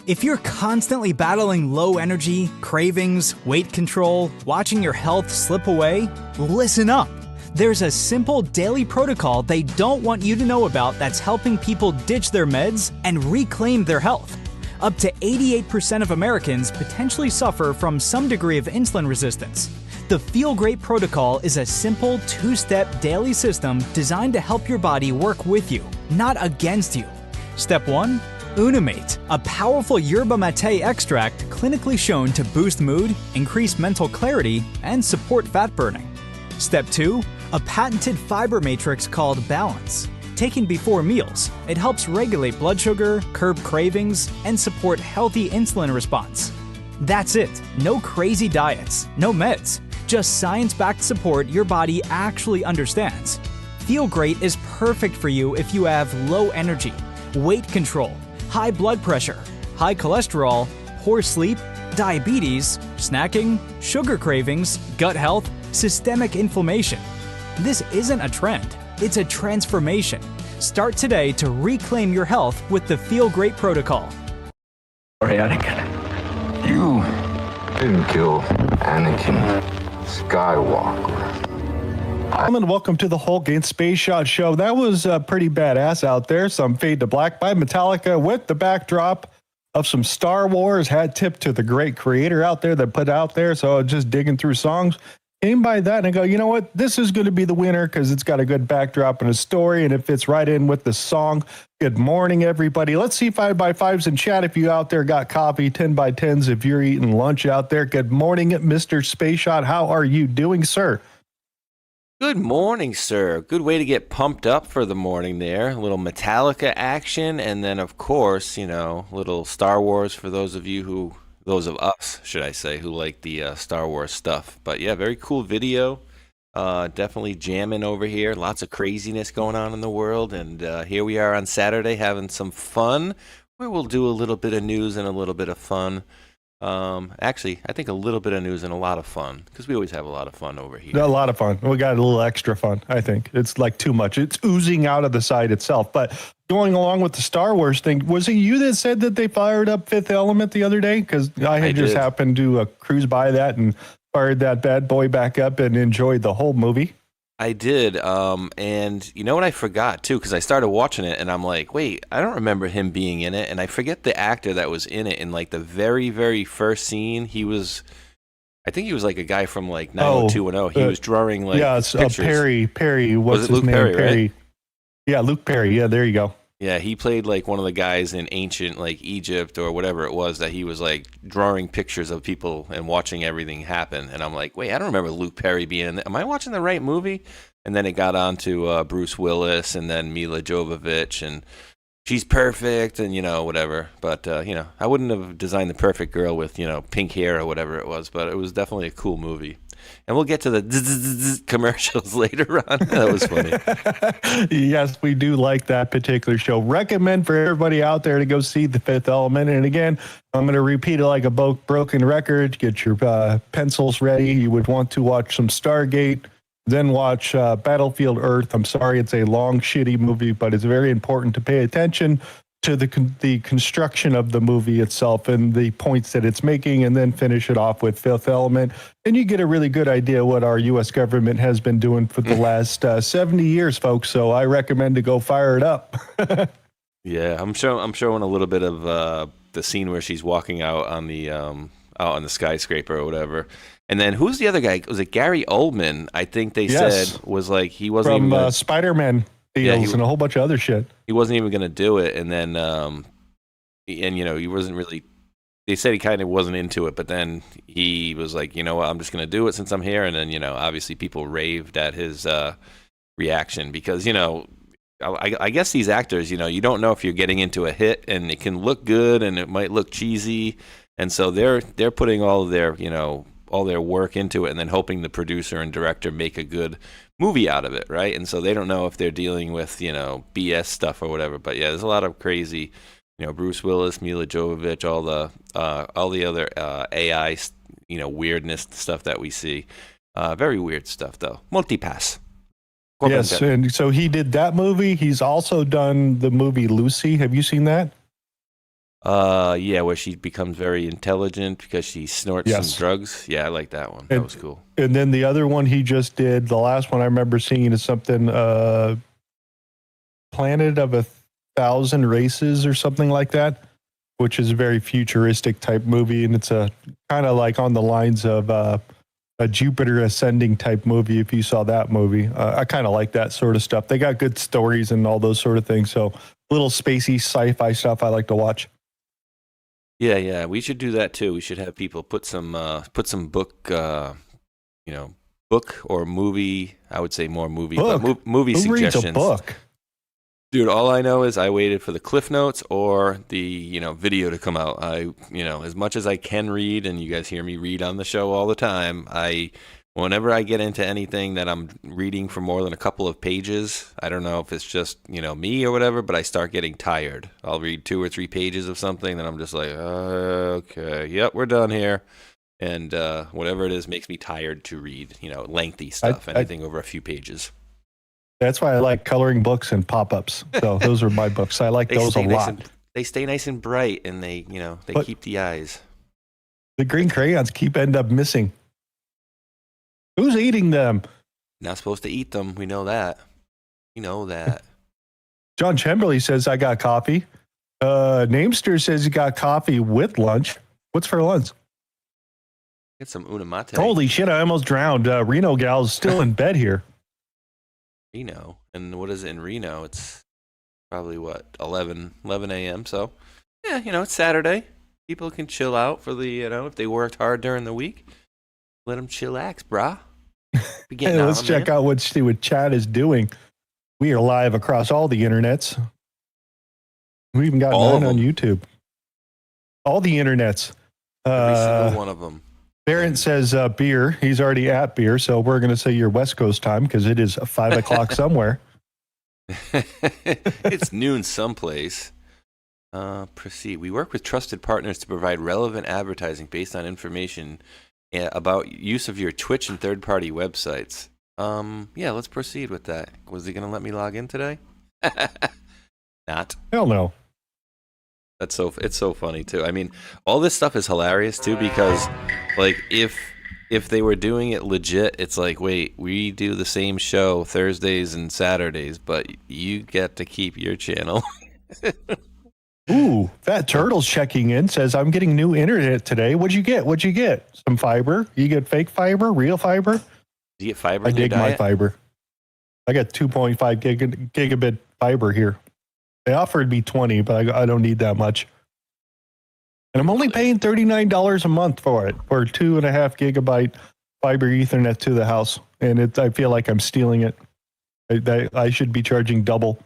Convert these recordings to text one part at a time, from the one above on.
If you're constantly battling low energy, cravings, weight control, watching your health slip away, listen up. There's a simple daily protocol they don't want you to know about that's helping people ditch their meds and reclaim their health. Up to 88% of Americans potentially suffer from some degree of insulin resistance. The Feel Great protocol is a simple 2-step daily system designed to help your body work with you, not against you. Step 1. Unimate, a powerful yerba mate extract clinically shown to boost mood, increase mental clarity, and support fat burning. Step 2. A patented fiber matrix called Balance. Taken before meals, it helps regulate blood sugar, curb cravings, and support healthy insulin response. That's it. No crazy diets, no meds, just science-backed support your body actually understands. Feel Great is perfect for you if you have low energy, weight control, high blood pressure, high cholesterol, poor sleep, diabetes, snacking, sugar cravings, gut health, systemic inflammation. This isn't a trend, it's a transformation. Start today to reclaim your health with the Feel Great protocol. Sorry, Anakin. You didn't kill Anakin Skywalker. And welcome to the Hulkanator Spaceshot show. That was pretty badass out there. Some Fade to Black by Metallica with the backdrop of some Star Wars. Hat tip to the great creator out there that put out there. So just digging through songs, came by that and I go, you know what? This is going to be the winner because it's got a good backdrop and a story and it fits right in with the song. Good morning, everybody. Let's see 5x5s in chat if you out there got coffee, 10x10s if you're eating lunch out there. Good morning, Mr. Spaceshot. How are you doing, sir? Good morning, sir. Good way to get pumped up for the morning there. A little Metallica action, and then, of course, you know, little Star Wars for those of us, should I say, who like the Star Wars stuff. But yeah, very cool video. Definitely jamming over here. Lots of craziness going on in the world, and here we are on Saturday having some fun, where we'll do a little bit of news and a little bit of fun. Actually, I think a little bit of news and a lot of fun, because we always have a lot of fun over here. A lot of fun. We got a little extra fun, I think. It's like too much. It's oozing out of the site itself. But going along with the Star Wars thing, was it you that said that they fired up Fifth Element the other day? Because I had just happened to cruise by that and fired that bad boy back up and enjoyed the whole movie. I did, and you know what I forgot, too, because I started watching it, and I'm like, wait, I don't remember him being in it, and I forget the actor that was in it. In, like, the very, very first scene, I think he was, like, a guy from, like, 90210. He was drawing, like, pictures. Perry, what's his Luke name? Perry, right? Yeah, Luke Perry, yeah, there you go. Yeah, he played, like, one of the guys in ancient, like, Egypt or whatever it was that he was, like, drawing pictures of people and watching everything happen. And I'm like, wait, I don't remember Luke Perry being in there. Am I watching the right movie? And then it got on to Bruce Willis and then Mila Jovovich, and she's perfect and, you know, whatever. But, you know, I wouldn't have designed the perfect girl with, you know, pink hair or whatever it was, but it was definitely a cool movie. And we'll get to the commercials later on. That was funny. Yes, we do like that particular show. Recommend for everybody out there to go see The Fifth Element. And again, I'm going to repeat it like a broken record. Get your pencils ready. You would want to watch some Stargate, then watch Battlefield Earth. I'm sorry, it's a long, shitty movie, but it's very important to pay attention to the construction of the movie itself and the points that it's making, and then finish it off with Fifth Element. And you get a really good idea what our U.S. government has been doing for the last 70 years, folks. So I recommend to go fire it up. Yeah, I'm showing a little bit of the scene where she's walking out on the skyscraper or whatever. And then who's the other guy? Was it Gary Oldman? I think they said was like he wasn't from even Spider-Man. And a whole bunch of other shit. He wasn't even going to do it, and then, and you know, he wasn't really. They said he kind of wasn't into it, but then he was like, you know what, I'm just going to do it since I'm here. And then, you know, obviously people raved at his reaction because, you know, I guess these actors, you know, you don't know if you're getting into a hit, and it can look good and it might look cheesy, and so they're putting all of their, you know, all their work into it, and then hoping the producer and director make a good movie out of it, right? And so they don't know if they're dealing with, you know, BS stuff or whatever. But yeah, there's a lot of crazy, you know, Bruce Willis, Mila Jovovich, all the other AI, you know, weirdness stuff that we see. Very weird stuff though. Multipass. Yes, and so he did that movie. He's also done the movie Lucy. Have you seen that? Yeah, where she becomes very intelligent because she snorts some drugs. Yeah, I like that one. That was cool. And then the other one he just did, the last one I remember seeing is something, Planet of 1,000 Races or something like that, which is a very futuristic type movie. And it's a kind of like on the lines of a Jupiter Ascending type movie, if you saw that movie. I kind of like that sort of stuff. They got good stories and all those sort of things. So little spacey sci-fi stuff I like to watch. Yeah, we should do that too. We should have people put some book, book or movie. I would say more movie, but movie Who suggestions. Reads a book? Dude, all I know is I waited for the Cliff Notes or the video to come out. As much as I can read, and you guys hear me read on the show all the time, whenever I get into anything that I'm reading for more than a couple of pages, I don't know if it's just, me or whatever, but I start getting tired. I'll read 2 or 3 pages of something, then I'm just like, okay, yep, we're done here. And whatever it is makes me tired to read, lengthy stuff, anything over a few pages. That's why I like coloring books and pop-ups. So those are my books. I like those a lot. They stay nice and bright, and they keep the eyes. The green crayons end up missing. Who's eating them? Not supposed to eat them. We know that. John Chamberlain says, I got coffee. Namester says he got coffee with lunch. What's for lunch? Get some unamate. Holy shit, I almost drowned. Reno gal's still in bed here. Reno. And what is it in Reno? It's probably, 11 a.m. So, yeah, it's Saturday. People can chill out for the, if they worked hard during the week. Let them chillax, brah. Hey, let's check out what Chad is doing. We are live across all the internets. We even got 9 on YouTube. All the internets. Every single one of them. Barron says beer. He's already at beer, so we're going to say your West Coast time because it is 5 o'clock somewhere. It's noon someplace. Proceed. We work with trusted partners to provide relevant advertising based on information about use of your Twitch and third-party websites. Yeah, let's proceed with that. Was he going to let me log in today? Not. Hell no. It's so funny too. I mean, all this stuff is hilarious too because, like, if they were doing it legit, it's like, wait, we do the same show Thursdays and Saturdays, but you get to keep your channel. Ooh, Fat Turtle's checking in, says, I'm getting new internet today. What'd you get? Some fiber? You get fake fiber? Real fiber? Do you get fiber? I dig my fiber. I got 2.5 gigabit fiber here. They offered me 20, but I don't need that much. And I'm only paying $39 a month for it, for 2.5 gigabyte fiber Ethernet to the house. And I feel like I'm stealing it. I should be charging double.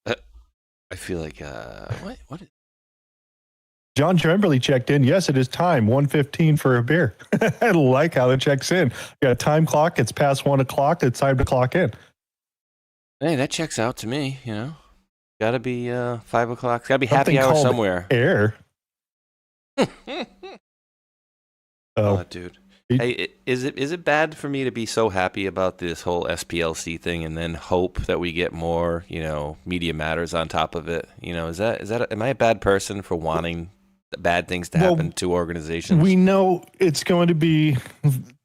I feel like, what? John Trembley checked in. Yes, it is time. 1:15 for a beer. I like how it checks in. Got a time clock. It's past 1 o'clock. It's time to clock in. Hey, that checks out to me, Gotta be 5 o'clock. Gotta be happy hour somewhere. Air. Dude. Hey, is it bad for me to be so happy about this whole SPLC thing and then hope that we get more, Media Matters on top of it? Is that am I a bad person for wanting bad things to happen to organizations? We know it's going to be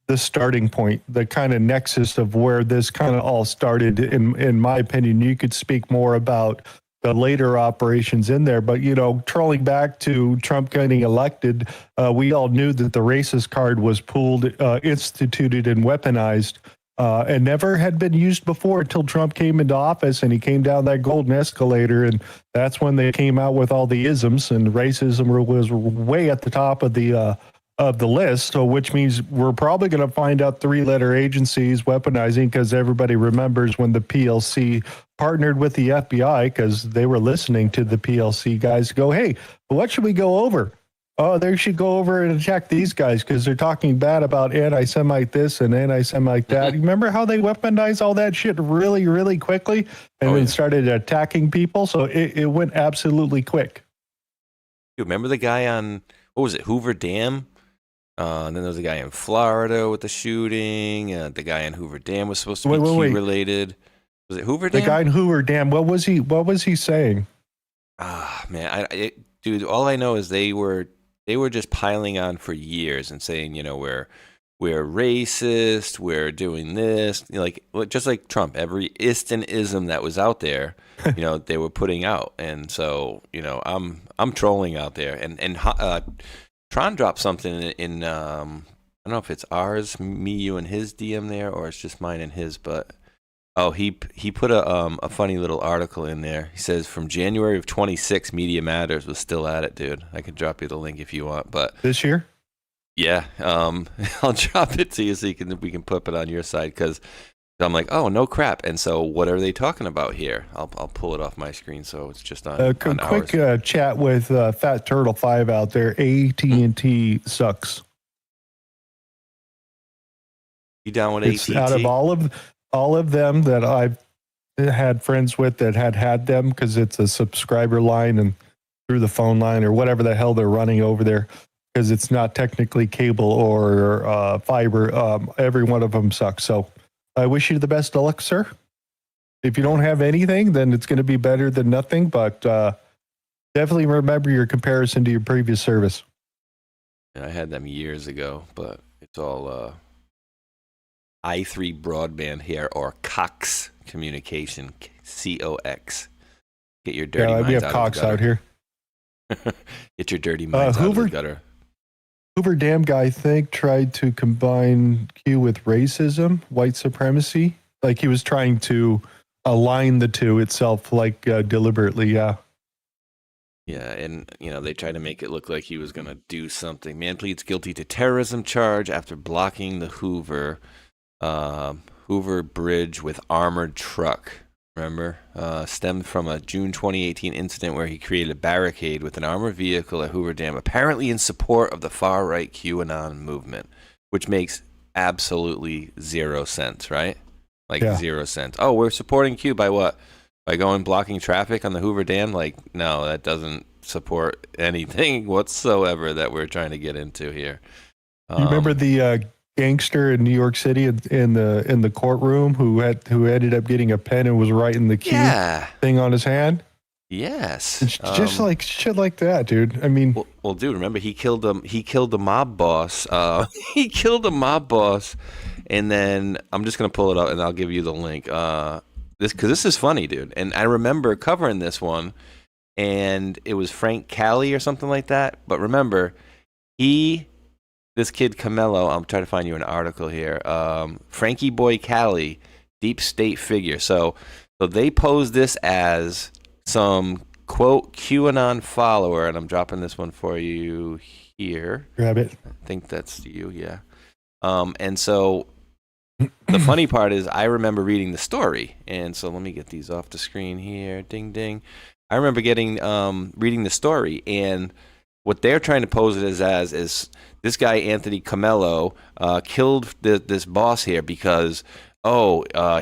the starting point, the kind of nexus of where this kind of all started. In my opinion, you could speak more about the later operations in there, but trolling back to Trump getting elected, we all knew that the racist card was pulled, instituted, and weaponized, and never had been used before until Trump came into office and he came down that golden escalator, and that's when they came out with all the isms, and racism was way at the top of the list, so which means we're probably going to find out 3-letter agencies weaponizing, because everybody remembers when the PLC partnered with the FBI because they were listening to the PLC guys go, hey, what should we go over? Oh, they should go over and attack these guys because they're talking bad about anti-Semite this and anti-Semite that. Remember how they weaponized all that shit really, really quickly and then started attacking people? So it went absolutely quick. You remember the guy on, what was it, Hoover Dam? And then there was a guy in Florida with the shooting. The guy in Hoover Dam was supposed to be Q related. Was it Hoover Dam? The guy in Hoover Dam. What was he saying? Man, dude, all I know is they were just piling on for years and saying, we're racist, we're doing this, like just like Trump, every ism that was out there, they were putting out. And so, I'm trolling out there, and Tron dropped something in I don't know if it's ours, me, you, and his DM there, or it's just mine and his, but he put a funny little article in there. He says from January of 26, Media Matters was still at it, dude. I could drop you the link if you want, but this year. Yeah, I'll drop it to you so we can put it on your side, because I'm like, oh, no crap. And so what are they talking about here? I'll pull it off my screen so it's just on, on ours. Quick chat with Fat Turtle 5 out there. AT&T sucks. You down with It's AT&T? out of all of them that I've had friends with that had them, because it's a subscriber line and through the phone line or whatever the hell they're running over there, because it's not technically cable or fiber. Every one of them sucks. So I wish you the best of luck, sir. If you don't have anything, then it's going to be better than nothing. But definitely remember your comparison to your previous service. Yeah, I had them years ago, but it's all i3 broadband here, or Cox Communication, COX. Get your dirty minds out. We have Cox out here. Get your dirty minds out of the gutter. Hoover Dam guy, I think, tried to combine Q with racism, white supremacy. Like he was trying to align the two itself, like deliberately. Yeah. Yeah, and they tried to make it look like he was going to do something. Man pleads guilty to terrorism charge after blocking the Hoover Bridge with armored truck. Remember, stemmed from a June 2018 incident where he created a barricade with an armored vehicle at Hoover Dam, apparently in support of the far-right QAnon movement, which makes absolutely 0 sense, right? Like 0 cents. Oh, we're supporting Q by what? By going blocking traffic on the Hoover Dam? Like, no, that doesn't support anything whatsoever that we're trying to get into here. You remember the gangster in New York City in the courtroom who ended up getting a pen and was writing the Q thing on his hand? Yes. It's just like shit like that, dude. I mean, well, dude, remember he killed the mob boss. He killed the mob boss, and then I'm just gonna pull it up and I'll give you the link. This is funny, dude. And I remember covering this one, and it was Frank Cali or something like that. But remember, this kid Camelo, I'm trying to find you an article here. Frankie Boy Cali, deep state figure. So they posed this as some quote QAnon follower, and I'm dropping this one for you here. Grab it. I think that's you, yeah. And so the funny part is I remember reading the story, and so let me get these off the screen here. Ding ding. I remember reading the story, and what they're trying to pose it as is this guy Anthony Camelo killed this boss here because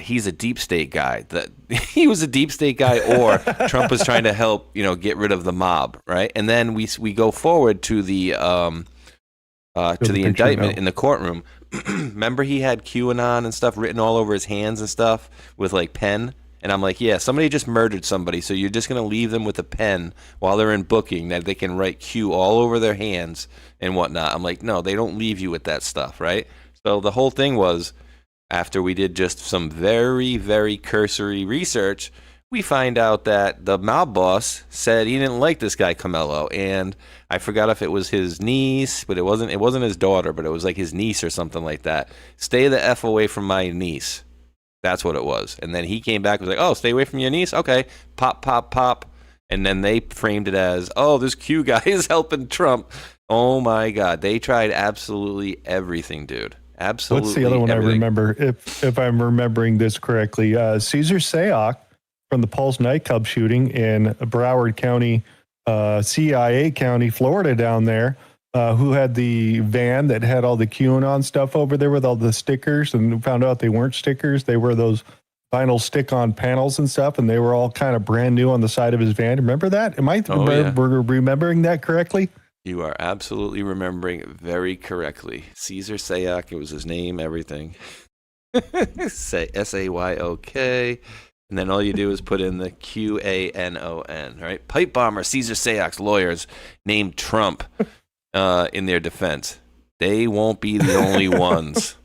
he's a deep state guy. He was a deep state guy, or Trump was trying to help get rid of the mob, right? And then we go forward to the indictment in the courtroom. Remember he had QAnon and stuff written all over his hands and stuff with like pen. And I'm like, yeah, somebody just murdered somebody, so you're just going to leave them with a pen while they're in booking that they can write Q all over their hands and whatnot. I'm like, no, they don't leave you with that stuff, right? So the whole thing was, after we did just some very, very cursory research, we find out that the mob boss said he didn't like this guy Camelo, and I forgot if it was his niece, but it wasn't his daughter, but it was like his niece or something like that. Stay the F away from my niece. That's what it was. And then he came back and was like, oh, stay away from your niece? Okay. Pop, pop, pop. And then they framed it as, oh, this Q guy is helping Trump. Oh, my God. They tried absolutely everything, dude. Absolutely. What's the other one everything. I remember, if I'm remembering this correctly? Caesar Sayoc from the Pulse nightclub shooting in Broward County, CIA County, Florida down there. Who had the van that had all the QAnon stuff over there with all the stickers, and found out they weren't stickers. They were those vinyl stick-on panels and stuff, and they were all kind of brand new on the side of his van. Remember that? Am I remembering that correctly? You are absolutely remembering very correctly. Caesar Sayoc, it was his name, everything. Sayok. And then all you do is put in the QANON, right? Pipe bomber, Caesar Sayak's lawyers named Trump in their defense. They won't be the only ones.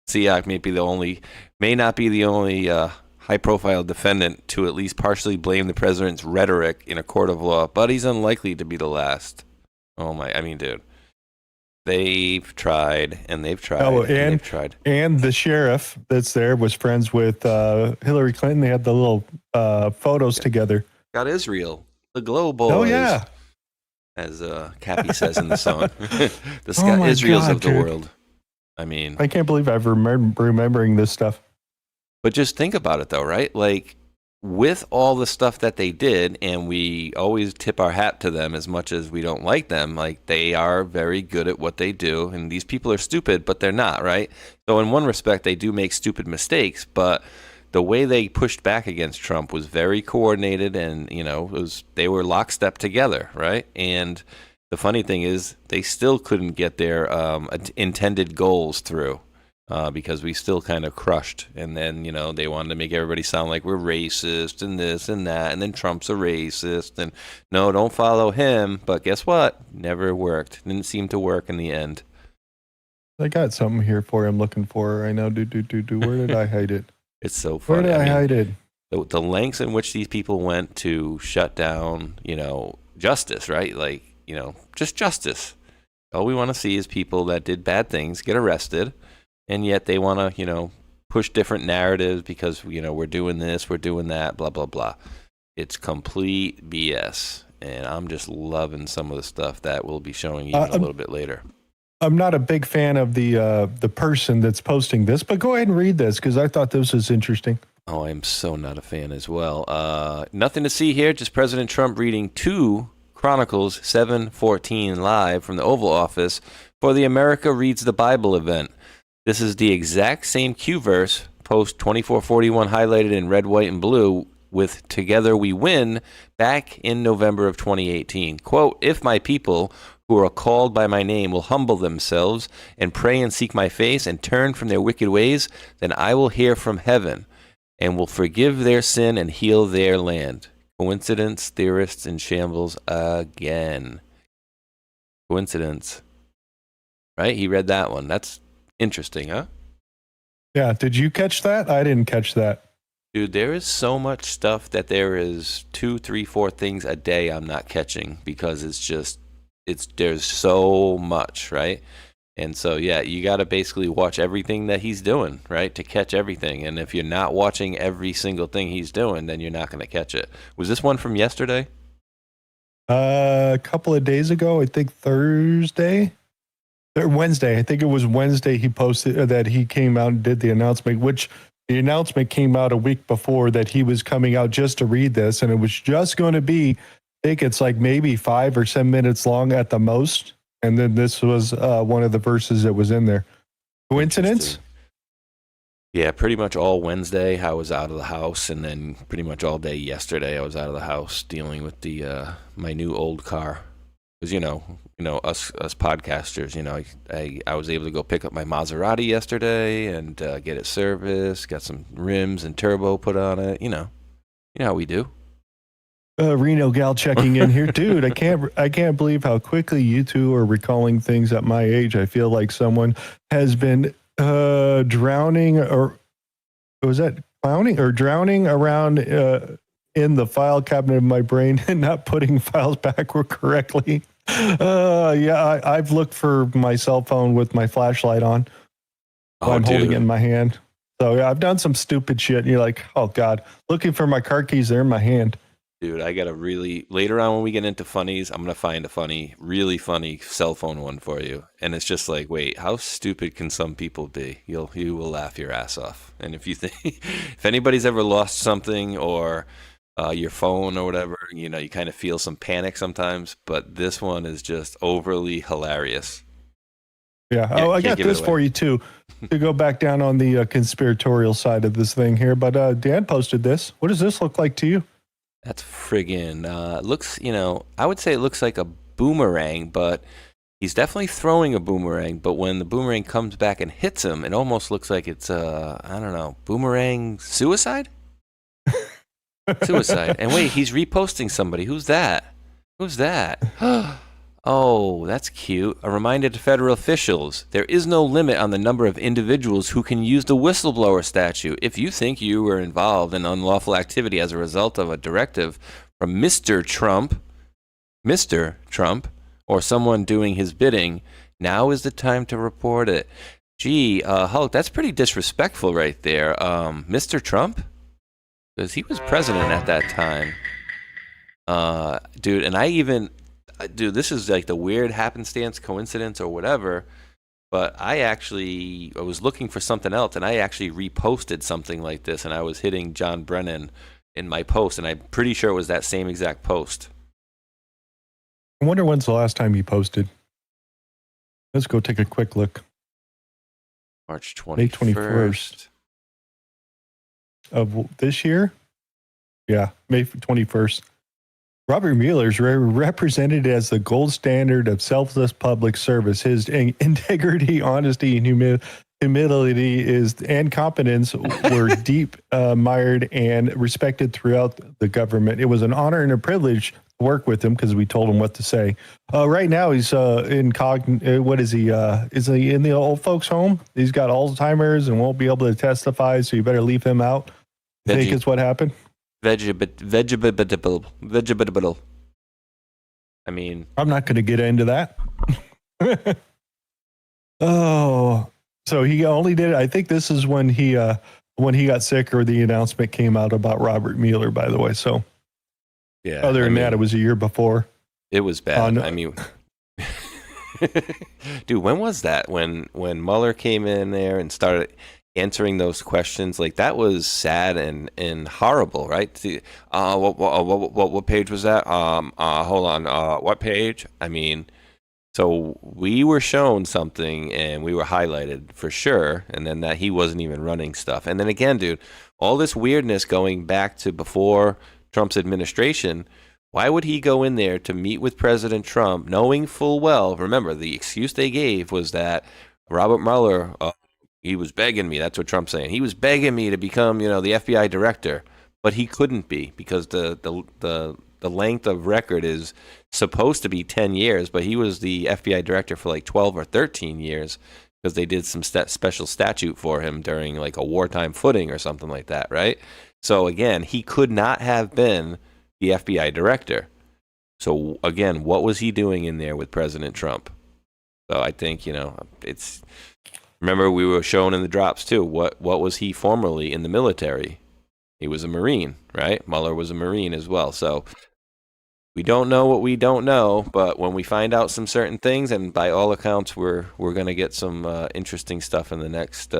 Sayak may not be the only high-profile defendant to at least partially blame the president's rhetoric in a court of law, but he's unlikely to be the last. Dude. They've tried, and they've tried, and they've tried. And the sheriff that's there was friends with Hillary Clinton. They had the little photos together. Got Israel, the Glow Boys. Oh, yeah. As Cappy says in the song. The Israels of the world. I mean, I can't believe I've remembering this stuff. But just think about it, though, right? Like, with all the stuff that they did, and we always tip our hat to them as much as we don't like them, like, they are very good at what they do, and these people are stupid, but they're not, right? So in one respect, they do make stupid mistakes, but the way they pushed back against Trump was very coordinated, and, you know, they were lockstep together, right? And the funny thing is, they still couldn't get their intended goals through. Because we still kind of crushed. And then, you know, they wanted to make everybody sound like we're racist and this and that. And then Trump's a racist. And no, don't follow him. But guess what? Never worked. Didn't seem to work in the end. I got something here for you I'm looking for. I know. Where did I hide it? It's so funny. Where did I hide it? The lengths in which these people went to shut down, you know, justice, right? Like, you know, just justice. All we want to see is people that did bad things get arrested. And yet they want to, you know, push different narratives because, you know, we're doing this, we're doing that, blah, blah, blah. It's complete BS. And I'm just loving some of the stuff that we'll be showing even a little bit later. I'm not a big fan of the person that's posting this, but go ahead and read this because I thought this was interesting. Oh, I'm so not a fan as well. Nothing to see here, just President Trump reading 2 Chronicles 7:14 live from the Oval Office for the America Reads the Bible event. This is the exact same Q verse, post 2441 highlighted in red, white, and blue with Together We Win back in November of 2018. Quote, if my people who are called by my name will humble themselves and pray and seek my face and turn from their wicked ways, then I will hear from heaven and will forgive their sin and heal their land. Coincidence, theorists in shambles again. Coincidence. Right? He read that one. That's interesting, huh? Yeah. Did you catch that? I didn't catch that. Dude, there is so much stuff that there is 2, 3, 4 things a day I'm not catching because there's so much, right? And so, yeah, you got to basically watch everything that he's doing, right, to catch everything. And if you're not watching every single thing he's doing, then you're not going to catch it. Was this one from yesterday? A couple of days ago, I think Thursday. Wednesday, I think it was Wednesday he posted that he came out and did the announcement, which the announcement came out a week before that he was coming out just to read this. And it was just going to be, I think it's like maybe 5 or 7 minutes long at the most. And then this was one of the verses that was in there. Coincidence? Yeah, pretty much all Wednesday I was out of the house. And then pretty much all day yesterday I was out of the house dealing with the my new old car. Because, you know, us podcasters, you know, I was able to go pick up my Maserati yesterday and get it serviced, got some rims and turbo put on it, you know how we do. Reno gal checking in here, dude. I can't believe how quickly you two are recalling things at my age. I feel like someone has been drowning, or was that clowning or drowning around in the file cabinet of my brain and not putting files backward correctly. Yeah, I've looked for my cell phone with my flashlight on. I'm holding it in my hand. So yeah, I've done some stupid shit. And you're like, oh God, looking for my car keys, they're in my hand. Dude, I got a later on when we get into funnies, I'm going to find a really funny cell phone one for you. And it's just like, wait, how stupid can some people be? You will laugh your ass off. And if you think, if anybody's ever lost something or your phone or whatever, you know, you kind of feel some panic sometimes, but this one is just overly hilarious. Yeah. Oh, I got this for you too, to go back down on the conspiratorial side of this thing here. But Dan posted this. What does this look like to you? That's friggin' looks, you know, I would say it looks like a boomerang, but he's definitely throwing a boomerang. But when the boomerang comes back and hits him, it almost looks like it's I don't know, boomerang suicide. Suicide. And wait, he's reposting somebody. Who's that? Who's that? Oh, that's cute. A reminder to federal officials. There is no limit on the number of individuals who can use the whistleblower statute. If you think you were involved in unlawful activity as a result of a directive from Mr. Trump, or someone doing his bidding, now is the time to report it. Gee, Hulk, that's pretty disrespectful right there. Mr. Trump? Because he was president at that time. Dude, and dude, this is like the weird happenstance, coincidence, or whatever, but I was looking for something else, and I actually reposted something like this, and I was hitting John Brennan in my post, and I'm pretty sure it was that same exact post. I wonder when's the last time you posted. Let's go take a quick look. March 21st. May 21st of this year? Yeah, May 21st. Robert Mueller is represented as the gold standard of selfless public service. His integrity, honesty, and humility and competence were deep admired and respected throughout the government. It was an honor and a privilege to work with him because we told him what to say. Right now, he's what is he? Is he in the old folks' home? He's got Alzheimer's and won't be able to testify, so you better leave him out. I think is what happened. Vegetable. I mean, I'm not going to get into that. Oh, so he only did. I think this is when he got sick, or the announcement came out about Robert Mueller. By the way, so yeah. Other than that, it was a year before. It was bad. I mean, dude, when was that? When Mueller came in there and started answering those questions, like that was sad and horrible, right? What page was that? Hold on. What page? I mean, so we were shown something and we were highlighted for sure, and then that he wasn't even running stuff. And then again, dude, all this weirdness going back to before Trump's administration. Why would he go in there to meet with President Trump, knowing full well? Remember, the excuse they gave was that Robert Mueller. He was begging me. That's what Trump's saying. He was begging me to become, the FBI director, but he couldn't be because the length of record is supposed to be 10 years, but he was the FBI director for like 12 or 13 years because they did some special statute for him during like a wartime footing or something like that, right? So again, he could not have been the FBI director. So again, what was he doing in there with President Trump? So I think, it's... Remember, we were shown in the drops, too. What was he formerly in the military? He was a Marine, right? Mueller was a Marine as well. So we don't know what we don't know, but when we find out some certain things, and by all accounts, we're going to get some interesting stuff in the next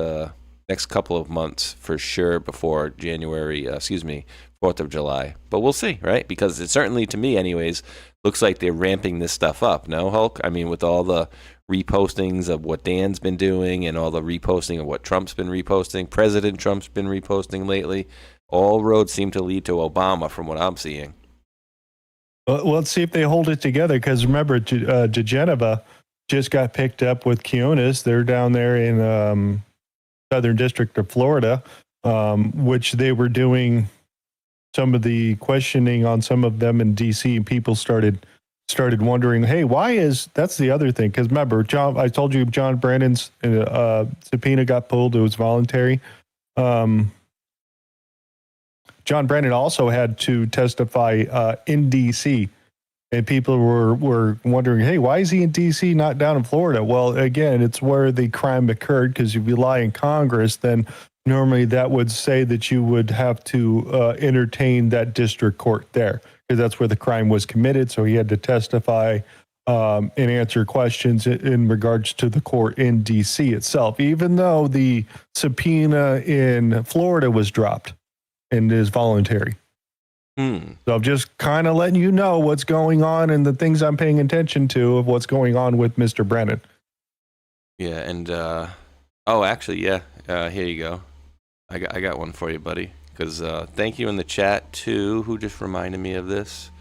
couple of months for sure before 4th of July. But we'll see, right? Because it certainly, to me anyways, looks like they're ramping this stuff up. No, Hulk? I mean, with all the repostings of what Dan's been doing and all the reposting of what Trump's been reposting, President Trump's been reposting lately, all roads seem to lead to Obama from what I'm seeing. Well, let's see if they hold it together, because remember, Geneva just got picked up with Kionis. They're down there in Southern District of Florida, which they were doing some of the questioning on some of them in D.C. People started wondering, hey, why is, that's the other thing, because remember, I told you John Brennan's subpoena got pulled. It was voluntary. John Brennan also had to testify in D.C., and people were wondering, hey, why is he in D.C., not down in Florida? Well, again, it's where the crime occurred, because if you lie in Congress, then normally that would say that you would have to entertain that district court there, because that's where the crime was committed. So he had to testify and answer questions in regards to the court in D.C. itself, even though the subpoena in Florida was dropped and is voluntary. So I'm just kind of letting you know what's going on and the things I'm paying attention to of what's going on with Mr. Brennan. Yeah, and here you go. I got one for you, buddy. Because thank you in the chat too. Who just reminded me of this?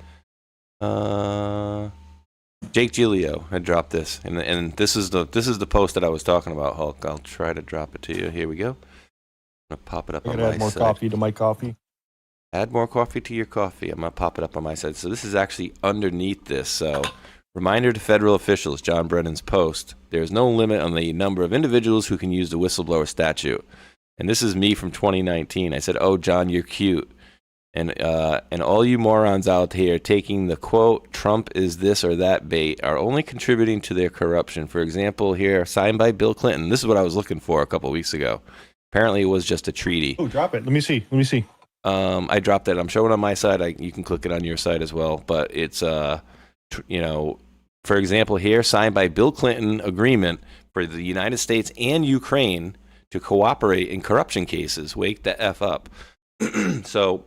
Jake Giglio had dropped this, and this is the post that I was talking about, Hulk. I'll try to drop it to you. Here we go. I'm gonna pop it up on my add more site. coffee to my coffee. Add more coffee to your coffee. I'm going to pop it up on my side. So this is actually underneath this. So reminder to federal officials, John Brennan's post, there is no limit on the number of individuals who can use the whistleblower statute. And this is me from 2019. I said, oh, John, you're cute. And all you morons out here taking the quote, Trump is this or that bait are only contributing to their corruption. For example, here, signed by Bill Clinton. This is what I was looking for a couple of weeks ago. Apparently, it was just a treaty. Oh, drop it. Let me see. I dropped it. I'm showing on my side. You can click it on your side as well. But it's, for example, here, signed by Bill Clinton agreement for the United States and Ukraine to cooperate in corruption cases. Wake the F up. So,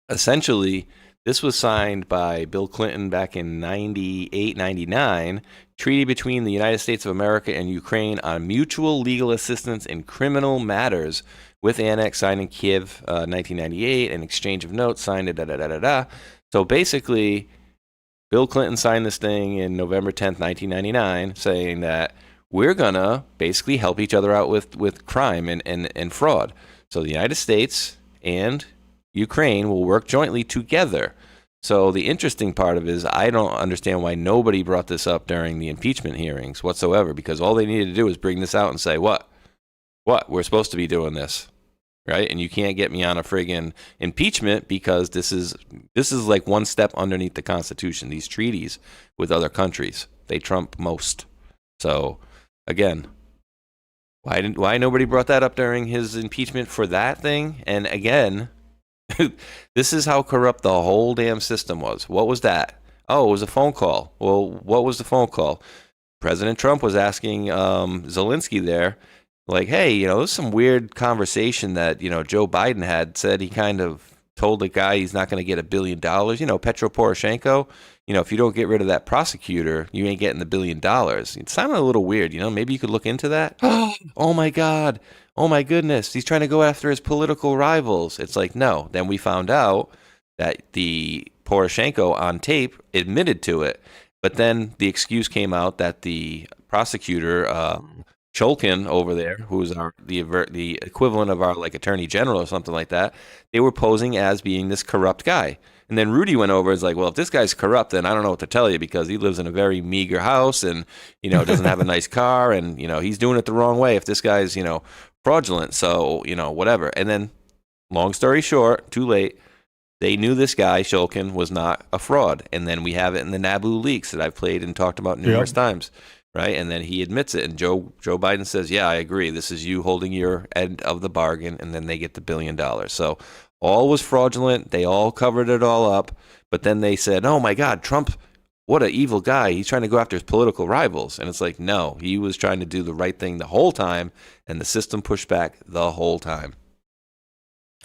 essentially, this was signed by Bill Clinton back in 98, 99, treaty between the United States of America and Ukraine on mutual legal assistance in criminal matters with annex signed in Kiev, 1998, an exchange of notes signed, da-da-da-da-da. So basically, Bill Clinton signed this thing in November 10th, 1999, saying that we're going to basically help each other out with crime and fraud. So the United States and Ukraine will work jointly together. So the interesting part of it is I don't understand why nobody brought this up during the impeachment hearings whatsoever, because all they needed to do was bring this out and say, what? We're supposed to be doing this, right? And you can't get me on a friggin' impeachment because this is like one step underneath the Constitution. These treaties with other countries, they trump most. So again, why nobody brought that up during his impeachment for that thing? And again, this is how corrupt the whole damn system was. What was that? Oh, it was a phone call. Well, what was the phone call? President Trump was asking Zelensky there, like, hey, there's some weird conversation that, Joe Biden had said he kind of told the guy he's not going to get $1 billion. Petro Poroshenko, if you don't get rid of that prosecutor, you ain't getting the $1 billion. It sounded a little weird. Maybe you could look into that. Oh, my God. Oh, my goodness. He's trying to go after his political rivals. It's like, no. Then we found out that the Poroshenko on tape admitted to it. But then the excuse came out that the prosecutor, Shulkin over there, who's the equivalent of our attorney general or something like that, they were posing as being this corrupt guy. And then Rudy went over and was like, well, if this guy's corrupt, then I don't know what to tell you because he lives in a very meager house and, doesn't have a nice car and, he's doing it the wrong way if this guy's, fraudulent. So, whatever. And then long story short, too late, they knew this guy, Shulkin, was not a fraud. And then we have it in the Naboo leaks that I've played and talked about numerous times. Right. And then he admits it. And Joe Biden says, yeah, I agree. This is you holding your end of the bargain. And then they get the $1 billion. So all was fraudulent. They all covered it all up. But then they said, oh, my God, Trump, what an evil guy. He's trying to go after his political rivals. And it's like, no, he was trying to do the right thing the whole time. And the system pushed back the whole time.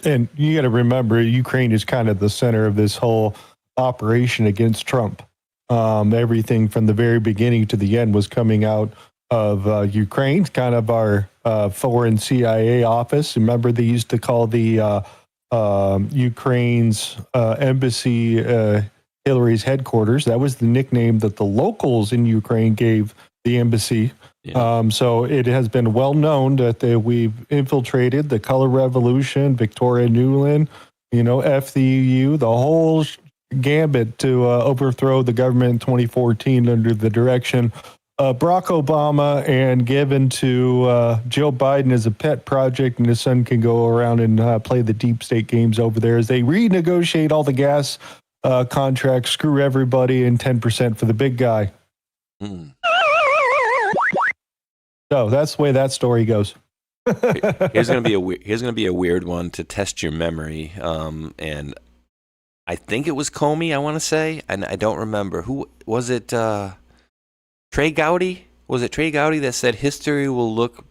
And you got to remember, Ukraine is kind of the center of this whole operation against Trump. Everything from the very beginning to the end was coming out of Ukraine, kind of our foreign CIA office. Remember, they used to call the Ukraine's embassy Hillary's headquarters. That was the nickname that the locals in Ukraine gave the embassy. Yeah. So it has been well known that we've infiltrated the Color Revolution, Victoria Nuland, F the EU, the whole gambit to overthrow the government in 2014 under the direction of Barack Obama and given to Joe Biden as a pet project, and his son can go around and play the deep state games over there as they renegotiate all the gas contracts, screw everybody, and 10% for the big guy. So that's the way that story goes. Here's gonna be a weird one to test your memory. And I think it was Comey, I want to say, and I don't remember. Who was it? Trey Gowdy? Was it Trey Gowdy that said history will look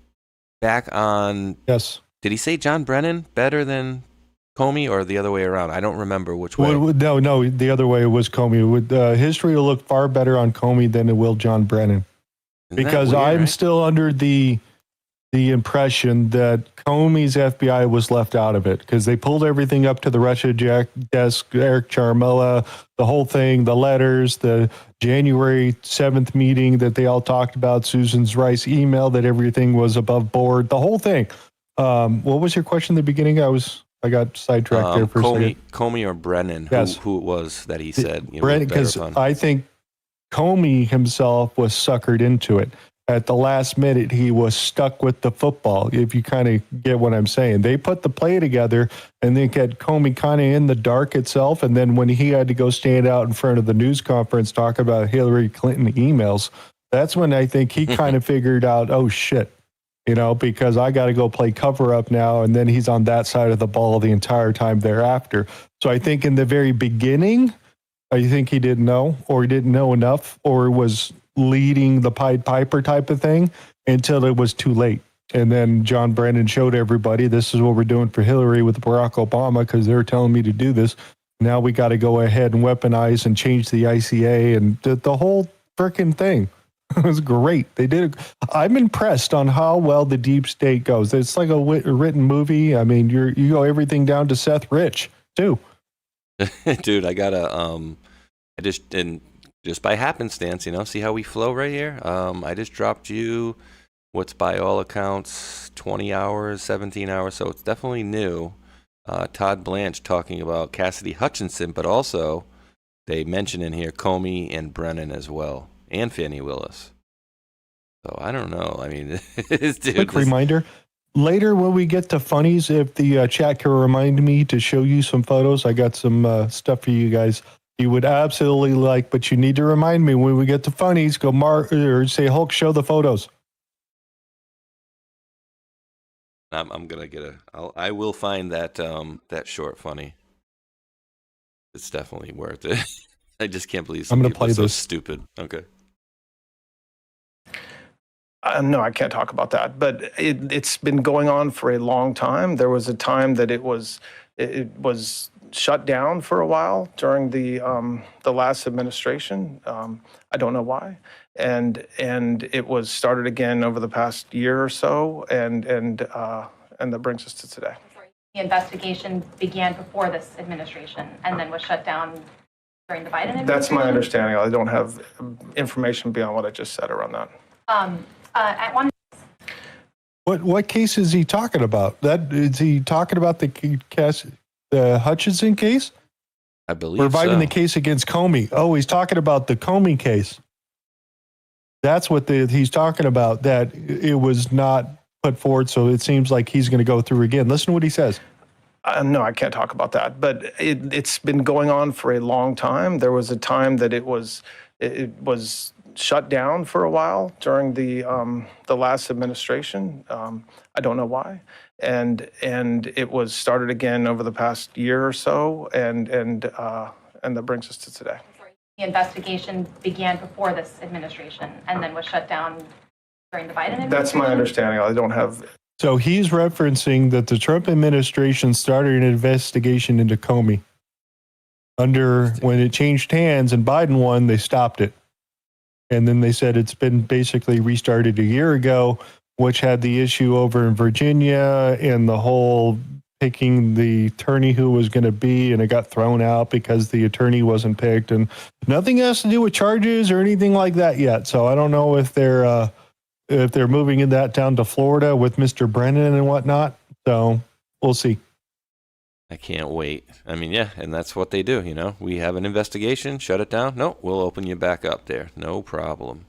back on? Yes. Did he say John Brennan better than Comey, or the other way around? I don't remember which way. No, the other way was Comey. History will look far better on Comey than it will John Brennan. Because weird, I'm still under the impression that Comey's FBI was left out of it because they pulled everything up to the Russia desk, Eric Charmella, the whole thing, the letters, the January 7th meeting that they all talked about, Susan Rice email that everything was above board, the whole thing. What was your question in the beginning? I I got sidetracked there for a second. Comey or Brennan, Yes. who it was that he said. Brennan, because I think Comey himself was suckered into it. At the last minute, he was stuck with the football, if you kind of get what I'm saying. They put the play together and they get Comey kind of in the dark itself. And then when he had to go stand out in front of the news conference, talk about Hillary Clinton emails, that's when I think he kind of figured out, oh, shit, because I got to go play cover up now. And then he's on that side of the ball the entire time thereafter. So I think in the very beginning, I think he didn't know, or he didn't know enough, or was leading the Pied Piper type of thing until it was too late. And then John Brennan showed everybody, this is what we're doing for Hillary with Barack Obama because they're telling me to do this. Now we got to go ahead and weaponize and change the ICA and the whole freaking thing. It was great. They did it. I'm impressed on how well the deep state goes. It's like a written movie. I mean, you go everything down to Seth Rich too. Dude, I gotta I just by happenstance, see how we flow right here. I just dropped you what's by all accounts 20 hours, 17 hours, so it's definitely new. Todd Blanche talking about Cassidy Hutchinson, but also they mention in here Comey and Brennan as well, and Fannie Willis. So I don't know. I mean, quick reminder. Later, when we get to funnies, if the chat can remind me to show you some photos, I got some stuff for you guys you would absolutely like, but you need to remind me when we get to funnies, go or say, Hulk, show the photos. I'm going to get I will find that short funny. It's definitely worth it. I just can't believe some people are so stupid. Okay. No, I can't talk about that, but it's been going on for a long time. There was a time that it was shut down for a while during the last administration. I don't know why, and it was started again over the past year or so, and that brings us to today. The investigation began before this administration and then was shut down during the Biden administration. That's my understanding. I don't have information beyond what I just said around that. At one. What case is he talking about? Is he talking about the Hutchinson case? I believe reviving so. the case against Comey. Oh, he's talking about the Comey case. That's what he's talking about, that it was not put forward, so it seems like he's going to go through again. Listen to what he says. No, I can't talk about that, but it's been going on for a long time. There was a time that it was shut down for a while during the last administration. I don't know why, and it was started again over the past year or so, and that brings us to today. The investigation began before this administration and then was shut down during the Biden administration. That's my understanding. I don't have. So he's referencing that the Trump administration started an investigation into Comey. When it changed hands and Biden won, they stopped it. And then they said it's been basically restarted a year ago, which had the issue over in Virginia and the whole picking the attorney who was going to be, and it got thrown out because the attorney wasn't picked, and nothing has to do with charges or anything like that yet. So I don't know if they're moving that down to Florida with Mr. Brennan and whatnot. So we'll see. I can't wait. I mean, yeah, and that's what they do, We have an investigation, shut it down. No, we'll open you back up there. No problem.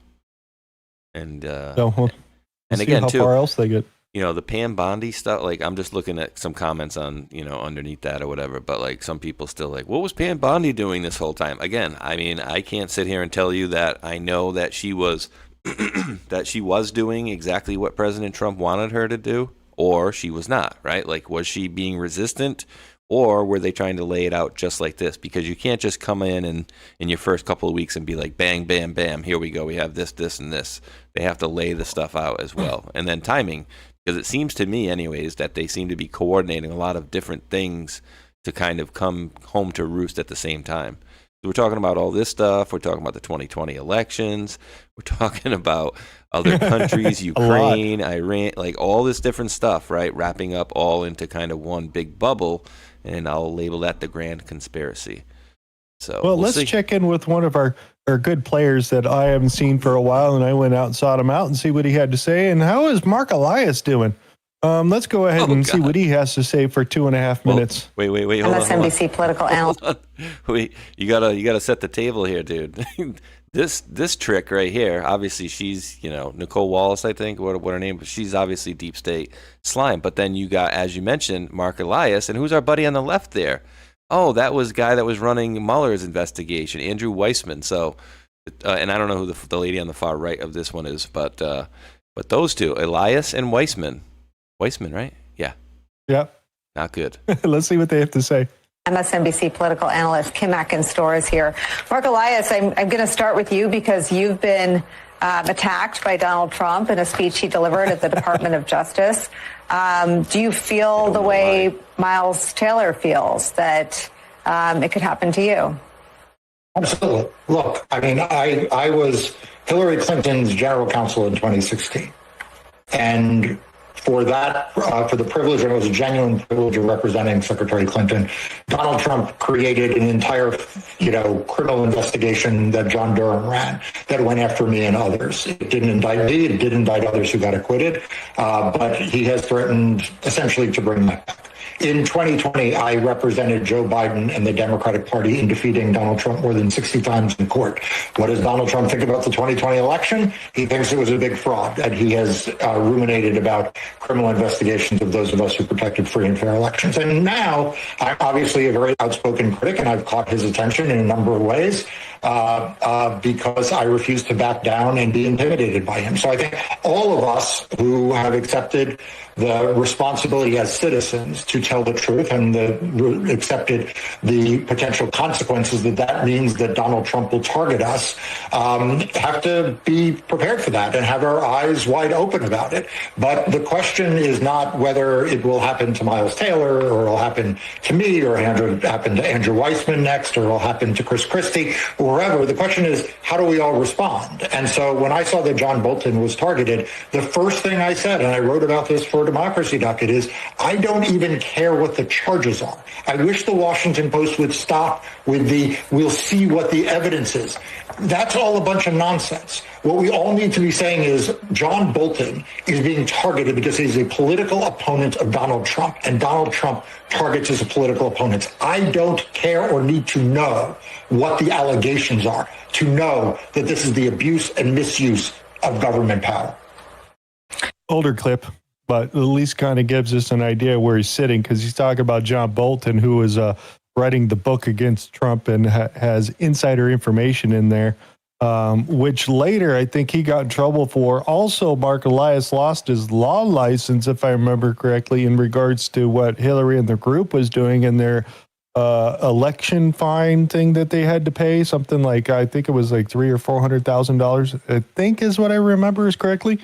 And and again, how far else they get. The Pam Bondi stuff, like I'm just looking at some comments on, underneath that or whatever, but like some people still like, what was Pam Bondi doing this whole time? Again, I mean, I can't sit here and tell you that I know that she was doing exactly what President Trump wanted her to do, or she was not, right? Like, was she being resistant, or were they trying to lay it out just like this? Because you can't just come in your first couple of weeks and be like, bang, bam, bam, here we go, we have this, this, and this. They have to lay the stuff out as well. And then timing, because it seems to me anyways that they seem to be coordinating a lot of different things to kind of come home to roost at the same time. So we're talking about all this stuff. We're talking about the 2020 elections. We're talking about other countries, Ukraine, Iran, like all this different stuff, right? Wrapping up all into kind of one big bubble, and I'll label that the grand conspiracy. So well let's check in with one of our good players that I haven't seen for a while, and I went out and sought him out and see what he had to say. And how is Mark Elias doing? Let's go ahead and see what he has to say for 2.5 minutes. Wait. Hold MSNBC political analyst. Wait, you gotta set the table here, dude. This trick right here, obviously she's, Nicole Wallace, I think, what her name, she's obviously deep state slime. But then you got, as you mentioned, Mark Elias, and who's our buddy on the left there? Oh, that was guy that was running Mueller's investigation, Andrew Weissman. So, and I don't know who the lady on the far right of this one is, but those two, Elias and Weissman. Weissman, right? Yeah. Yep. Not good. Let's see what they have to say. MSNBC political analyst Kim Atkins-Storr is here. Mark Elias, I'm going to start with you because you've been attacked by Donald Trump in a speech he delivered at the Department of Justice. Do you feel the way Miles Taylor feels, that it could happen to you? Absolutely. Look, I mean, I was Hillary Clinton's general counsel in 2016. And for that, for the privilege, and it was a genuine privilege of representing Secretary Clinton, Donald Trump created an entire, criminal investigation that John Durham ran that went after me and others. It didn't indict me. It did indict others who got acquitted. But he has threatened essentially to bring that back. In 2020, I represented Joe Biden and the Democratic Party in defeating Donald Trump more than 60 times in court. What does Donald Trump think about the 2020 election? He thinks it was a big fraud, and he has ruminated about criminal investigations of those of us who protected free and fair elections. And now I'm obviously a very outspoken critic, and I've caught his attention in a number of ways because I refuse to back down and be intimidated by him. So I think all of us who have accepted the responsibility as citizens to tell the truth and accepted the potential consequences that means that Donald Trump will target us, have to be prepared for that and have our eyes wide open about it. But the question is not whether it will happen to Miles Taylor or it'll happen to me or happen to Andrew Weissman next or it'll happen to Chris Christie or wherever. The question is, how do we all respond? And so when I saw that John Bolton was targeted, the first thing I said, and I wrote about this for Democracy Docket, is I don't even care what the charges are. I wish the Washington Post would stop with we'll see what the evidence is. That's all a bunch of nonsense. What we all need to be saying is John Bolton is being targeted because he's a political opponent of Donald Trump, and Donald Trump targets his political opponents. I don't care or need to know what the allegations are to know that this is the abuse and misuse of government power. Older clip, but at least kind of gives us an idea where he's sitting, because he's talking about John Bolton, who is writing the book against Trump and has insider information in there, which later I think he got in trouble for. Also, Mark Elias lost his law license, if I remember correctly, in regards to what Hillary and the group was doing in their election fine thing that they had to pay. Something like, I think it was like $300,000 or $400,000, I think is what I remember is correctly.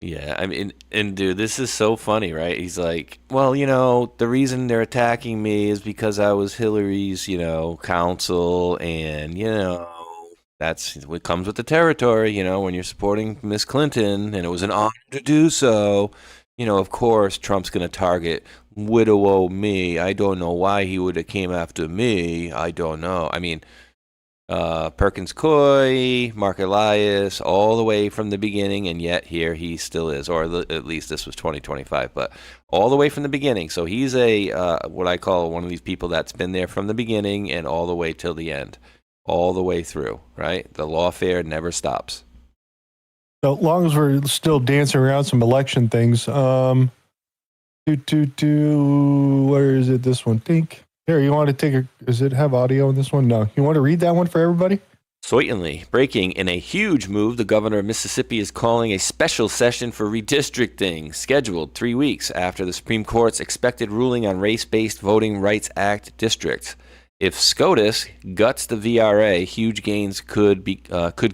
Yeah, I mean, and dude, this is so funny, right? He's like, well, the reason they're attacking me is because I was Hillary's, counsel, and, that's what comes with the territory, when you're supporting Miss Clinton, and it was an honor to do so. Of course, Trump's going to target widow me. I don't know why he would have came after me. I don't know. I mean, Perkins Coie, Mark Elias, all the way from the beginning, and yet here he still is, or at least this was 2025, but all the way from the beginning. So he's what I call one of these people that's been there from the beginning and all the way till the end, all the way through, right? The lawfare never stops. So long as we're still dancing around some election things, where is it? This one, think. Here, you want to take does it have audio in this one? No. You want to read that one for everybody? Certainly. Breaking, in a huge move, the governor of Mississippi is calling a special session for redistricting, scheduled 3 weeks after the Supreme Court's expected ruling on race-based Voting Rights Act districts. If SCOTUS guts the VRA, huge gains could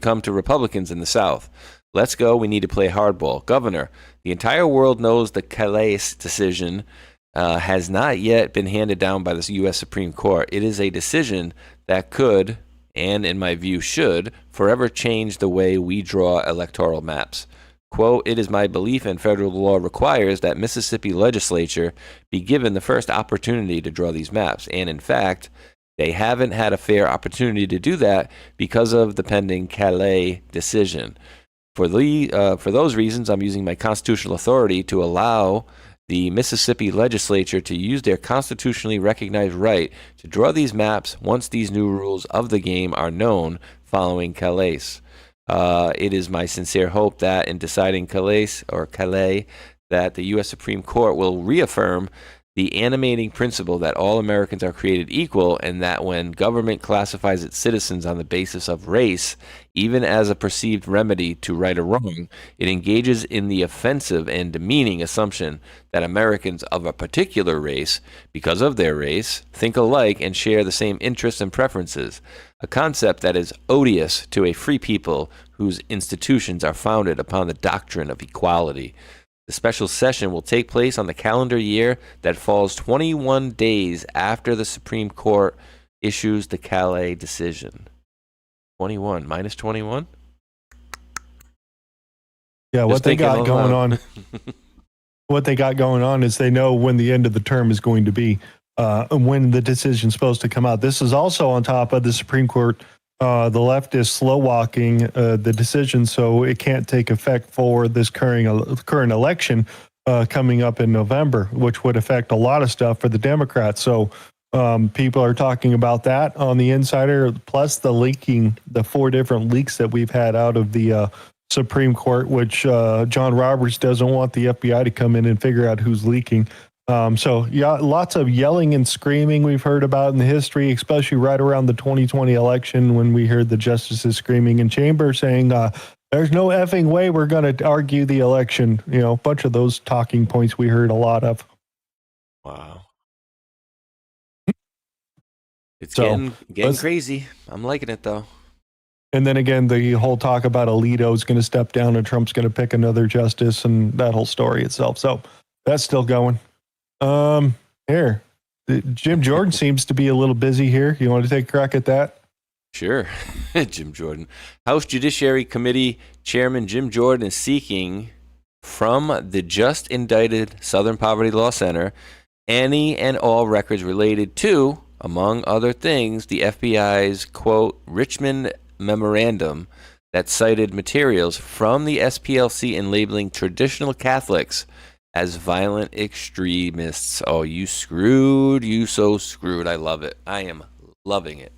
come to Republicans in the South. Let's go. We need to play hardball. Governor, the entire world knows the Calais decision has not yet been handed down by the U.S. Supreme Court. It is a decision that could, and in my view should, forever change the way we draw electoral maps. Quote, it is my belief and federal law requires that Mississippi legislature be given the first opportunity to draw these maps. And in fact, they haven't had a fair opportunity to do that because of the pending Calais decision. For those reasons, I'm using my constitutional authority to allow the Mississippi legislature to use their constitutionally recognized right to draw these maps once these new rules of the game are known following Calais. It is my sincere hope that in deciding Calais, that the U.S. Supreme Court will reaffirm the animating principle that all Americans are created equal, and that when government classifies its citizens on the basis of race, even as a perceived remedy to right or wrong, it engages in the offensive and demeaning assumption that Americans of a particular race, because of their race, think alike and share the same interests and preferences, a concept that is odious to a free people whose institutions are founded upon the doctrine of equality. The special session will take place on the calendar year that falls 21 days after the Supreme Court issues the Calais decision. 21 minus 21? Yeah, what they got going on. What they got going on is they know when the end of the term is going to be, when the decision's supposed to come out. This is also on top of the Supreme Court. The left is slow walking the decision, so it can't take effect for this current election coming up in November, which would affect a lot of stuff for the Democrats. So people are talking about that on the insider, plus the leaking, the 4 different leaks that we've had out of the Supreme Court, which John Roberts doesn't want the FBI to come in and figure out who's leaking. So yeah, lots of yelling and screaming we've heard about in the history, especially right around the 2020 election when we heard the justices screaming in chamber saying, there's no effing way we're going to argue the election. You know, a bunch of those talking points we heard a lot of. Wow. It's getting crazy. I'm liking it, though. And then again, the whole talk about Alito is going to step down and Trump's going to pick another justice and that whole story itself. So that's still going. Here, Jim Jordan seems to be a little busy here. You want to take a crack at that? Sure. Jim Jordan. House Judiciary Committee Chairman Jim Jordan is seeking from the just indicted Southern Poverty Law Center any and all records related to, among other things, the FBI's, quote, Richmond memorandum that cited materials from the SPLC in labeling traditional Catholics as violent extremists. Oh, you so screwed. I love it. I am loving it.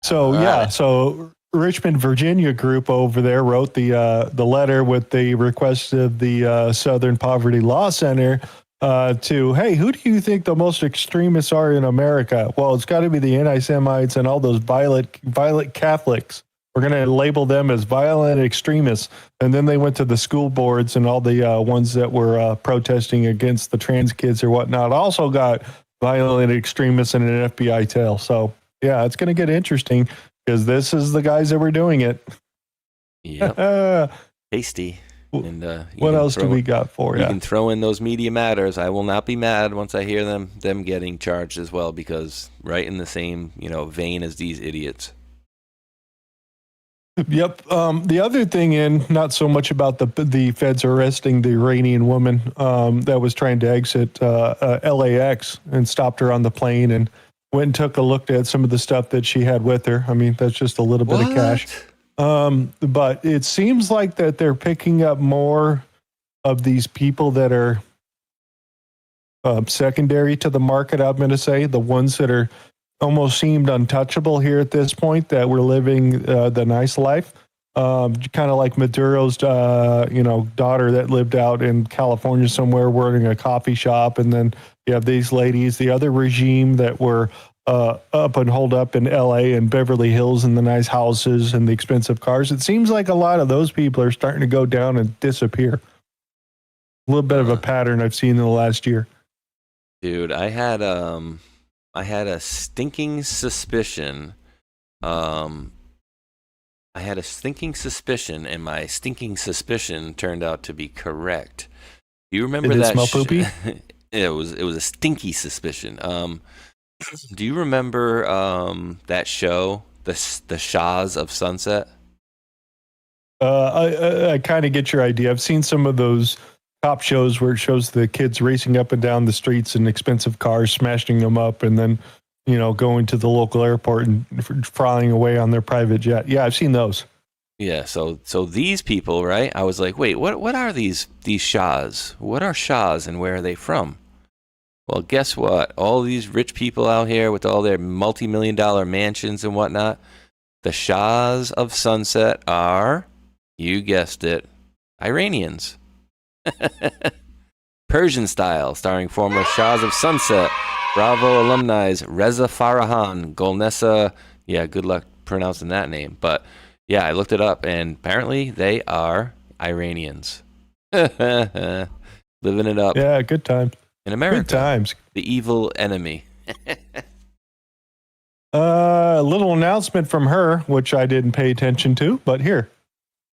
So, yeah, so Richmond, Virginia group over there wrote the letter with the request of the Southern Poverty Law Center to, hey, who do you think the most extremists are in America? Well, it's got to be the anti-Semites and all those violent Catholics. We're going to label them as violent extremists. And then they went to the school boards, and all the ones that were protesting against the trans kids or whatnot also got violent extremists and an FBI tail. So, yeah, it's going to get interesting because this is the guys that were doing it. Yep. Tasty. And what else do we got for you? You can throw in those media matters. I will not be mad once I hear them getting charged as well, because right in the same vein as these idiots. Yep. The other thing, not so much about the feds arresting the Iranian woman that was trying to exit LAX and stopped her on the plane and went and took a look at some of the stuff that she had with her. I mean, that's just a little bit of cash. But it seems like that they're picking up more of these people that are secondary to the market, I'm going to say, the ones that are almost seemed untouchable here at this point, that were living the nice life. Kind of like Maduro's, daughter that lived out in California somewhere working a coffee shop. And then you have these ladies, the other regime that were up and holed up in LA and Beverly Hills in the nice houses and the expensive cars. It seems like a lot of those people are starting to go down and disappear. A little bit of a pattern I've seen in the last year. Dude, I had a stinking suspicion. And my stinking suspicion turned out to be correct. Do you remember Did it that? Smell poopy? It was a stinky suspicion. Do you remember that show, the Shahs of Sunset? I kind of get your idea. I've seen some of those cop shows where it shows the kids racing up and down the streets in expensive cars, smashing them up, and then, going to the local airport and flying away on their private jet. Yeah, I've seen those. Yeah, so these people, right? I was like, wait, what are these Shahs? What are Shahs and where are they from? Well, guess what? All these rich people out here with all their multi-million-dollar mansions and whatnot, the Shahs of Sunset are, you guessed it, Iranians. Persian Style, starring former Shahs of Sunset, Bravo alumni Reza Farahan, Golnesa. Yeah, good luck pronouncing that name. But yeah, I looked it up, and apparently they are Iranians. Living it up. Yeah, good times. In America. Good times. The evil enemy. A little announcement from her, which I didn't pay attention to, but here.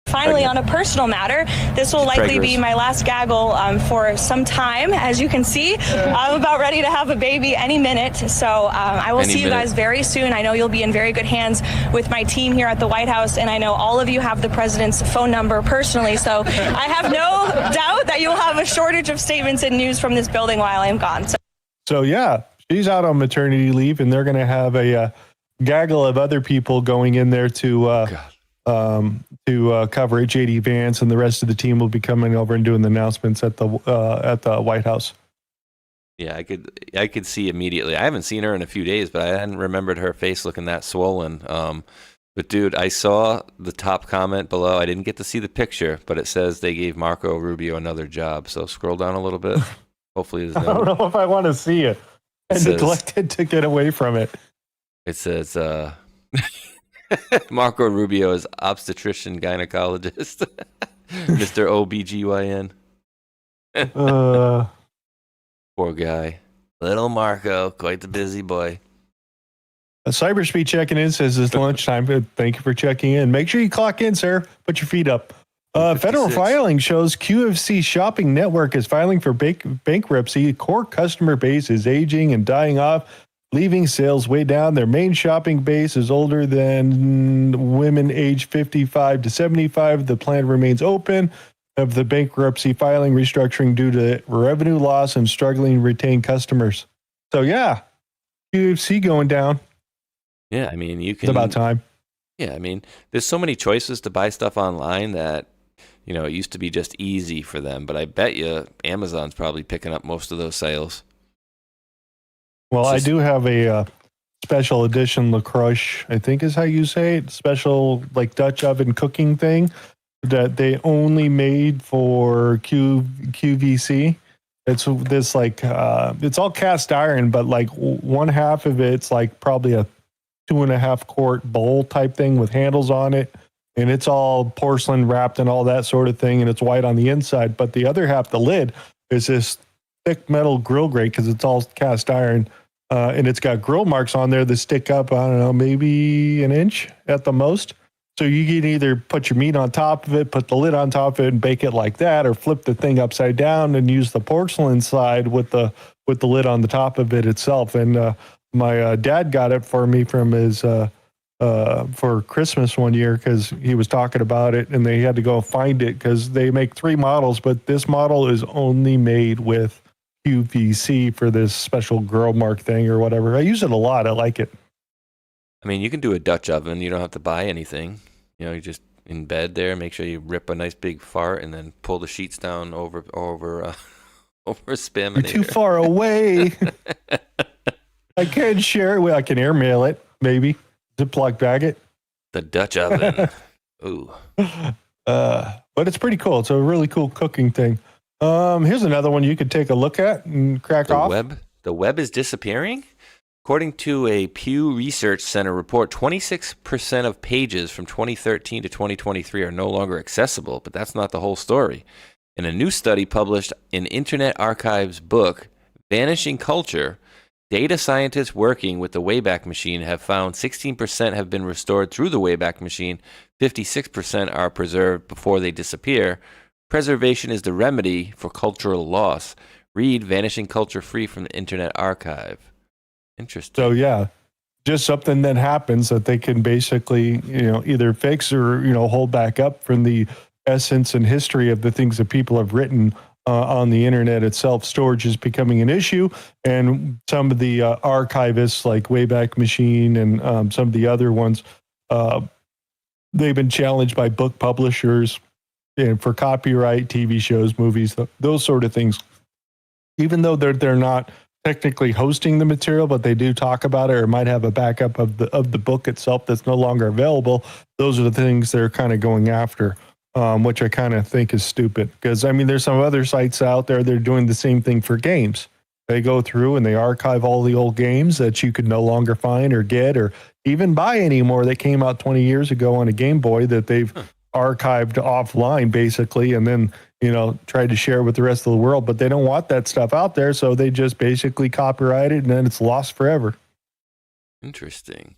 Finally, on a personal matter, this will likely be my last gaggle for some time. As you can see, I'm about ready to have a baby any minute. So I will see you guys very soon. I know you'll be in very good hands with my team here at the White House. And I know all of you have the president's phone number personally. So I have no doubt that you'll have a shortage of statements and news from this building while I'm gone. So yeah, she's out on maternity leave, and they're going to have a gaggle of other people going in there to cover it. JD Vance and the rest of the team will be coming over and doing the announcements at the White House. Yeah, I could see immediately. I haven't seen her in a few days, but I hadn't remembered her face looking that swollen. But dude, I saw the top comment below. I didn't get to see the picture, but it says they gave Marco Rubio another job. So scroll down a little bit. Hopefully, there's no. I don't know if I want to see it. I neglected to get away from it. It says Marco Rubio is obstetrician gynecologist. Mr. OBGYN. Poor guy. Little Marco, quite the busy boy. Cyberspeed checking in says it's lunchtime. Thank you for checking in. Make sure you clock in, sir. Put your feet up. Federal filing shows QFC Shopping Network is filing for bankruptcy. Core customer base is aging and dying off, leaving sales way down. Their main shopping base is older than women aged 55 to 75. The plan remains open of the bankruptcy filing restructuring due to revenue loss and struggling to retain customers. So yeah, QFC going down. Yeah, I mean, you can. It's about time. Yeah, I mean, there's so many choices to buy stuff online that, you know, it used to be just easy for them. But I bet you Amazon's probably picking up most of those sales. Well, I do have a special edition LaCroix, I think is how you say it, special like Dutch oven cooking thing that they only made for QVC. It's this like, it's all cast iron, but like one half of it's like probably a 2.5 quart bowl type thing with handles on it. And it's all porcelain wrapped and all that sort of thing. And it's white on the inside, but the other half, the lid, is this thick metal grill grate because it's all cast iron. And it's got grill marks on there that stick up, I don't know, maybe an inch at the most. So you can either put your meat on top of it, put the lid on top of it and bake it like that, or flip the thing upside down and use the porcelain side with the lid on the top of it itself. And my dad got it for me from his for Christmas one year because he was talking about it, and they had to go find it because they make 3 models, but this model is only made with QVC for this special girl mark thing or whatever. I use it a lot. I like it. I mean, you can do a Dutch oven. You don't have to buy anything. You know, you just in bed there, make sure you rip a nice big fart and then pull the sheets down over Spaminator. You're too far away. I can share it. I can airmail it, maybe. Ziploc bag it. The Dutch oven. Ooh. But it's pretty cool. It's a really cool cooking thing. Here's another one you could take a look at and crack off. The web is disappearing? According to a Pew Research Center report, 26% of pages from 2013 to 2023 are no longer accessible, but that's not the whole story. In a new study published in Internet Archive's book, Vanishing Culture, data scientists working with the Wayback Machine have found 16% have been restored through the Wayback Machine, 56% are preserved before they disappear. Preservation is the remedy for cultural loss. Read Vanishing Culture free from the Internet Archive. Interesting. So yeah, just something that happens that they can basically, either fix or, hold back up from the essence and history of the things that people have written on the internet itself. Storage is becoming an issue, and some of the archivists like Wayback Machine and some of the other ones they've been challenged by book publishers and for copyright, TV shows, movies, those sort of things. Even though they're not technically hosting the material, but they do talk about it or might have a backup of the book itself that's no longer available. Those are the things they're kind of going after, which I kind of think is stupid. Because, I mean, there's some other sites out there that are doing the same thing for games. They go through and they archive all the old games that you could no longer find or get or even buy anymore that came out 20 years ago on a Game Boy that they've archived offline, basically, and then, you know, tried to share it with the rest of the world. But they don't want that stuff out there, so they just basically copyright it, and then it's lost forever. Interesting.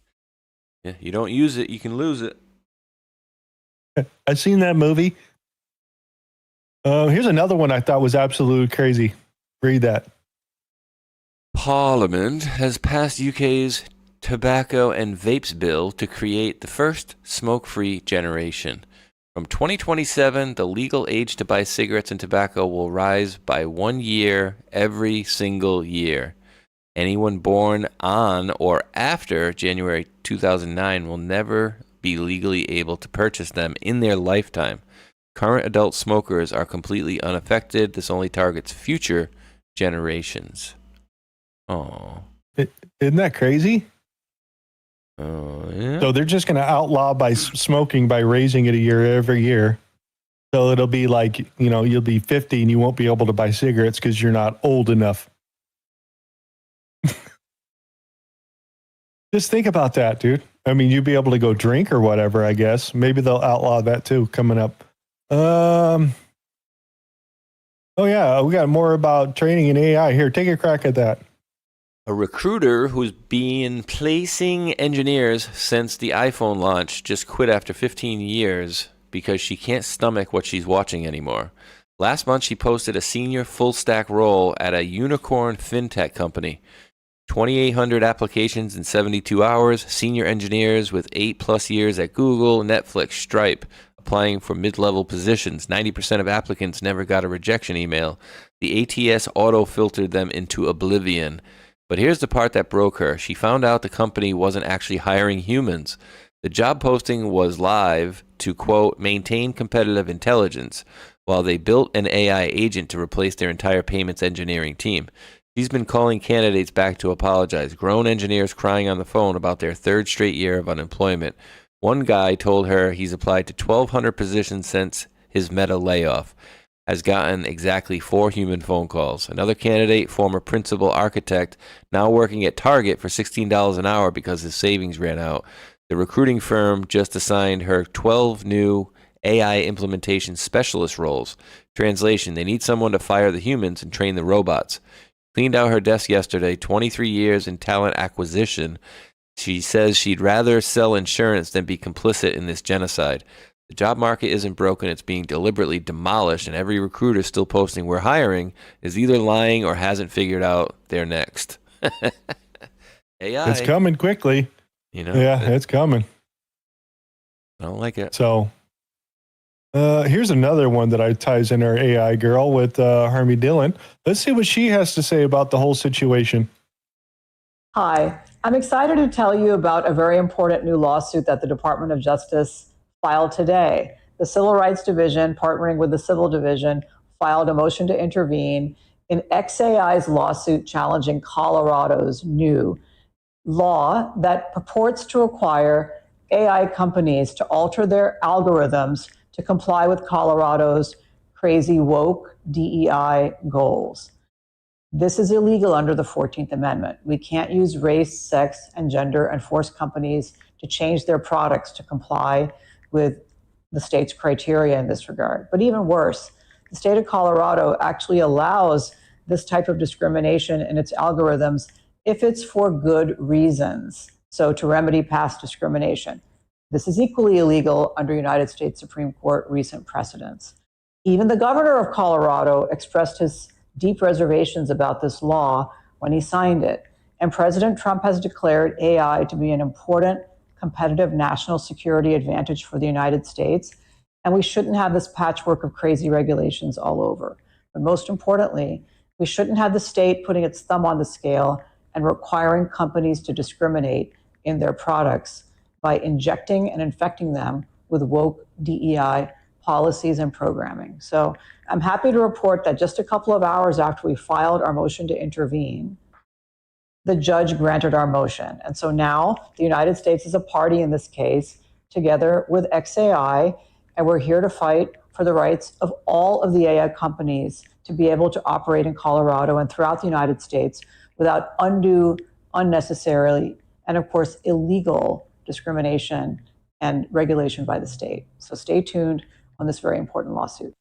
Yeah, you don't use it, you can lose it. I've seen that movie. Here's another one I thought was absolutely crazy. Read that. Parliament has passed UK's Tobacco and Vapes Bill to create the first smoke-free generation. From 2027, the legal age to buy cigarettes and tobacco will rise by 1 year every single year. Anyone born on or after January 2009 will never be legally able to purchase them in their lifetime. Current adult smokers are completely unaffected. This only targets future generations. Oh, isn't that crazy? Oh, yeah. So they're just going to outlaw by smoking by raising it a year every year. So it'll be like, you know, you'll be 50 and you won't be able to buy cigarettes because you're not old enough. Just think about that, dude. I mean, you'd be able to go drink or whatever, I guess. Maybe they'll outlaw that too coming up. Oh, yeah, we got more about training in AI. Here, take a crack at that. A recruiter who's been placing engineers since the iPhone launch just quit after 15 years because she can't stomach what she's watching anymore. Last month, she posted a senior full-stack role at a unicorn fintech company. 2,800 applications in 72 hours, senior engineers with 8+ years at Google, Netflix, Stripe, applying for mid-level positions. 90% of applicants never got a rejection email. The ATS auto-filtered them into oblivion. But here's the part that broke her. She found out the company wasn't actually hiring humans. The job posting was live to, quote, maintain competitive intelligence, while they built an AI agent to replace their entire payments engineering team. She's been calling candidates back to apologize. Grown engineers crying on the phone about their third straight year of unemployment. One guy told her he's applied to 1,200 positions since his Meta layoff. Has gotten exactly 4 human phone calls. Another candidate, former principal architect, now working at Target for $16 an hour because his savings ran out. The recruiting firm just assigned her 12 new AI implementation specialist roles. Translation, they need someone to fire the humans and train the robots. Cleaned out her desk yesterday, 23 years in talent acquisition. She says she'd rather sell insurance than be complicit in this genocide. The job market isn't broken, it's being deliberately demolished, and every recruiter still posting we're hiring is either lying or hasn't figured out they're next. AI. It's coming quickly. You know? Yeah, it's coming. I don't like it. So here's another one that ties in our AI girl with Harmy Dillon. Let's see what she has to say about the whole situation. Hi, I'm excited to tell you about a very important new lawsuit that the Department of Justice filed today. The Civil Rights Division, partnering with the Civil Division, filed a motion to intervene in XAI's lawsuit challenging Colorado's new law that purports to require AI companies to alter their algorithms to comply with Colorado's crazy woke DEI goals. This is illegal under the 14th Amendment. We can't use race, sex, and gender and force companies to change their products to comply with the state's criteria in this regard. But even worse, the state of Colorado actually allows this type of discrimination in its algorithms if it's for good reasons. So to remedy past discrimination. This is equally illegal under United States Supreme Court recent precedents. Even the governor of Colorado expressed his deep reservations about this law when he signed it. And President Trump has declared AI to be an important competitive national security advantage for the United States. And we shouldn't have this patchwork of crazy regulations all over. But most importantly, we shouldn't have the state putting its thumb on the scale and requiring companies to discriminate in their products by injecting and infecting them with woke DEI policies and programming. So I'm happy to report that just a couple of hours after we filed our motion to intervene, the judge granted our motion. And so now the United States is a party in this case, together with XAI, and we're here to fight for the rights of all of the AI companies to be able to operate in Colorado and throughout the United States without undue, unnecessarily, and of course, illegal discrimination and regulation by the state. So stay tuned on this very important lawsuit.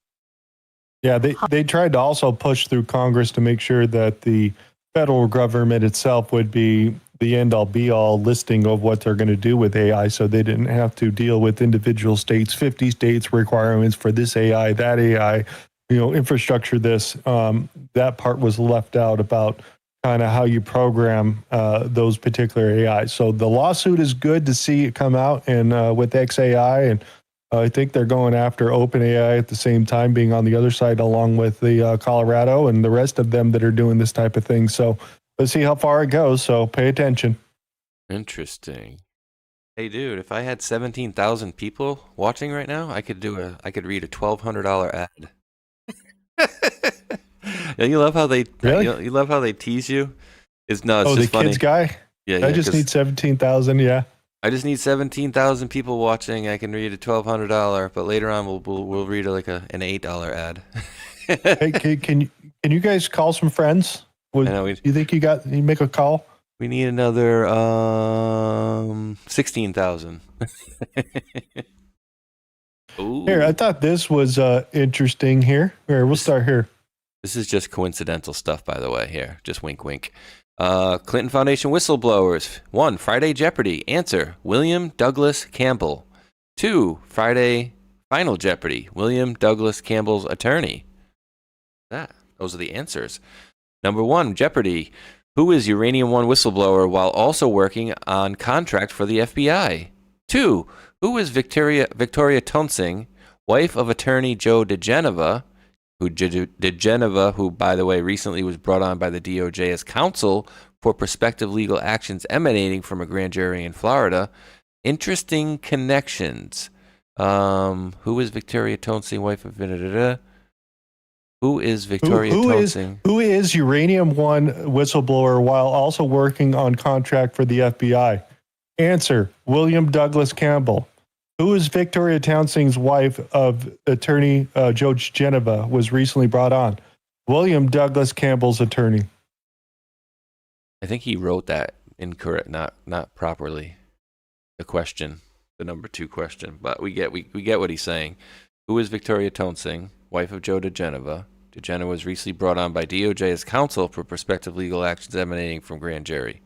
Yeah, they tried to also push through Congress to make sure that the federal government itself would be the end-all be-all listing of what they're going to do with AI, so they didn't have to deal with individual states, 50 states requirements for this AI, that AI, infrastructure this. That part was left out about kind of how you program those particular AIs. So the lawsuit is good to see it come out, and with XAI, and I think they're going after OpenAI at the same time, being on the other side, along with the Colorado and the rest of them that are doing this type of thing. So let's see how far it goes. So pay attention. Interesting. Hey, dude, if I had 17,000 people watching right now, I could read a $1,200 ad. Yeah, you love how they really? You love how they tease you. It's just the funny. kids guy. Yeah, I just need 17,000. Yeah. I just need 17,000 people watching. I can read a $1,200, but later on we'll read an $8 ad. Hey, can you guys call some friends? You think you make a call? We need another 16,000. Here, I thought this was interesting. Here, we'll start here. This is just coincidental stuff, by the way. Here, just wink, wink. Clinton Foundation whistleblowers. 1. Friday Jeopardy. Answer: William Douglas Campbell. 2. Friday Final Jeopardy. William Douglas Campbell's attorney. Those are the answers. Number 1, Jeopardy. Who is Uranium One whistleblower while also working on contract for the FBI? 2. Who is Victoria Tonsing, wife of attorney Joe DeGeneva, who, by the way, recently was brought on by the DOJ as counsel for prospective legal actions emanating from a grand jury in Florida? Interesting connections. Who is Victoria Tonsing, wife of... Who is Victoria Tonsing? Who is Uranium One whistleblower while also working on contract for the FBI? Answer: William Douglas Campbell. Who is Victoria Tonsing's wife of attorney Judge Geneva was recently brought on? William Douglas Campbell's attorney. I think he wrote that incorrect, not properly. The question, the number 2 question, but we get what he's saying. Who is Victoria Tonsing, wife of Joe DeGeneva? DeGeneva was recently brought on by DOJ as counsel for prospective legal actions emanating from grand jury.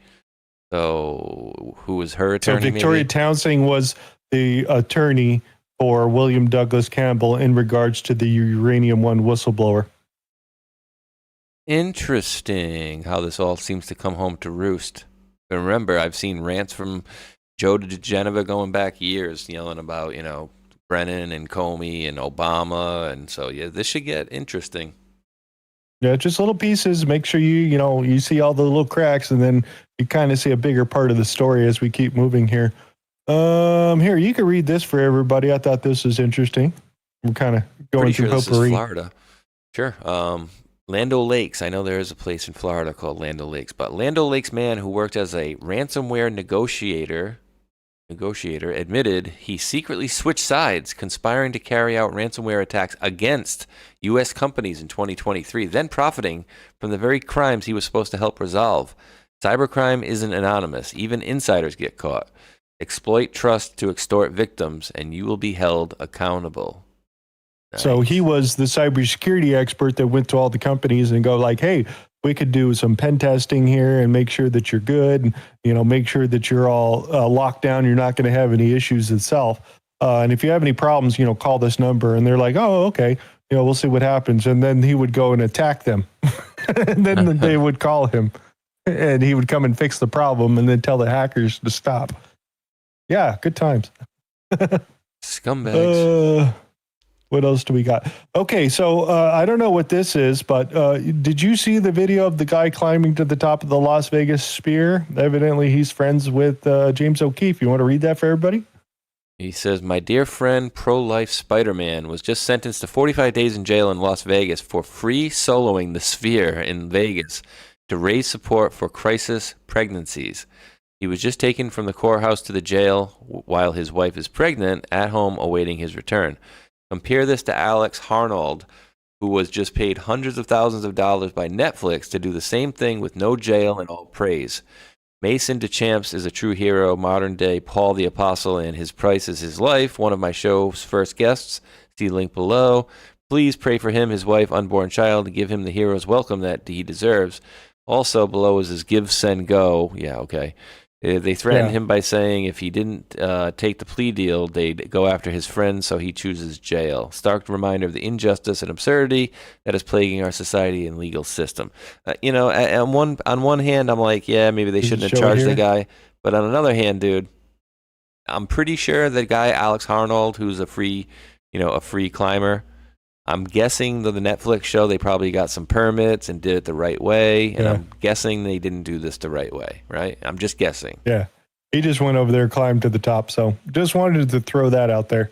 So, who was her attorney? So Victoria Tonsing was the attorney for William Douglas Campbell in regards to the Uranium One whistleblower. Interesting how this all seems to come home to roost. But remember, I've seen rants from Joe DeGeneva going back years, yelling about, Brennan and Comey and Obama, and so this should get interesting. Yeah, just little pieces. Make sure you see all the little cracks, and then you kind of see a bigger part of the story as we keep moving here. Here, you can read this for everybody. I thought this was interesting. We're kind of going through potpourri. This is Florida. Sure. Land O'Lakes. I know there is a place in Florida called Land O'Lakes, but Land O'Lakes man who worked as a ransomware negotiator admitted he secretly switched sides, conspiring to carry out ransomware attacks against U.S. companies in 2023, then profiting from the very crimes he was supposed to help resolve. Cybercrime isn't anonymous. Even insiders get caught. Exploit trust to extort victims, and you will be held accountable. Nice. So he was the cybersecurity expert that went to all the companies and go like, hey, we could do some pen testing here and make sure that you're good, and, make sure that you're all locked down. You're not going to have any issues itself. And if you have any problems, call this number. And they're like, oh, okay, we'll see what happens. And then he would go and attack them. And then they would call him, and he would come and fix the problem and then tell the hackers to stop. Yeah, good times. Scumbags. What else do we got? Okay, so I don't know what this is, but did you see the video of the guy climbing to the top of the Las Vegas Sphere? Evidently, he's friends with James O'Keefe. You want to read that for everybody? He says, my dear friend, pro-life Spider-Man, was just sentenced to 45 days in jail in Las Vegas for free soloing the Sphere in Vegas to raise support for crisis pregnancies. He was just taken from the courthouse to the jail while his wife is pregnant, at home awaiting his return. Compare this to Alex Harnold, who was just paid hundreds of thousands of dollars by Netflix to do the same thing with no jail and all praise. Mason DeChamps is a true hero, modern-day Paul the Apostle, and his price is his life. One of my show's first guests. See link below. Please pray for him, his wife, unborn child, and give him the hero's welcome that he deserves. Also below is his give, send, go. Yeah, okay. They threatened him by saying if he didn't take the plea deal, they'd go after his friends, so he chooses jail. Stark reminder of the injustice and absurdity that is plaguing our society and legal system. On one hand, I'm like, yeah, maybe they shouldn't have charged the guy. But on another hand, dude, I'm pretty sure the guy, Alex Harnold, who's a free climber, I'm guessing the Netflix show, they probably got some permits and did it the right way. And I'm guessing they didn't do this the right way, right? I'm just guessing. Yeah. He just went over there, climbed to the top. So just wanted to throw that out there.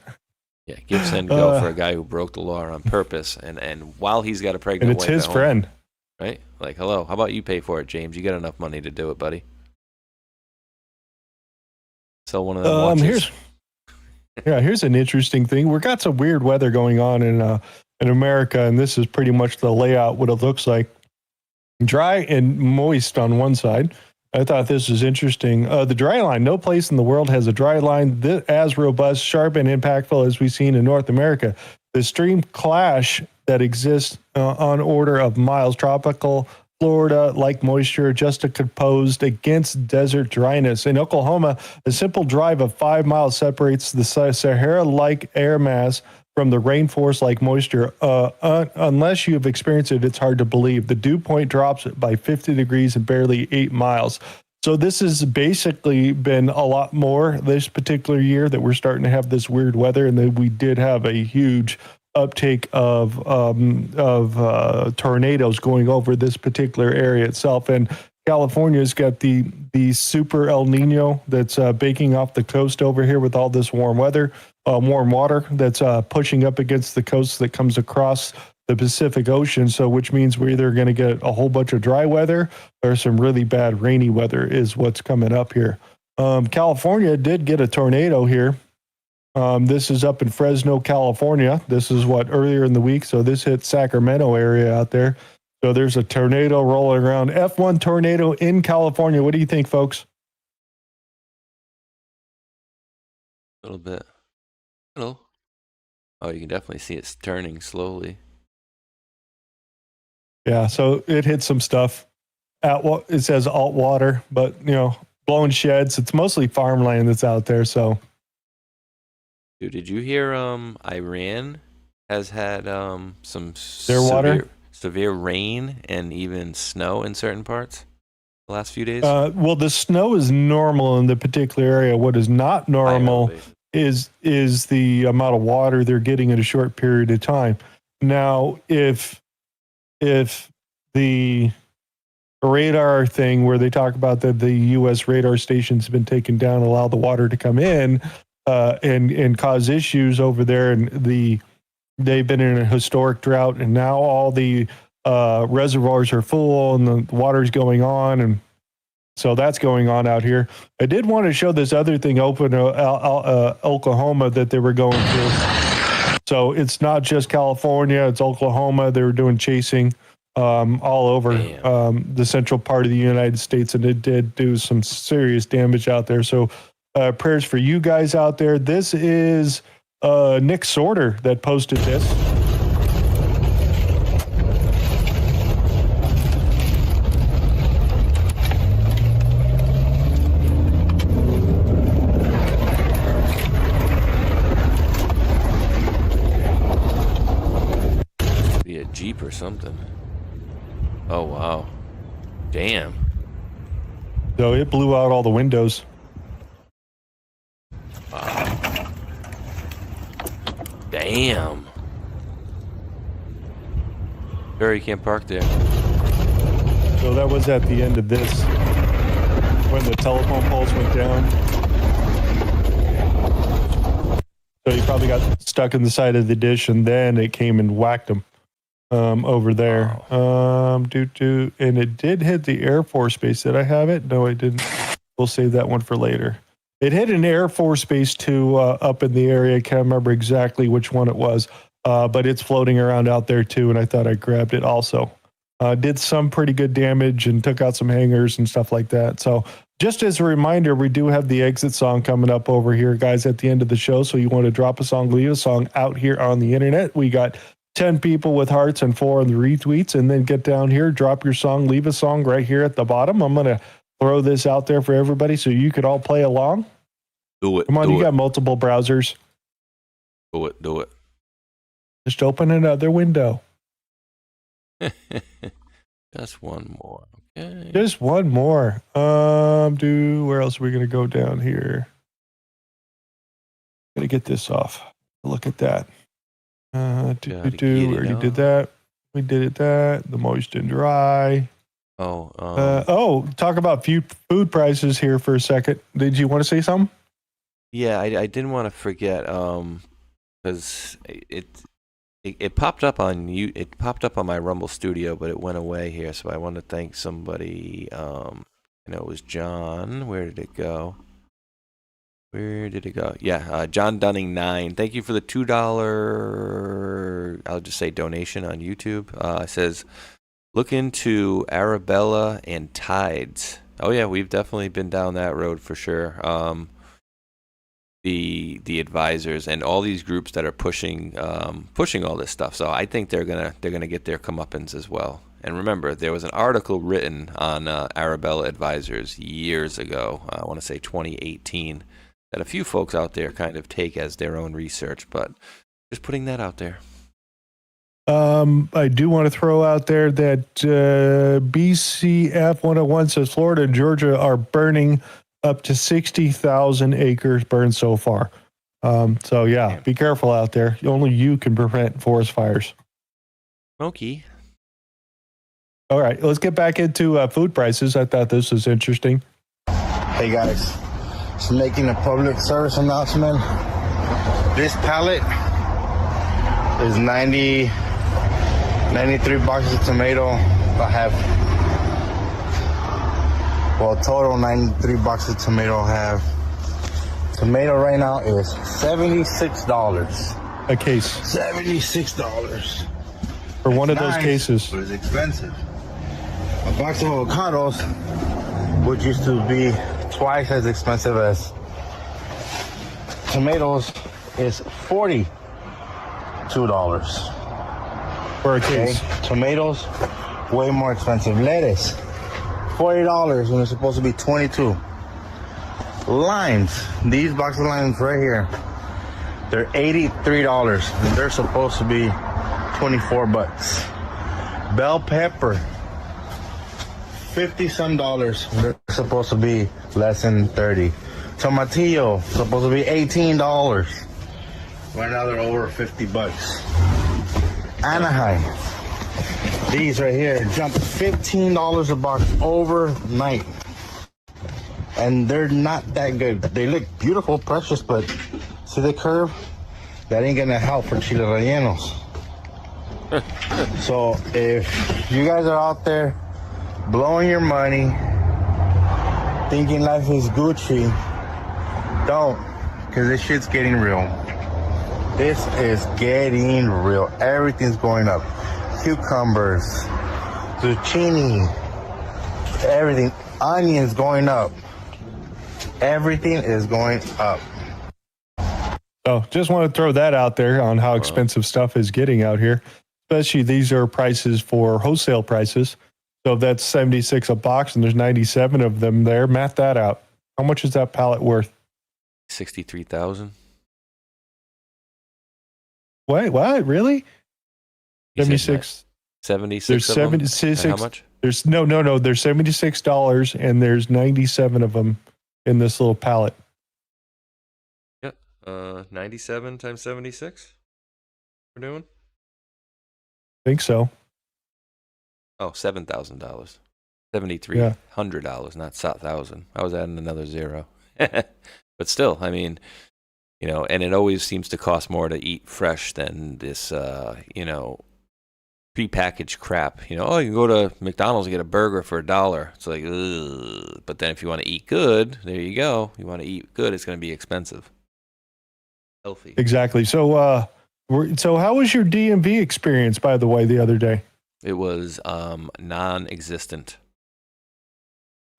Yeah, give, send, go for a guy who broke the law on purpose. And while he's got a pregnant wife and it's his friend. Right? Like, hello, how about you pay for it, James? You got enough money to do it, buddy. So one of them watches. Here's an interesting thing. We've got some weird weather going on in America, and this is pretty much the layout, what it looks like. Dry and moist on one side. I thought this was interesting. The dry line. No place in the world has a dry line as robust, sharp, and impactful as we've seen in North America. The extreme clash that exists on order of miles. Tropical Florida, like moisture, juxtaposed against desert dryness. In Oklahoma, a simple drive of 5 miles separates the Sahara-like air mass from the rainforest-like moisture. Unless you have experienced it, it's hard to believe. The dew point drops by 50 degrees in barely 8 miles. So this has basically been a lot more this particular year that we're starting to have this weird weather, and then we did have a huge uptake of tornadoes going over this particular area itself. And California's got the super El Nino that's baking off the coast over here with all this warm water that's pushing up against the coast that comes across the Pacific Ocean. So which means we're either going to get a whole bunch of dry weather or some really bad rainy weather is what's coming up here. California did get a tornado here. This is up in Fresno, California. This is earlier in the week. So this hit Sacramento area out there. So there's a tornado rolling around. F1 tornado in California. What do you think, folks? A little bit. Hello. Oh, you can definitely see it's turning slowly. Yeah, so it hit some stuff. It says alt water, but blowing sheds. It's mostly farmland that's out there. So. Dude, did you hear Iran has had some severe rain and even snow in certain parts the last few days? Well, the snow is normal in the particular area. What is not normal is the amount of water they're getting in a short period of time. Now, if the radar thing where they talk about that the U.S. radar stations have been taken down, allow the water to come in, and cause issues over there, and they've been in a historic drought, and now all the reservoirs are full and the water's going on, and so that's going on out here. I did want to show this other thing open Oklahoma that they were going through. So it's not just California, it's Oklahoma. They were doing chasing all over the central part of the United States, and it did do some serious damage out there. So prayers for you guys out there. This is Nick Sorter that posted this. Be a Jeep or something. Oh, wow. Damn. So it blew out all the windows. Wow. Damn. Sure, you can't park there. So that was at the end of this, when the telephone poles went down. So he probably got stuck in the side of the dish, and then it came and whacked him over there. And it did hit the Air Force Base. Did I have it? No, I didn't. We'll save that one for later. It hit an Air Force Base too up in the area. I can't remember exactly which one it was, but it's floating around out there too, and I thought I grabbed it also. Did some pretty good damage and took out some hangars and stuff like that. So just as a reminder, we do have the exit song coming up over here, guys, at the end of the show. So you want to drop a song, leave a song out here on the internet. We got 10 people with hearts and 4 on the retweets, and then get down here, drop your song, leave a song right here at the bottom. I'm going to throw this out there for everybody so you could all play along. Do it. Come on, you got multiple browsers. Do it. Just open another window. Just one more. Okay. Just one more. Where else are we gonna go down here? Gonna get this off. Look at that. We already did that. We did it that. The moist and dry. Talk about food prices here for a second. Did you want to say something? Yeah, I didn't want to forget because it popped up on you. It popped up on my Rumble Studio, but it went away here. So I want to thank somebody. It was John. Where did it go? Yeah, John Dunning 9. Thank you for the $2. I'll just say donation on YouTube. It says, look into Arabella and Tides. Oh yeah, we've definitely been down that road for sure. The advisors and all these groups that are pushing all this stuff. So I think they're gonna get their comeuppance as well. And remember, there was an article written on Arabella Advisors years ago. I want to say 2018, that a few folks out there kind of take as their own research. But just putting that out there. I do want to throw out there that BCF 101 says Florida and Georgia are burning up to 60,000 acres burned so far. So yeah, be careful out there. Only you can prevent forest fires. Smoky. All right, let's get back into food prices. I thought this was interesting. Hey guys, just making a public service announcement. This pallet is 93 boxes of tomato. I have, total 93 boxes of tomato I have. Tomato right now is $76 a case. $76 for one of those cases. But it's expensive. A box of avocados, which used to be twice as expensive as tomatoes, is $42 for a case. Tomatoes, way more expensive. Lettuce, $40 when it's supposed to be $22. Limes, these boxes of limes right here, they're $83 and they're supposed to be $24. Bell pepper, $50-some. They're supposed to be less than $30. Tomatillo, supposed to be $18. Right now they're over $50. Anaheim, these right here jumped $15 a box overnight. And they're not that good. They look beautiful, precious, but see the curve? That ain't gonna help for chile rellenos. So if you guys are out there blowing your money, thinking life is Gucci, don't, because this shit's getting real. This is getting real. Everything's going up. Cucumbers, zucchini, everything. Onions going up. Everything is going up. So just want to throw that out there on how expensive stuff is getting out here. Especially these are prices for wholesale prices. So if that's 76 a box and there's 97 of them there, math that out. How much is that pallet worth? 63,000. What? Really? 76. 76. There's 76. How much? There's no. There's $76 and there's 97 of them in this little pallet. Yep. 97 times 76. We're doing. I think so. Oh, $7,000. $7,300, not 1,000. I was adding another zero. But still, I mean, You know, and it always seems to cost more to eat fresh than this, you know, prepackaged crap. You know, oh, you can go to McDonald's and get a burger for $1. It's like, ugh. But then if you want to eat good, there you go. You want to eat good, it's going to be expensive. Healthy. Exactly. So, so how was your DMV experience, by the way, the other day? It was non-existent.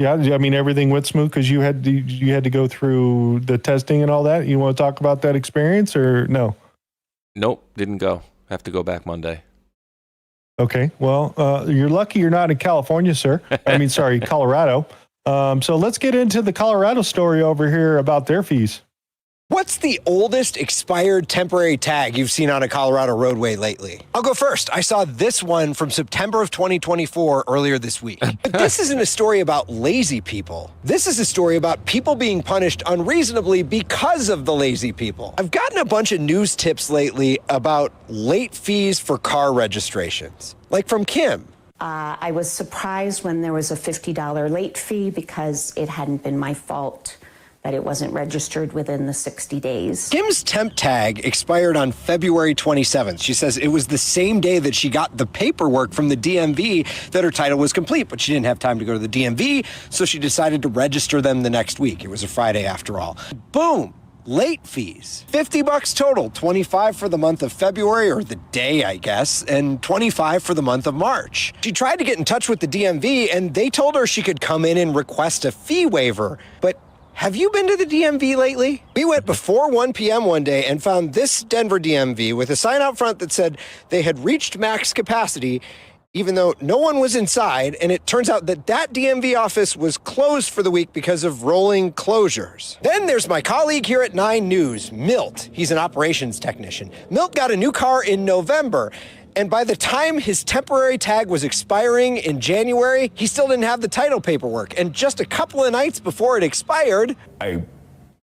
Yeah, I mean, everything went smooth because you had to go through the testing and all that. You want to talk about that experience or no? Nope, didn't go. Have to go back Monday. Okay, well, you're lucky you're not in California, sir. I mean, sorry, Colorado. So let's get into the Colorado story over here about their fees. What's the oldest expired temporary tag you've seen on a Colorado roadway lately? I'll go first. I saw this one from September of 2024 earlier this week. But this isn't a story about lazy people. This is a story about people being punished unreasonably because of the lazy people. I've gotten a bunch of news tips lately about late fees for car registrations, like from Kim. I was surprised when there was a $50 late fee because it hadn't been my fault that it wasn't registered within the 60 days. Kim's temp tag expired on February 27th. She says it was the same day that she got the paperwork from the DMV that her title was complete, but she didn't have time to go to the DMV, so she decided to register them the next week. It was a Friday after all. Boom! Late fees. $50 total, $25 for the month of February, or the day, I guess, and $25 for the month of March. She tried to get in touch with the DMV, and they told her she could come in and request a fee waiver, but have you been to the DMV lately? We went before 1 p.m. one day and found this Denver DMV with a sign out front that said they had reached max capacity, even though no one was inside, and it turns out that that DMV office was closed for the week because of rolling closures. Then there's my colleague here at 9 News, Milt. He's an operations technician. Milt got a new car in November, and by the time his temporary tag was expiring in January, he still didn't have the title paperwork. And just a couple of nights before it expired, I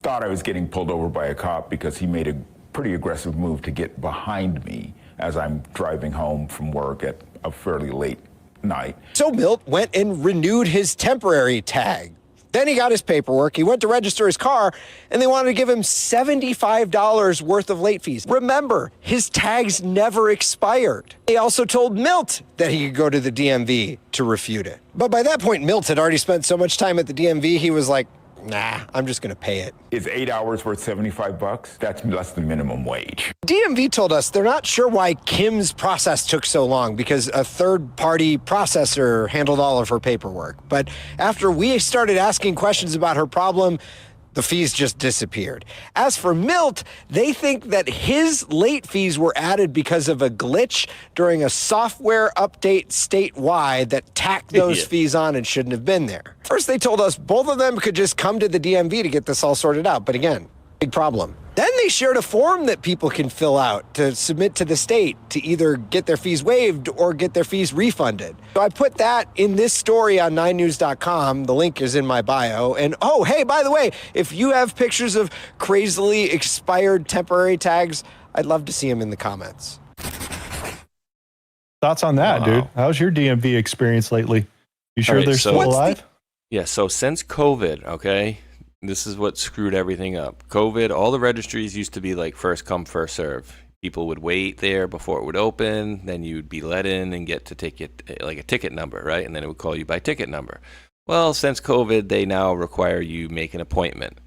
thought I was getting pulled over by a cop because he made a pretty aggressive move to get behind me as I'm driving home from work at a fairly late night. So Milt went and renewed his temporary tag. Then he got his paperwork, he went to register his car, and they wanted to give him $75 worth of late fees. Remember, his tags never expired. They also told Milt that he could go to the DMV to refute it. But by that point, Milt had already spent so much time at the DMV, he was like, nah, I'm just gonna pay it. Is 8 hours worth $75? That's less than minimum wage. DMV told us they're not sure why Kim's process took so long because a third-party processor handled all of her paperwork. But after we started asking questions about her problem, the fees just disappeared. As for Milt, they think that his late fees were added because of a glitch during a software update statewide that tacked those fees on and shouldn't have been there. First, they told us both of them could just come to the DMV to get this all sorted out. But again, big problem. Then they shared a form that people can fill out to submit to the state to either get their fees waived or get their fees refunded. So I put that in this story on 9news.com. The link is in my bio. And oh, hey, by the way, if you have pictures of crazily expired temporary tags, I'd love to see them in the comments. Thoughts on that, dude? How's your DMV experience lately? You sure they're still alive? Yeah, so since COVID, okay, this is what screwed everything up. COVID, all the registries used to be like first come, first serve. People would wait there before it would open. Then you'd be let in and get to take it like a ticket number, right? And then it would call you by ticket number. Well, since COVID, they now require you make an appointment.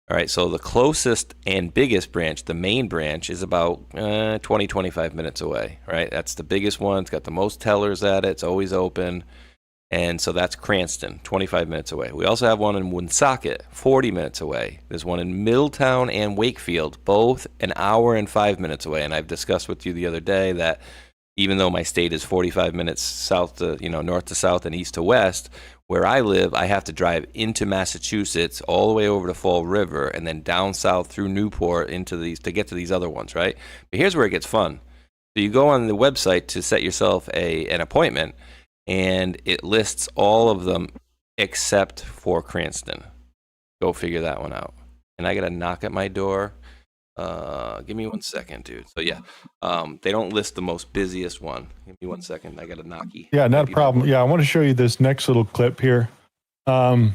All right, so the closest and biggest branch, the main branch, is about 20, 25 minutes away, right? That's the biggest one. It's got the most tellers at it. It's always open. And so that's Cranston, 25 minutes away. We also have one in Woonsocket, 40 minutes away. There's one in Middletown and Wakefield, both an hour and 5 minutes away. And I've discussed with you the other day that even though my state is 45 minutes south to, north to south and east to west, where I live, I have to drive into Massachusetts all the way over to Fall River and then down south through Newport into these to get to these other ones, right? But here's where it gets fun. So you go on the website to set yourself an appointment, and it lists all of them except for Cranston. Go figure that one out. And I got a knock at my door. Give me 1 second, dude. So yeah, they don't list the most busiest one. Give me 1 second. I got a knocky. Yeah, not a problem. Yeah, I want to show you this next little clip here. Before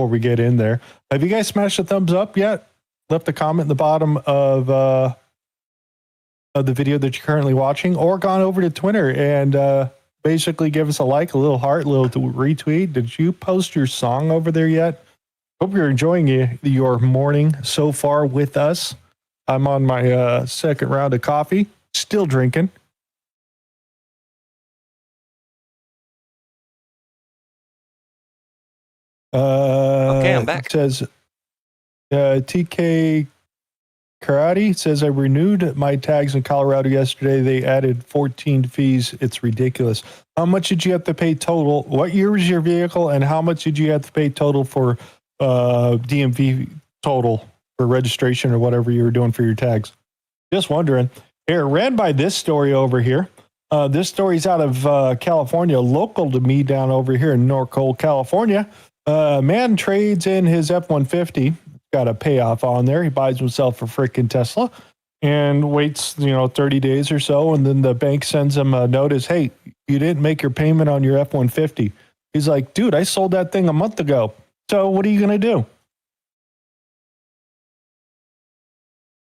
we get in there. Have you guys smashed the thumbs up yet? left a comment in the bottom of the video that you're currently watching, or gone over to Twitter and basically give us a like, a little heart, a little retweet. Did you post your song over there yet? Hope you're enjoying your morning so far with us. I'm on my second round of coffee, still drinking. Okay, I'm back. It says TK Karate says, I renewed my tags in Colorado yesterday. They added 14 fees. It's ridiculous. How much did you have to pay total? What year was your vehicle, and how much did you have to pay total for DMV total for registration or whatever you were doing for your tags? Just wondering. Here, ran by this story over here. This story's out of California, local to me down over here in Norco, California. Man trades in his F-150. Got a payoff on there. He buys himself a freaking Tesla and waits, 30 days or so. And then the bank sends him a notice. Hey, you didn't make your payment on your F-150. He's like, dude, I sold that thing a month ago. So what are you going to do?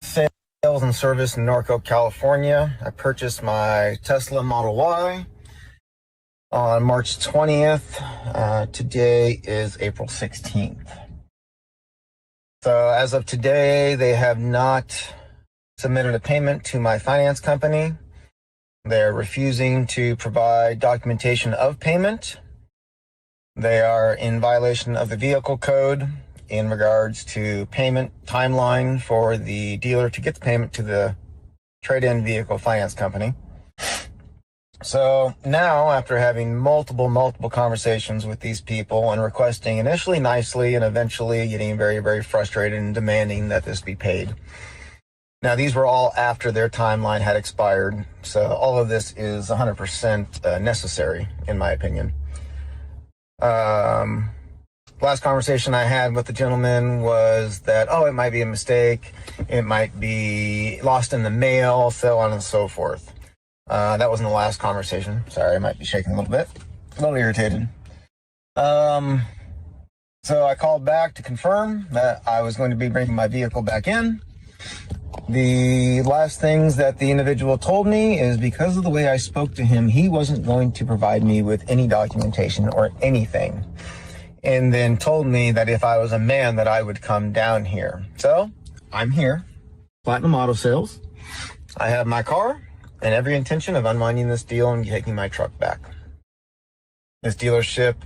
Sales and service in Norco, California. I purchased my Tesla Model Y on March 20th. Today is April 16th. So as of today, they have not submitted a payment to my finance company. They're refusing to provide documentation of payment. They are in violation of the vehicle code in regards to payment timeline for the dealer to get the payment to the trade-in vehicle finance company. So now, after having multiple conversations with these people and requesting initially nicely and eventually getting very, very frustrated and demanding that this be paid. Now, these were all after their timeline had expired. So all of this is 100% necessary, in my opinion. Last conversation I had with the gentleman was that, it might be a mistake. It might be lost in the mail, so on and so forth. That wasn't the last conversation. Sorry, I might be shaking a little bit. A little irritated. So I called back to confirm that I was going to be bringing my vehicle back in. The last things that the individual told me is because of the way I spoke to him, he wasn't going to provide me with any documentation or anything. And then told me that if I was a man that I would come down here. So I'm here, Platinum Auto Sales. I have my car and every intention of unwinding this deal and taking my truck back. This dealership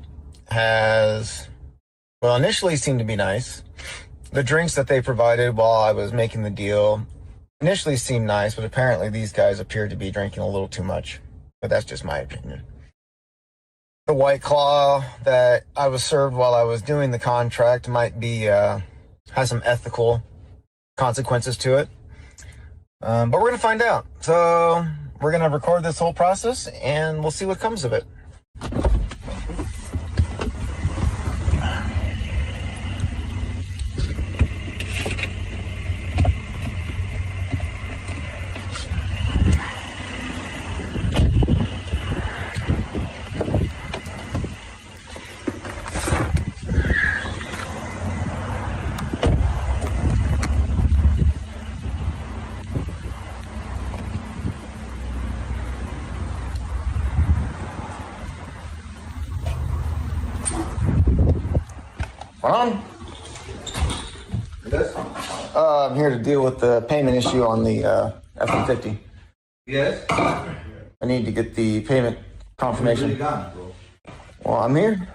has, initially seemed to be nice. The drinks that they provided while I was making the deal initially seemed nice, but apparently these guys appeared to be drinking a little too much. But that's just my opinion. The White Claw that I was served while I was doing the contract might be, has some ethical consequences to it. But we're going to find out. So we're going to record this whole process and we'll see what comes of it. I'm here to deal with the payment issue on the F-150. Yes? I need to get the payment confirmation. Bro. Well, I'm here.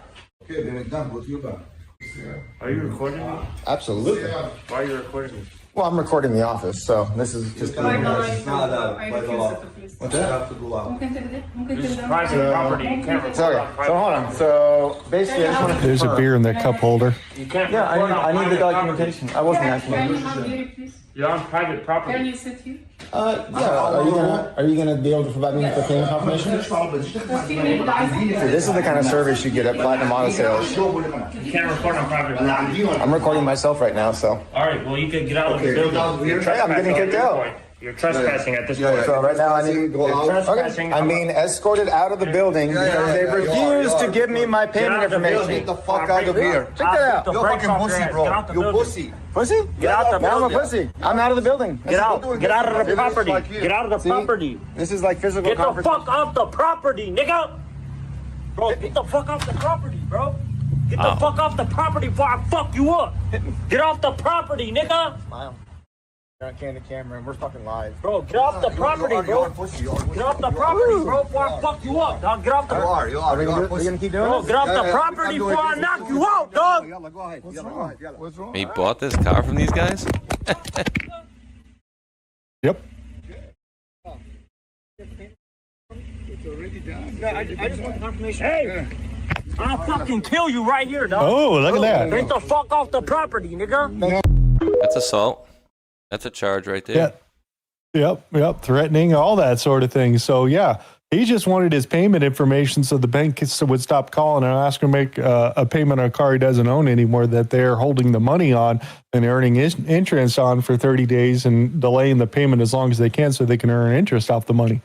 Okay, then it's done. What you about? Are you recording me? Absolutely. Why are you recording me? Well, I'm recording the office, so this is just... It's not allowed by the law. What's that? You have to go out. This is private property. You can't record Sorry. on private So hold on. So basically, I just want to There's a beer in that cup holder. You can't Yeah, record on I need the private documentation. I wasn't actually... You're on private property. Can you sit here? Yeah. Are you gonna be able to provide me with the payment confirmation? So this is the kind of service you get at Platinum Auto Sales. You can't record on private property. I'm recording myself right now, so. All right, well, you can get out of the building. Hey, I'm getting kicked out. You're trespassing at this point. So right now I'm being escorted out of the building because they refuse to give me my payment information. Get the fuck out of here. Check that out. You're fucking pussy, bro. You pussy. Pussy? Get out the building. I'm a pussy. I'm out of the building. Get out. Get out of the property. Get out of the property. This is like physical Get the fuck off the property, nigga. Bro, get the fuck off the property, bro. Get the fuck off the property before I fuck you up. Get off the property, nigga. Smile. You're on camera and we're fucking live. Bro, get off the property, bro. Get off the property, bro, before I fuck you up, dog. Get off the property. You are gonna keep doing Bro, this? get off the property before I knock you out, dog. What's wrong? He bought this car from these guys? Yep. I just want confirmation. Hey, I'll fucking kill you right here, dog. Oh, look at that. Get the fuck off the property, nigga. That's assault. That's a charge right there. Yeah. Yep. Threatening, all that sort of thing. So, yeah, he just wanted his payment information so the bank would stop calling and ask him to make a payment on a car he doesn't own anymore that they're holding the money on and earning interest on for 30 days and delaying the payment as long as they can so they can earn interest off the money.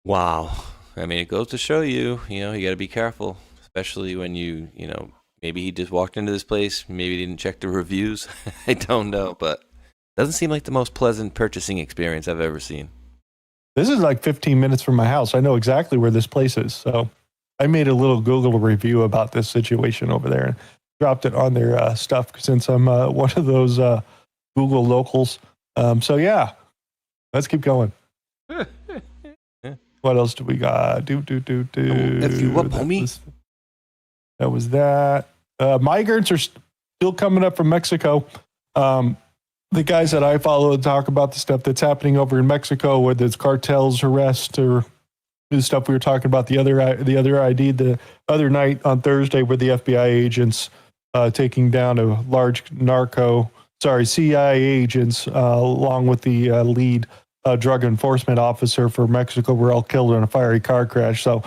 Wow. I mean, it goes to show you, you got to be careful, especially when maybe he just walked into this place, maybe he didn't check the reviews. I don't know, but it doesn't seem like the most pleasant purchasing experience I've ever seen. This is like 15 minutes from my house. I know exactly where this place is. So I made a little Google review about this situation over there and dropped it on their stuff since I'm one of those Google locals. So, yeah, let's keep going. What else do we got? If you up, homie. That was that. Migrants are still coming up from Mexico. The guys that I follow talk about the stuff that's happening over in Mexico, whether it's cartels, arrests, or the stuff we were talking about the other night on Thursday, with the FBI agents taking down a large CIA agents along with the lead drug enforcement officer for Mexico were all killed in a fiery car crash. So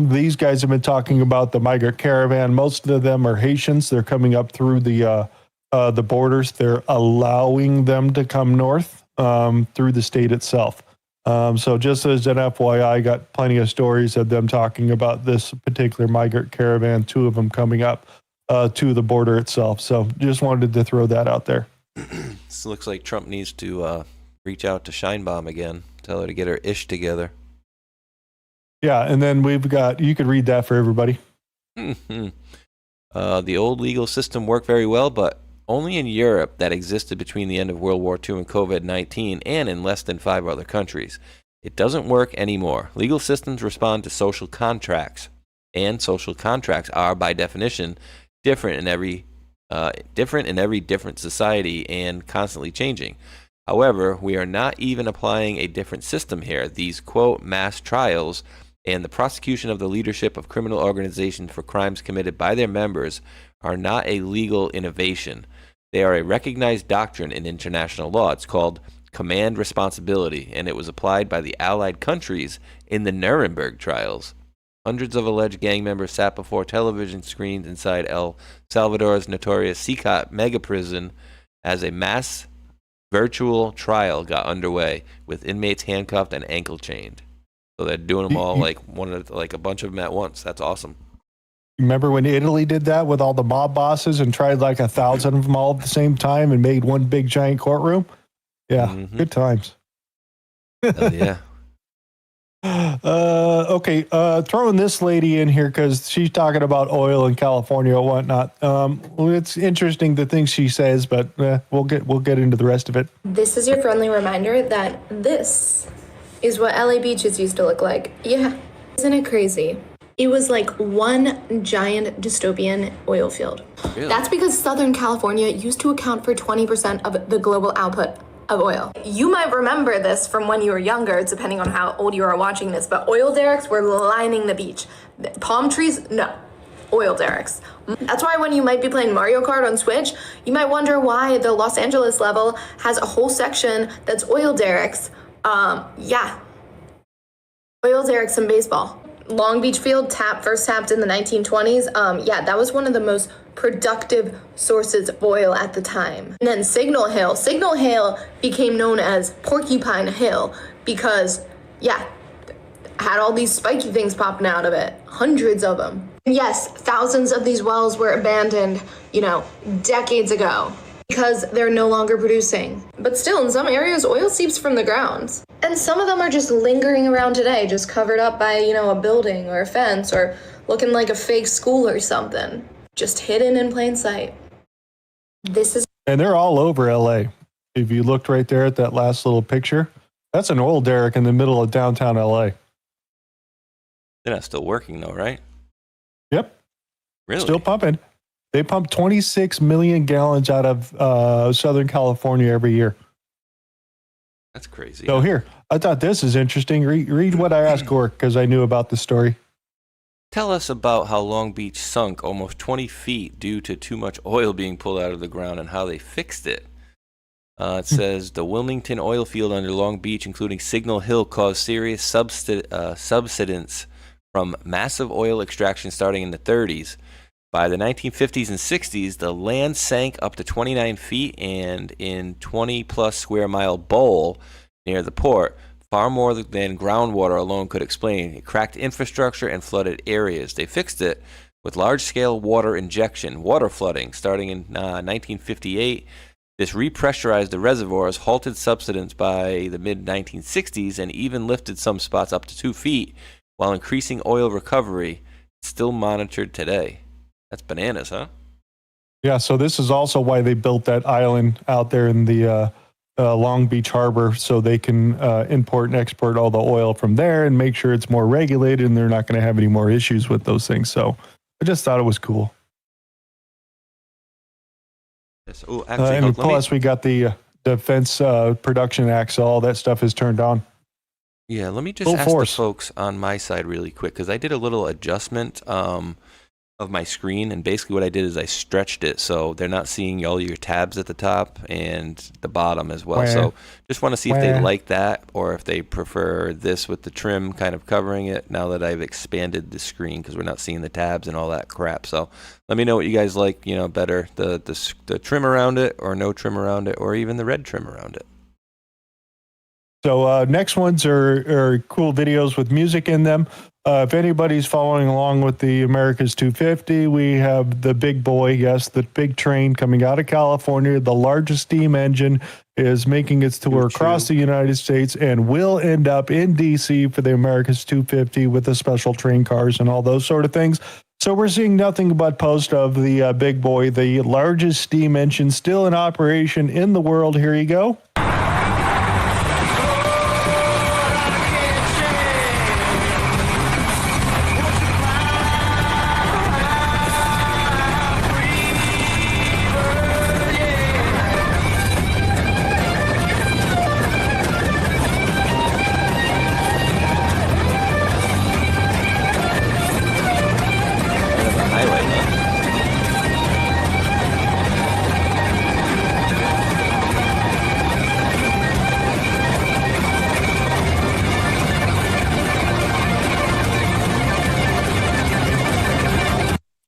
these guys have been talking about the migrant caravan. Most of them are Haitians. They're coming up through the borders. They're allowing them to come north through the state itself. So just as an FYI, I got plenty of stories of them talking about this particular migrant caravan, 2 of them coming up to the border itself. So just wanted to throw that out there. This looks like Trump needs to reach out to Scheinbaum again, tell her to get her ish together. Yeah, and then we've got, you could read that for everybody. The old legal system worked very well, but only in Europe that existed between the end of World War II and COVID-19, and in less than 5 other countries. It doesn't work anymore. Legal systems respond to social contracts, and social contracts are, by definition, different in every different society and constantly changing. However, we are not even applying a different system here. These, quote, mass trials and the prosecution of the leadership of criminal organizations for crimes committed by their members are not a legal innovation. They are a recognized doctrine in international law. It's called command responsibility, and it was applied by the Allied countries in the Nuremberg trials. Hundreds of alleged gang members sat before television screens inside El Salvador's notorious Sicat mega prison as a mass virtual trial got underway, with inmates handcuffed and ankle chained. So they're doing them all like a bunch of them at once. That's awesome. Remember when Italy did that with all the mob bosses and tried like 1,000 of them all at the same time and made one big giant courtroom? Yeah, good times. Yeah. Okay, throwing this lady in here because she's talking about oil in California or whatnot. It's interesting the things she says, but we'll get into the rest of it. This is your friendly reminder that this is what LA beaches used to look like. Yeah, isn't it crazy? It was like one giant dystopian oil field. Really? That's because Southern California used to account for 20% of the global output of oil. You might remember this from when you were younger, depending on how old you are watching this, but oil derricks were lining the beach. Palm trees, no. Oil derricks. That's why when you might be playing Mario Kart on Switch, you might wonder why the Los Angeles level has a whole section that's oil derricks. Yeah. Oil derricks in baseball. Long Beach Field first tapped in the 1920s. Yeah, that was one of the most productive sources of oil at the time. And then Signal Hill became known as Porcupine Hill because, had all these spiky things popping out of it, hundreds of them. And yes, thousands of these wells were abandoned, decades ago because they're no longer producing. But still, in some areas, oil seeps from the ground. And some of them are just lingering around today, just covered up by, a building or a fence or looking like a fake school or something. Just hidden in plain sight. And they're all over LA. If you looked right there at that last little picture, that's an oil derrick in the middle of downtown LA. They're not still working though, right? Yep. Really? Still pumping. They pump 26 million gallons out of Southern California every year. That's crazy. So here, I thought this is interesting. Read what I asked Gork because I knew about the story. Tell us about how Long Beach sunk almost 20 feet due to too much oil being pulled out of the ground and how they fixed it. It says the Wilmington oil field under Long Beach, including Signal Hill, caused serious subsidence from massive oil extraction starting in the 30s. By the 1950s and 60s, the land sank up to 29 feet, and in 20-plus square mile bowl near the port, far more than groundwater alone could explain. It cracked infrastructure and flooded areas. They fixed it with large-scale water injection, water flooding, starting in 1958. This repressurized the reservoirs, halted subsidence by the mid-1960s, and even lifted some spots up to 2 feet while increasing oil recovery. It's still monitored today. That's bananas, huh? Yeah, so this is also why they built that island out there in the Long Beach Harbor, so they can import and export all the oil from there and make sure it's more regulated and they're not going to have any more issues with those things. So I just thought it was cool. Yes. Oh, actually, and plus we got the Defense Production Act, so all that stuff is turned on. Yeah, let me just ask the folks on my side really quick, because I did a little adjustment of my screen, and basically what I did is I stretched it so they're not seeing all your tabs at the top and the bottom as well. So just want to see if they like that, or if they prefer this with the trim kind of covering it now that I've expanded the screen, because we're not seeing the tabs and all that crap. So let me know what you guys like, better, the trim around it, or no trim around it, or even the red trim around it. So next ones are cool videos with music in them. If anybody's following along with the America's 250, we have the big boy, the big train coming out of California. The largest steam engine is making its tour across the United States and will end up in D.C. for the America's 250 with the special train cars and all those sort of things. So we're seeing nothing but post of the big boy, the largest steam engine still in operation in the world. Here you go.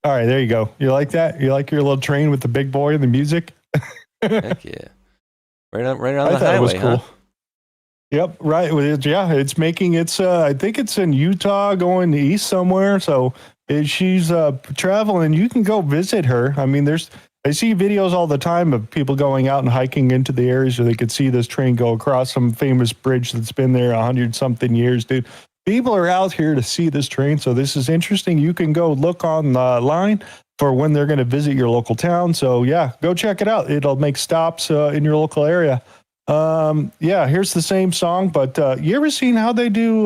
All right, there you go. You like that? You like your little train with the big boy and the music? Heck yeah. Right on I the thought it was highway, cool. huh? Yep, right. Yeah, it's making its, I think it's in Utah going east somewhere. So she's traveling. You can go visit her. I mean, I see videos all the time of people going out and hiking into the areas where they could see this train go across some famous bridge that's been there 100-something years, dude. People are out here to see this train, so this is interesting. You can go look online for when they're going to visit your local town. So yeah, go check it out. It'll make stops in your local area. Yeah, here's the same song, but you ever seen how they do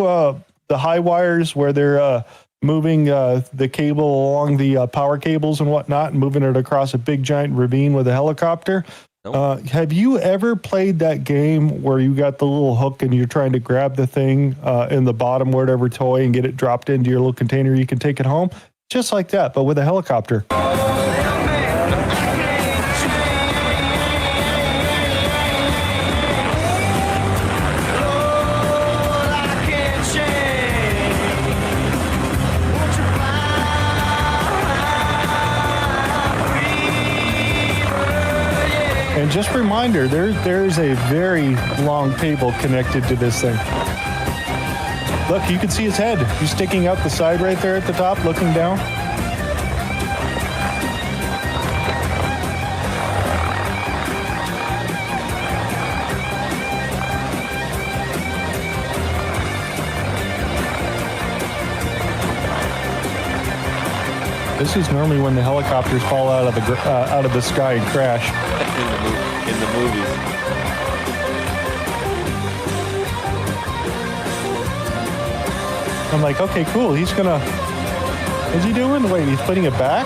the high wires where they're moving the cable along the power cables and whatnot and moving it across a big giant ravine with a helicopter? Nope. Have you ever played that game where you got the little hook and you're trying to grab the thing in the bottom, whatever toy, and get it dropped into your little container? You can take it home, just like that, but with a helicopter. just a reminder, there's a very long cable connected to this thing. Look, you can see his head. He's sticking out the side right there at the top, looking down. This is normally when the helicopters fall out of the sky and crash. in the movies. I'm like, okay, cool. He's gonna. What's he doing? Wait, he's putting it back?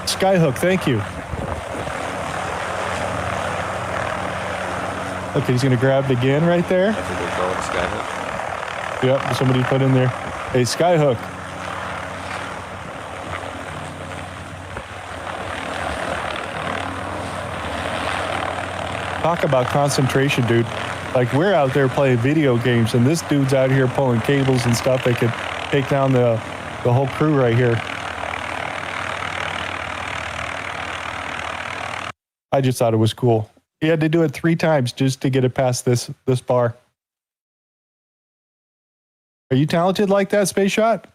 Skyhook, thank you. Okay, he's going to grab it again right there. I think they call it Skyhook. Yep, somebody put in there. Hey, Skyhook. Talk about concentration, dude. Like, we're out there playing video games, and this dude's out here pulling cables and stuff that could take down the whole crew right here. I just thought it was cool. He had to do it 3 times just to get it past this bar. Are you talented like that, Spaceshot?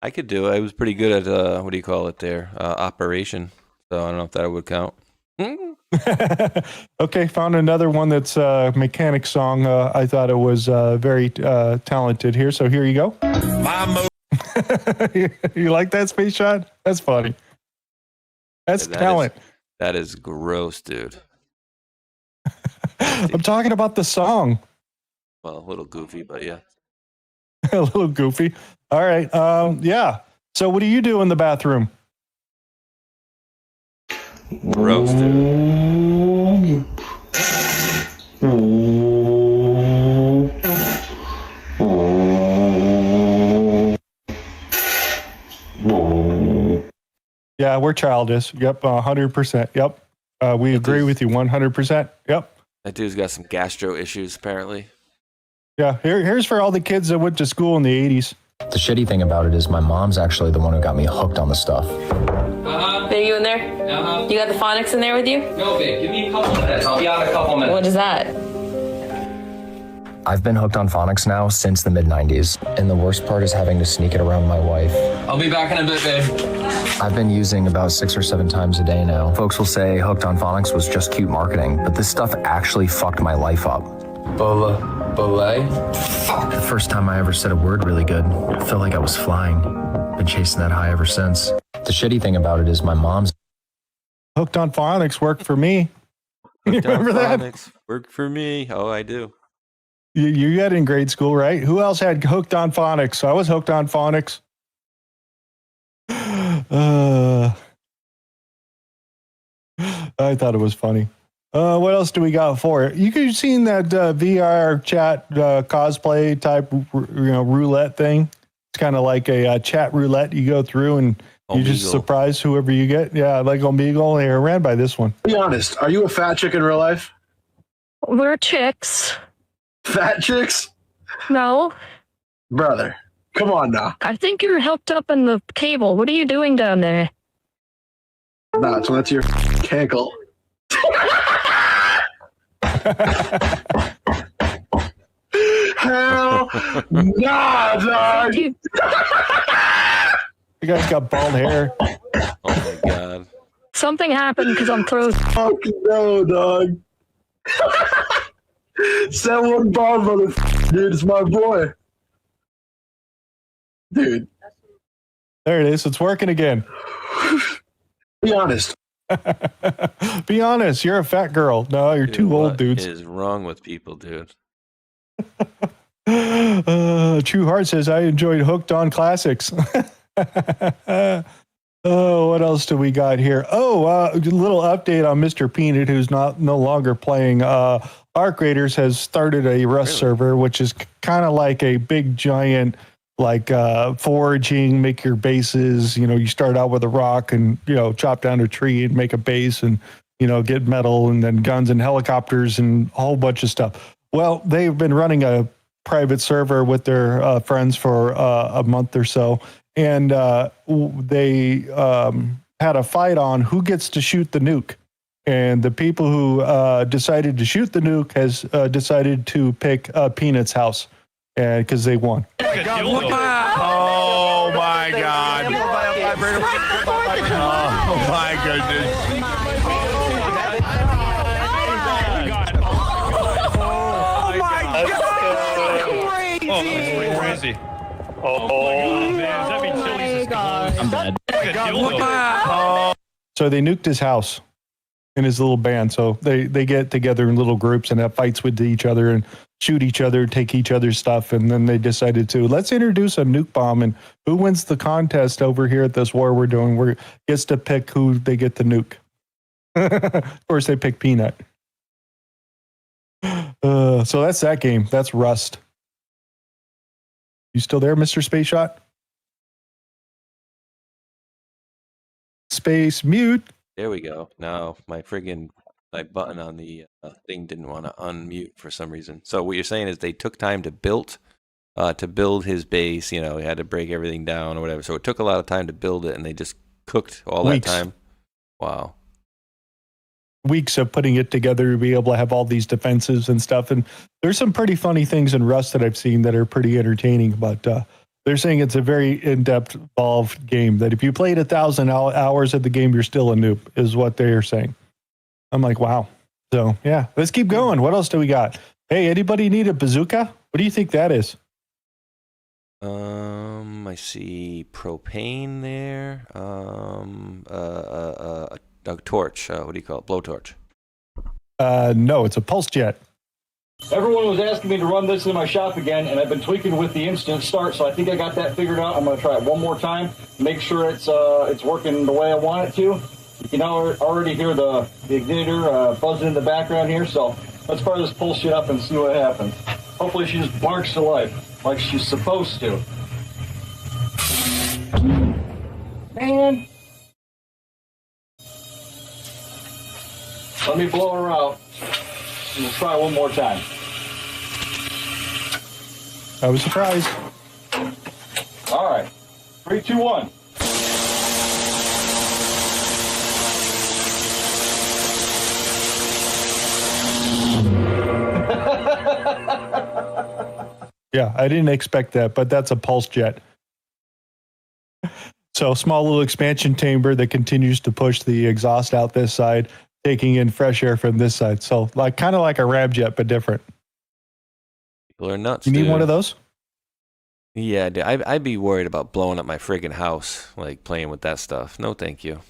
I could do it. I was pretty good at, what do you call it there? Operation. So I don't know if that would count. Okay, found another one that's a mechanic song. I thought it was very talented here. So here you go. You like that, Spaceshot? That's funny. That's talent. That is gross, dude. I'm talking about the song. Well, a little goofy, but yeah. A little goofy. All right. Yeah. So what do you do in the bathroom? Gross, dude. Yeah, we're childish. Yep, 100%. Yep. We agree with you 100%. Yep. That dude's got some gastro issues, apparently. Yeah, here's for all the kids that went to school in the 80s. The shitty thing about it is my mom's actually the one who got me hooked on the stuff. Babe, you in there? You got the phonics in there with you? No, babe, give me a couple minutes. I'll be out in a couple minutes. What is that? I've been hooked on phonics now since the mid-90s, and the worst part is having to sneak it around my wife. I'll be back in a bit, babe. I've been using about 6 or 7 times a day now. Folks will say hooked on phonics was just cute marketing, but this stuff actually fucked my life up. Belay? Fuck. The first time I ever said a word really good, I felt like I was flying. Been chasing that high ever since. The shitty thing about it is my mom's hooked on phonics worked for me. You remember that? Phonics worked for me. Oh, I do. You had it in grade school, right? Who else had hooked on phonics? I was hooked on phonics. I thought it was funny. What else do we got for it? You could have seen that VR chat cosplay type, roulette thing. It's kind of like a chat roulette. You go through and you just surprise whoever you get. Yeah, like Omegle. I ran by this one. Be honest. Are you a fat chick in real life? We're chicks. Fat chicks? No. Brother, come on now. I think you're hooked up in the cable. What are you doing down there? Nah, so that's your cankle. Hell nah, dog. You guys got bald hair. Oh my god. Something happened because I'm frozen. Fuck no, dog. Set one bald motherfucker, dude. It's my boy. Dude. There it is. It's working again. Be honest. Be honest. You're a fat girl. No, you're too old, dudes. What is wrong with people, dude? True Heart says, I enjoyed Hooked on Classics. Oh, what else do we got here? Oh, a little update on Mr. Peanut, who's no longer playing. Arc Raiders has started a Rust server, which is kind of like a big giant, like foraging, make your bases. You start out with a rock and, chop down a tree and make a base and, get metal and then guns and helicopters and a whole bunch of stuff. Well, they've been running a private server with their friends for a month or so, and they had a fight on who gets to shoot the nuke. And the people who decided to shoot the nuke has decided to pick Peanut's house, because they won. Oh my God! Oh my goodness! Crazy. Oh, man, that means Chili's I'm dead. So they nuked his house and his little band. So they get together in little groups and have fights with each other and shoot each other, take each other's stuff. And then they decided to, let's introduce a nuke bomb, and who wins the contest over here at this war we're doing, gets to pick who they get to nuke. Of course, they pick Peanut. So that's that game. That's Rust. You still there, Mr. Spaceshot? Space mute. There we go. Now my button on the thing didn't want to unmute for some reason. So what you're saying is they took time to build his base. You know, he had to break everything down or whatever. So it took a lot of time to build it, and they just cooked all Weeks. that time. Wow. Weeks of putting it together to be able to have all these defenses and stuff. And there's some pretty funny things in Rust that I've seen that are pretty entertaining, but they're saying it's a very in-depth, involved game, that if you played 1,000 hours of the game, you're still a noob, is what they are saying. I'm like, wow. So yeah, let's keep going. What else do we got? Hey, anybody need a bazooka? What do you think that is? I see propane there. A torch. What do you call it? Blowtorch. No, it's a pulse jet. Everyone was asking me to run this in my shop again, and I've been tweaking with the instant start, so I think I got that figured out. I'm going to try it one more time, make sure it's working the way I want it to. You can already hear the igniter buzzing in the background here, so let's fire this pulse shit up and see what happens. Hopefully she just barks to life, like she's supposed to. Man. Let me blow her out. And we'll try one more time. I was surprised. All right. 3, 2, 1. Yeah, I didn't expect that, but that's a pulse jet. So small little expansion chamber that continues to push the exhaust out this side, taking in fresh air from this side. So kind of like a ramjet, but different. People are nuts. You need dude. one of those? Yeah, dude, I'd be worried about blowing up my friggin' house, like playing with that stuff. No, thank you.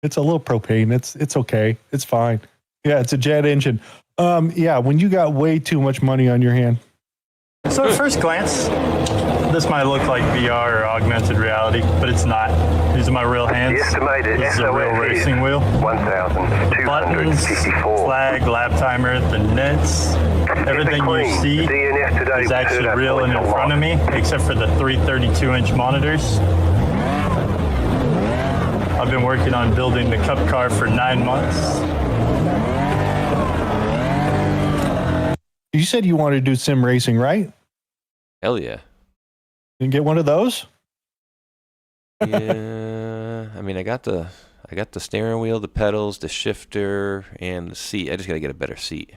It's a little propane. It's okay. It's fine. Yeah, it's a jet engine. Yeah, when you got way too much money on your hand. So at first glance, this might look like VR or augmented reality, but it's not. These are my real hands. This is a real racing wheel. 1,254. Buttons, flag, lap timer, the nets, everything you see is actually real and in front of me, except for the 3 32-inch monitors. I've been working on building the Cup car for 9 months. You said you wanted to do sim racing, right? Hell yeah. You can get one of those? Yeah, I mean, I got the steering wheel, the pedals, the shifter, and the seat. I just gotta get a better seat.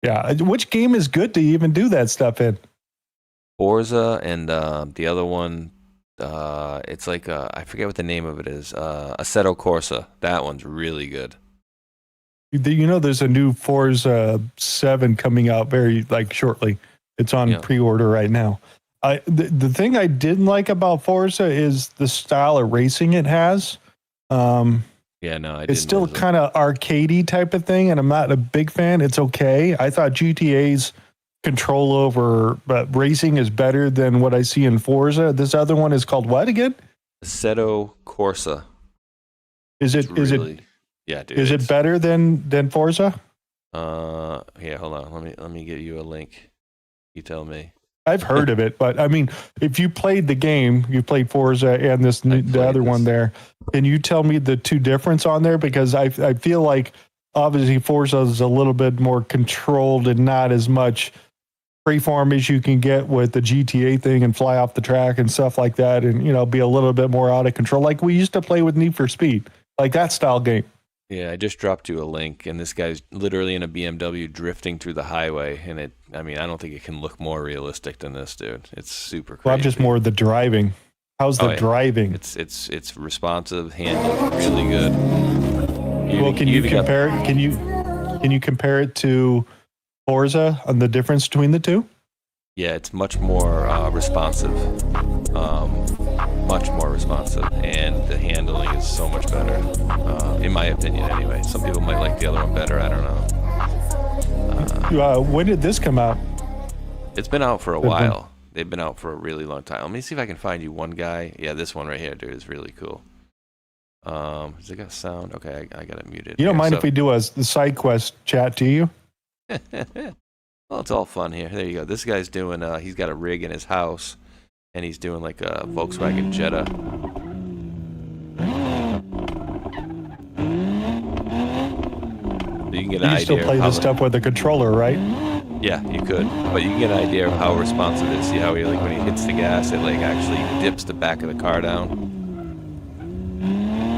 Yeah, which game is good to even do that stuff in? Forza, and the other one, it's like I forget what the name of it is. Assetto Corsa. That one's really good. You know, there's a new Forza 7 coming out very shortly. It's on pre-order right now. The thing I didn't like about Forza is the style of racing it has. It's still kind of arcadey type of thing, and I'm not a big fan. It's okay. I thought GTA's control over racing is better than what I see in Forza. This other one is called what again? Assetto Corsa. Is it? Yeah, dude. Is it better than Forza? Yeah, hold on. Let me get you a link. You tell me. I've heard of it, but I mean, if you played the game, you played Forza and the other one there, can you tell me the two difference on there? Because I feel like obviously Forza is a little bit more controlled and not as much freeform as you can get with the GTA thing and fly off the track and stuff like that, and be a little bit more out of control, like we used to play with Need for Speed, like that style game. Yeah, I just dropped you a link, and this guy's literally in a BMW drifting through the highway, and I don't think it can look more realistic than this, dude. It's super crazy. Well, I'm just more the driving. How's the driving? It's responsive, handling really good. Can you compare it? Can you compare it to Forza on the difference between the two? Yeah, it's much more responsive. Much more responsive, and the handling is so much better, in my opinion anyway. Some people might like the other one better, I don't know. When did this come out? It's been out for a while. They've been out for a really long time. Let me see if I can find you one guy. Yeah, this one right here, dude, is really cool. Has it got sound? Okay, I got it muted. You don't mind if we do the side quest chat, do you? Well, it's all fun here. There you go. This guy's doing, he's got a rig in his house, and he's doing like a Volkswagen Jetta. So you can get an idea. You still play this stuff with a controller, right? Yeah, you could, but you can get an idea of how responsive it is. See how when he hits the gas, it actually dips the back of the car down.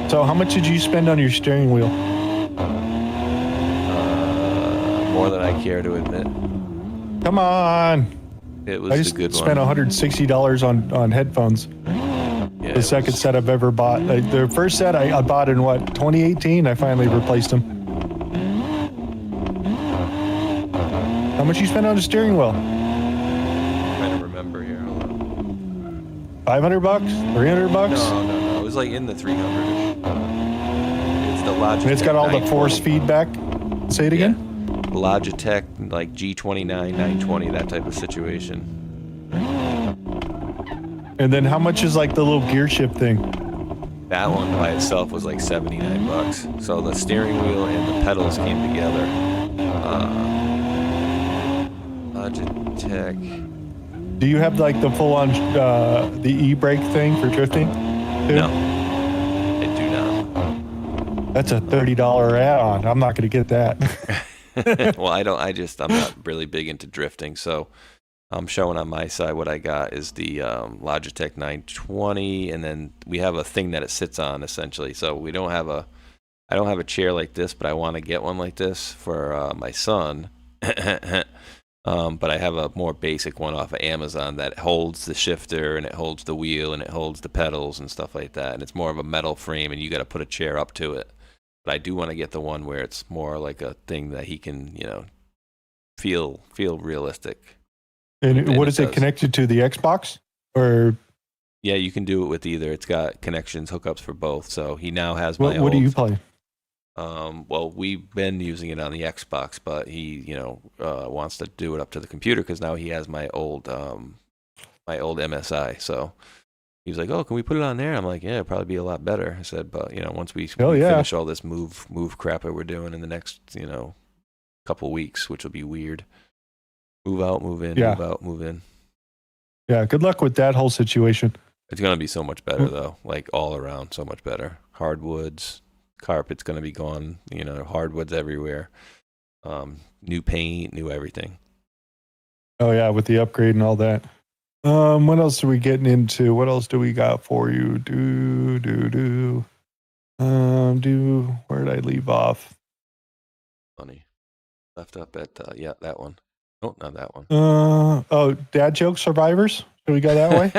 So how much did you spend on your steering wheel? More than I care to admit. Come on. It was I just a good spent one. $160 on headphones. Yeah, the second set I've ever bought. The first set I bought in 2018. I finally replaced them. How much you spend on a steering wheel? I'm trying to remember here. Hold on. $500? $300? No. It was like in the 300-ish. It's the Logitech. And it's got all the force feedback. Say it again. Logitech, like G29, 920, that type of situation. And then how much is like the little gear shift thing? That one by itself was like $79. So the steering wheel and the pedals came together. Logitech. Do you have like the full-on the e-brake thing for drifting? Dude? No, I do not. That's a $30 add-on. I'm not going to get that. Well, I'm not really big into drifting, so I'm showing on my side what I got is the Logitech 920, and then we have a thing that it sits on essentially. So I don't have a chair like this, but I want to get one like this for my son. But I have a more basic one off of Amazon that holds the shifter and it holds the wheel and it holds the pedals and stuff like that. And it's more of a metal frame, and you got to put a chair up to it. But I do want to get the one where it's more like a thing that he can, feel realistic. And what is it connected to? The Xbox? Or yeah, you can do it with either. It's got connections, hookups for both. So he now has my what do you play? Well, we've been using it on the Xbox, but he, wants to do it up to the computer because now he has my old MSI. So he was like, "Oh, can we put it on there?" I'm like, "Yeah, it'd probably be a lot better." I said, "But once we finish all this move crap that we're doing in the next couple weeks, which will be weird. Move out, move in, move out, move in." Yeah, good luck with that whole situation. It's gonna be so much better though, like all around, so much better. Hardwoods, carpet's gonna be gone. Hardwoods everywhere. New paint, new everything. Oh yeah, with the upgrade and all that. What else are we getting into? What else do we got for you? Where did I leave off? Funny. Left up at that one. Oh, not that one. Dad joke survivors. Should we go that way?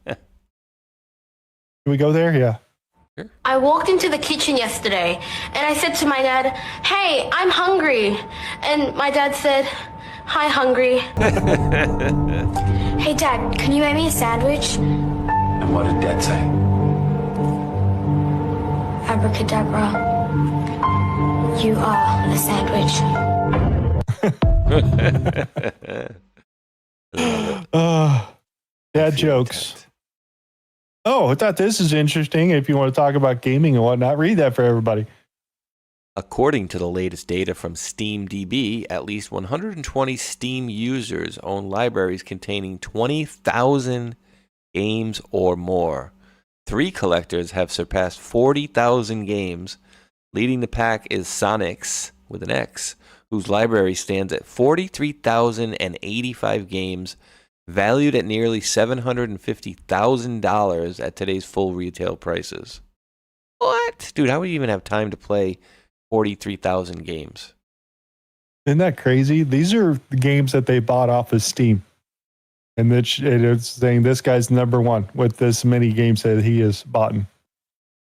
Can we go there? Yeah. I walked into the kitchen yesterday and I said to my dad, "Hey, I'm hungry." And my dad said, "Hi, hungry." "Hey, Dad, can you make me a sandwich?" And what did Dad say? "Abracadabra, you are a sandwich." Dad jokes. Oh, I thought this is interesting. If you want to talk about gaming and whatnot, read that for everybody. According to the latest data from SteamDB, at least 120 Steam users own libraries containing 20,000 games or more. 3 collectors have surpassed 40,000 games. Leading the pack is Sonics, with an X, whose library stands at 43,085 games, valued at nearly $750,000 at today's full retail prices. What? Dude, how would you even have time to play 43,000 games? Isn't that crazy? These are the games that they bought off of Steam. And it's saying this guy's number one with this many games that he has bought.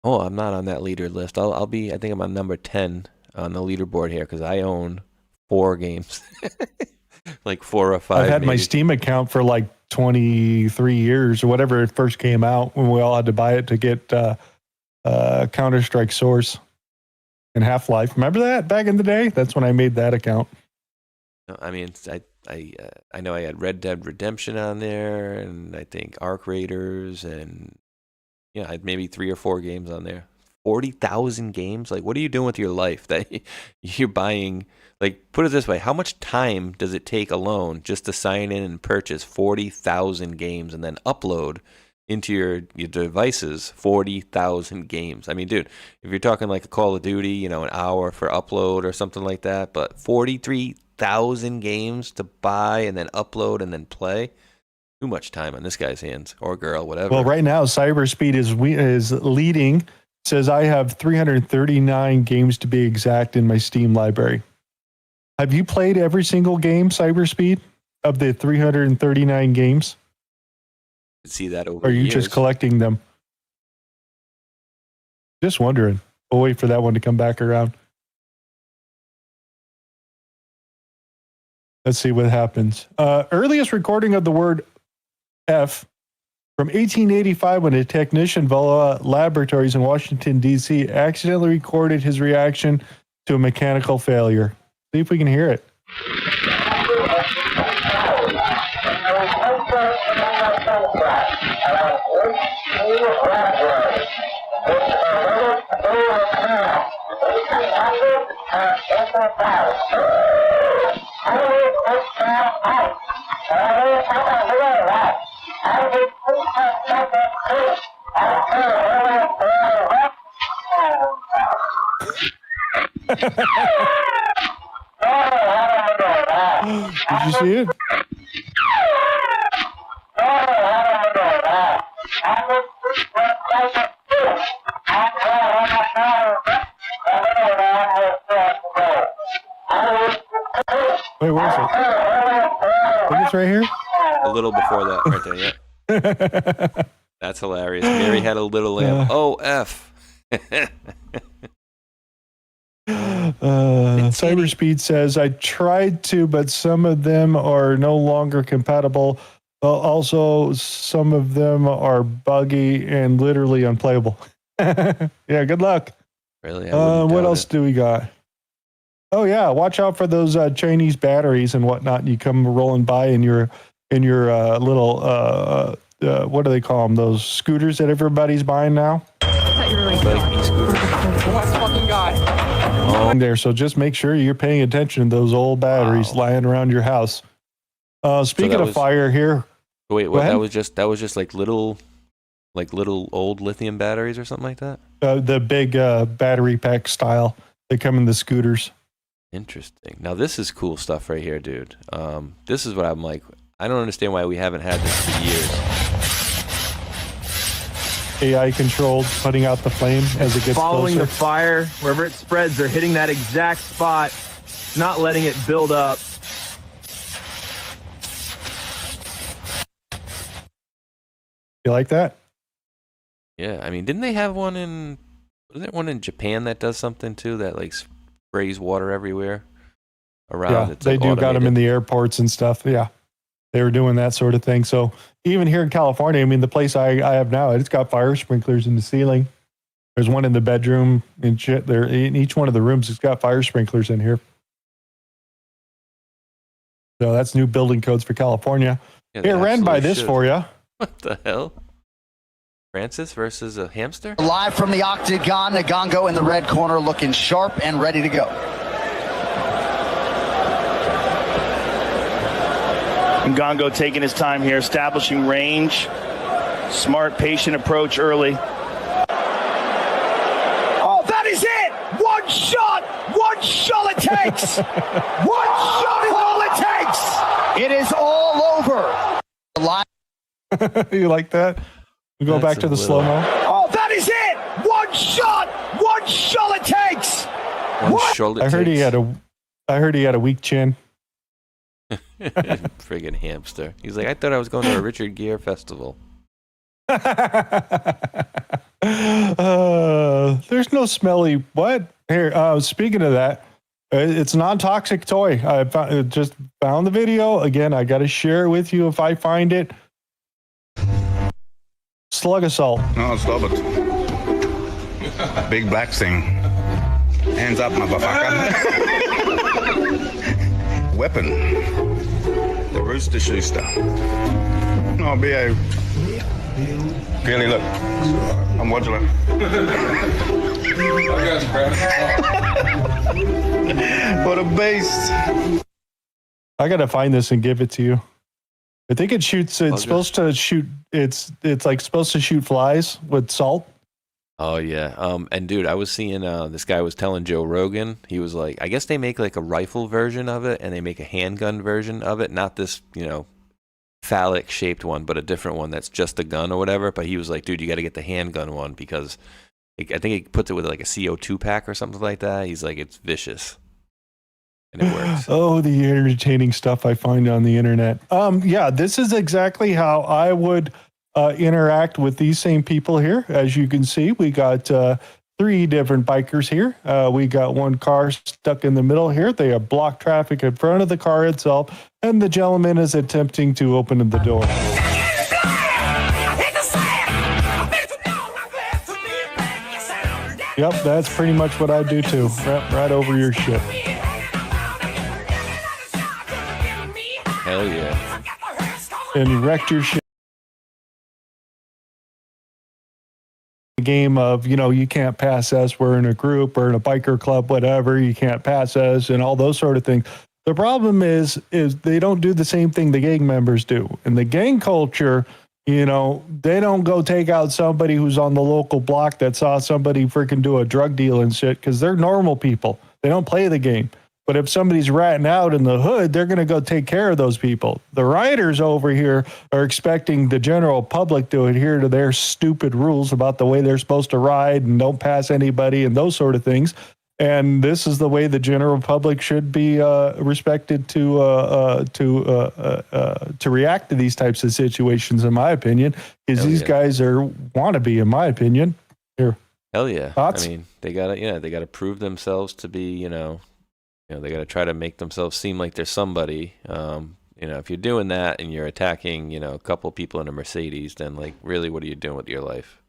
Oh, I'm not on that leader list. I think I'm on number 10 on the leaderboard here because I own 4 games. Like 4 or 5. I've had my Steam account for like 23 years or whatever it first came out when we all had to buy it to get Counter-Strike Source and Half-Life. Remember that back in the day? That's when I made that account. I mean, I know I had Red Dead Redemption on there, and I think Arc Raiders, and I had maybe 3 or 4 games on there. 40,000 games? Like, what are you doing with your life that you're buying? Like, put it this way, how much time does it take alone just to sign in and purchase 40,000 games and then upload into your devices 40,000 games? I mean, dude, if you're talking like a Call of Duty, an hour for upload or something like that, but 43,000 games to buy and then upload and then play, too much time on this guy's hands, or girl, whatever. Well, right now, Cyberspeed is leading. Says I have 339 games to be exact in my Steam library. Have you played every single game, Cyberspeed, of the 339 games? See that over Or are you years. just collecting them? Just wondering. We'll wait for that one to come back around. Let's see what happens. Earliest recording of the word F from 1885 when a technician Vela Laboratories in Washington, D.C. accidentally recorded his reaction to a mechanical failure. See if we can hear it. Did you see it? Wait, where is it? I think it's right here. A little before that, right there, yeah. That's hilarious. Mary had a little lamb. Oh, F. Cyberspeed says, I tried to, but some of them are no longer compatible. Also, some of them are buggy and literally unplayable. Yeah, good luck. Really? What else do we got? Oh, yeah. Watch out for those Chinese batteries and whatnot. You come rolling by in your little, what do they call them? Those scooters that everybody's buying now? Fucking guy. There, so just make sure you're paying attention to those old batteries lying around your house. Speaking of fire here. Wait, what? That was just like little old lithium batteries or something like that? The big battery pack style. They come in the scooters. Interesting. Now this is cool stuff right here, dude. This is what I'm like. I don't understand why we haven't had this for years. AI controlled, putting out the flame as it gets following closer. the fire, wherever it spreads, they're hitting that exact spot, not letting it build up. You like that? Yeah, I mean, didn't they have one in? Wasn't there one in Japan that does something too? That like sprays water everywhere around. Yeah, It's they like do got them in automated. the airports and stuff. Yeah, they were doing that sort of thing. So even here in California, I mean, the place I have now, it's got fire sprinklers in the ceiling. There's one in the bedroom and shit. There in each one of the rooms, it's got fire sprinklers in here. So that's new building codes for California. Yeah, Here, they ran by absolutely this should. for you. What the hell? Francis versus a hamster? Live from the Octagon, Nagongo in the red corner looking sharp and ready to go. Ngongo taking his time here, establishing range. Smart, patient approach early. Oh, that is it! One shot! One One shot it takes. One shot is all it takes. It is all over. You like that? We go back to the slow mo. Oh, that is it. One shot it takes. I heard he had a weak chin. Friggin' hamster. He's like, I thought I was going to a Richard Gere festival. There's no smelly what here. Speaking of that, it's a non-toxic toy. I just found the video again. I got to share it with you if I find it. Slug assault. No, stop it. Big black thing. Hands up, motherfucker. Weapon. The rooster shooster. No, behave. Really, look. I'm watching it. What a beast. I gotta find this and give it to you. I think it shoots. It's supposed to shoot. It's like supposed to shoot flies with salt. Oh yeah. And dude, I was seeing this guy was telling Joe Rogan. He was like, I guess they make like a rifle version of it, and they make a handgun version of it. Not this, phallic shaped one, but a different one that's just a gun or whatever. But he was like, dude, you got to get the handgun one because I think he puts it with like a CO2 pack or something like that. He's like, it's vicious. And it works. Oh, the entertaining stuff I find on the internet. Yeah, this is exactly how I would interact with these same people here. As you can see, we got 3 different bikers here. We got one car stuck in the middle here. They have blocked traffic in front of the car itself, and the gentleman is attempting to open the door. Yep, that's pretty much what I do too. Right over your shit. Hell yeah. And you wrecked your shit. Game of, you can't pass us, we're in a group or in a biker club, whatever, you can't pass us and all those sort of things. The problem is they don't do the same thing the gang members do. In the gang culture, they don't go take out somebody who's on the local block that saw somebody freaking do a drug deal and shit, because they're normal people. They don't play the game. But if somebody's ratting out in the hood, they're going to go take care of those people. The rioters over here are expecting the general public to adhere to their stupid rules about the way they're supposed to ride and don't pass anybody and those sort of things. And this is the way the general public should be respected to react to these types of situations, in my opinion, because these guys are wannabe, in my opinion. Here. Hell yeah. Thoughts? I mean, they gotta prove themselves to be, they got to try to make themselves seem like they're somebody. If you're doing that and you're attacking, a couple people in a Mercedes, then like, really, what are you doing with your life?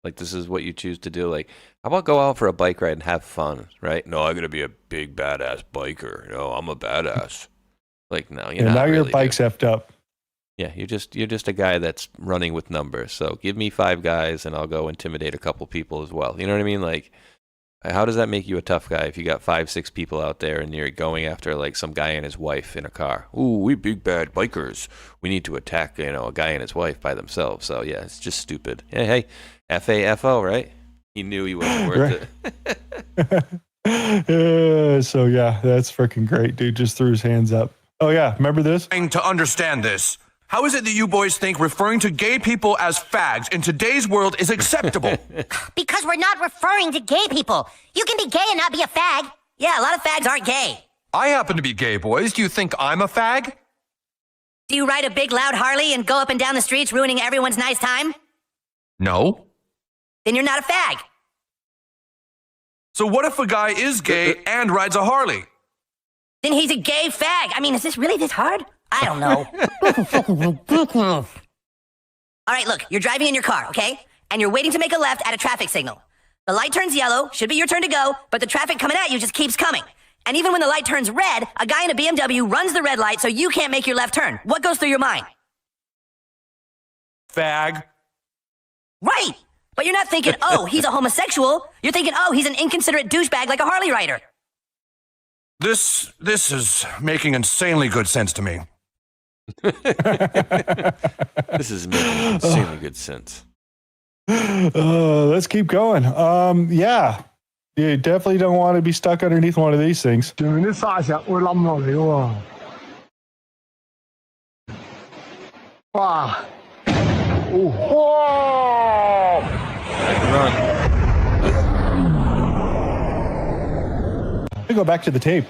Like, this is what you choose to do. Like, how about go out for a bike ride and have fun, right? No, I'm gonna be a big badass biker. No, I'm a badass. Like, no, you're not. Now really, your bike's effed up. Yeah, you're just a guy that's running with numbers. So give me 5 guys, and I'll go intimidate a couple people as well. You know what I mean? Like, how does that make you a tough guy if you got 5-6 people out there and you're going after like some guy and his wife in a car? Ooh, we big bad bikers. We need to attack, a guy and his wife by themselves. So yeah, it's just stupid. Hey, FAFO, right? He knew he wasn't worth it. So yeah, that's freaking great, dude. Just threw his hands up. Oh yeah, remember this? To understand this, how is it that you boys think referring to gay people as fags in today's world is acceptable? Because we're not referring to gay people. You can be gay and not be a fag. Yeah, a lot of fags aren't gay. I happen to be gay, boys. Do you think I'm a fag? Do you ride a big loud Harley and go up and down the streets ruining everyone's nice time? No. Then you're not a fag. So what if a guy is gay and rides a Harley? Then he's a gay fag. I mean, is this really this hard? I don't know. All right, look, you're driving in your car, okay? And you're waiting to make a left at a traffic signal. The light turns yellow, should be your turn to go, but the traffic coming at you just keeps coming. And even when the light turns red, a guy in a BMW runs the red light so you can't make your left turn. What goes through your mind? Fag. Right. But you're not thinking, oh, he's a homosexual. You're thinking, oh, he's an inconsiderate douchebag like a Harley rider. This is making insanely good sense to me. This is making insanely good sense. Let's keep going. Yeah. You definitely don't want to be stuck underneath one of these things. Wow. Let me go back to the tape.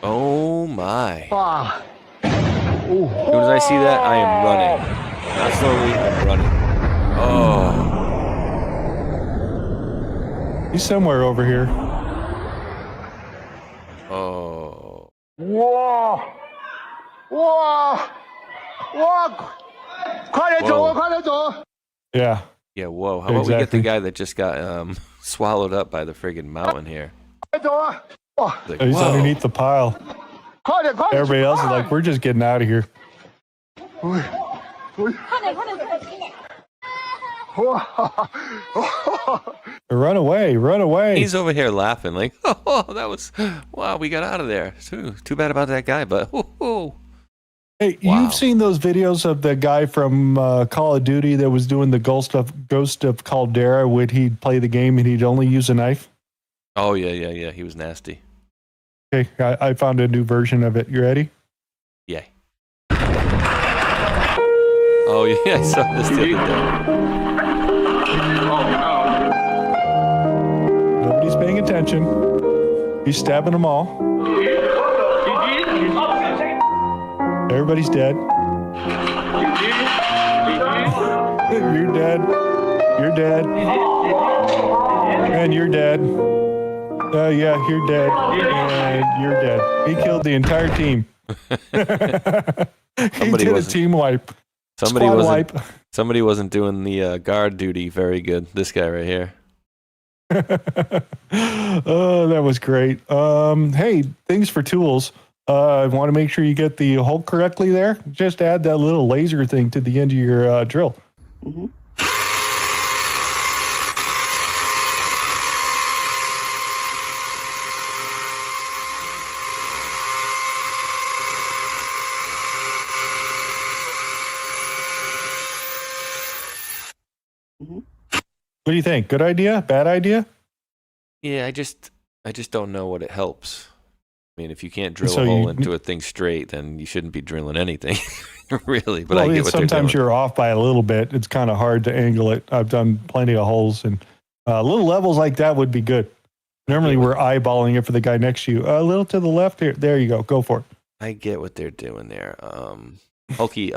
Oh my. Wow. As soon as I see that, I am running. Not slowly, I'm running. Oh. He's somewhere over here. Oh. Whoa. Whoa. Whoa. Yeah. Yeah, whoa. How about we get the guy that just got swallowed up by the friggin' mountain here? Like, He's whoa. underneath the pile. Everybody else is like, we're just getting out of here. Run away, run away. He's over here laughing like, oh, that was, wow, we got out of there. Too bad about that guy, but Hey, you've seen those videos of the guy from Call of Duty that was doing the Ghost of Caldera when he'd play the game and he'd only use a knife? Oh, yeah. He was nasty. Okay, I found a new version of it. You ready? Yeah. Oh, yeah, I saw this the other day. Nobody's paying attention. He's stabbing them all. Everybody's dead. You're dead. You're dead. And you're dead. Yeah, you're dead. And you're dead. He killed the entire team. He did a team wipe. Somebody wasn't doing the guard duty very good. This guy right here. Oh, that was great. Hey, things for tools. I want to make sure you get the hole correctly there. Just add that little laser thing to the end of your drill. Mm-hmm. What do you think? Good idea? Bad idea? Yeah, I just don't know what it helps. I mean, if you can't drill a hole into a thing straight, then you shouldn't be drilling anything, really. But I get what sometimes you're off by a little bit. It's kind of hard to angle it. I've done plenty of holes, and little levels like that would be good. Normally, we're eyeballing it for the guy next to you. A little to the left here. There you go. Go for it. I get what they're doing there. Hulky,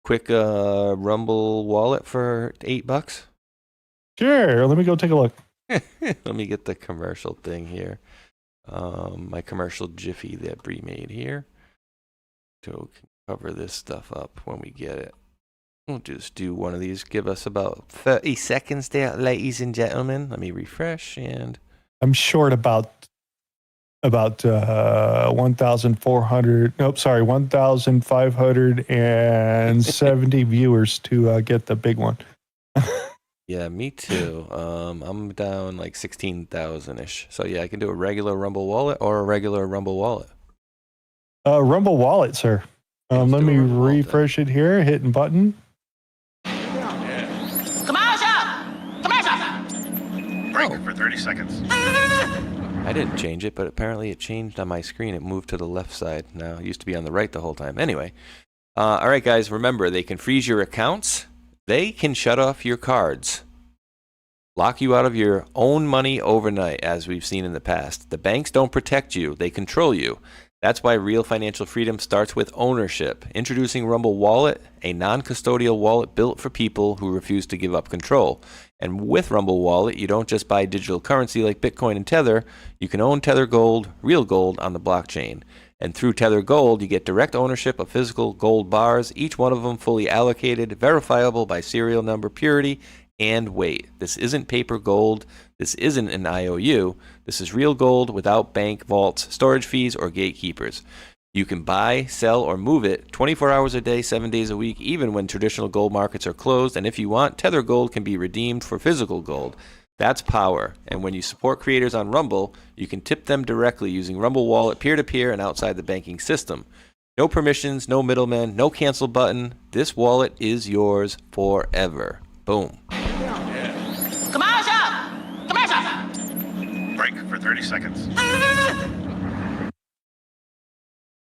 quick Rumble wallet for $8. Sure. Let me go take a look. Let me get the commercial thing here. My commercial jiffy that Bree made here. So we can cover this stuff up when we get it. We'll just do one of these. Give us about 30 seconds there, ladies and gentlemen. Let me refresh and... I'm short about 1,400. Nope, sorry, 1,570 viewers to get the big one. Yeah, me too. I'm down like 16,000-ish. So yeah, I can do a regular Rumble wallet or a regular Rumble wallet. Rumble wallet, sir. Let me refresh it here. Hitting button. Break for 30 seconds. I didn't change it, but apparently it changed on my screen. It moved to the left side. Now, it used to be on the right the whole time. Anyway. All right, guys, remember, they can freeze your accounts. They can shut off your cards. Lock you out of your own money overnight, as we've seen in the past. The banks don't protect you. They control you. That's why real financial freedom starts with ownership. Introducing Rumble Wallet, a non-custodial wallet built for people who refuse to give up control. And with Rumble Wallet, you don't just buy digital currency like Bitcoin and Tether. You can own Tether Gold, real gold, on the blockchain. And through Tether Gold, you get direct ownership of physical gold bars, each one of them fully allocated, verifiable by serial number, purity, and weight. This isn't paper gold. This isn't an IOU. This is real gold without bank vaults, storage fees, or gatekeepers. You can buy, sell, or move it 24 hours a day, 7 days a week, even when traditional gold markets are closed. And if you want, Tether Gold can be redeemed for physical gold. That's power. And when you support creators on Rumble, you can tip them directly using Rumble Wallet peer-to-peer and outside the banking system. No permissions, no middlemen, no cancel button. This wallet is yours forever. Boom. 30 seconds.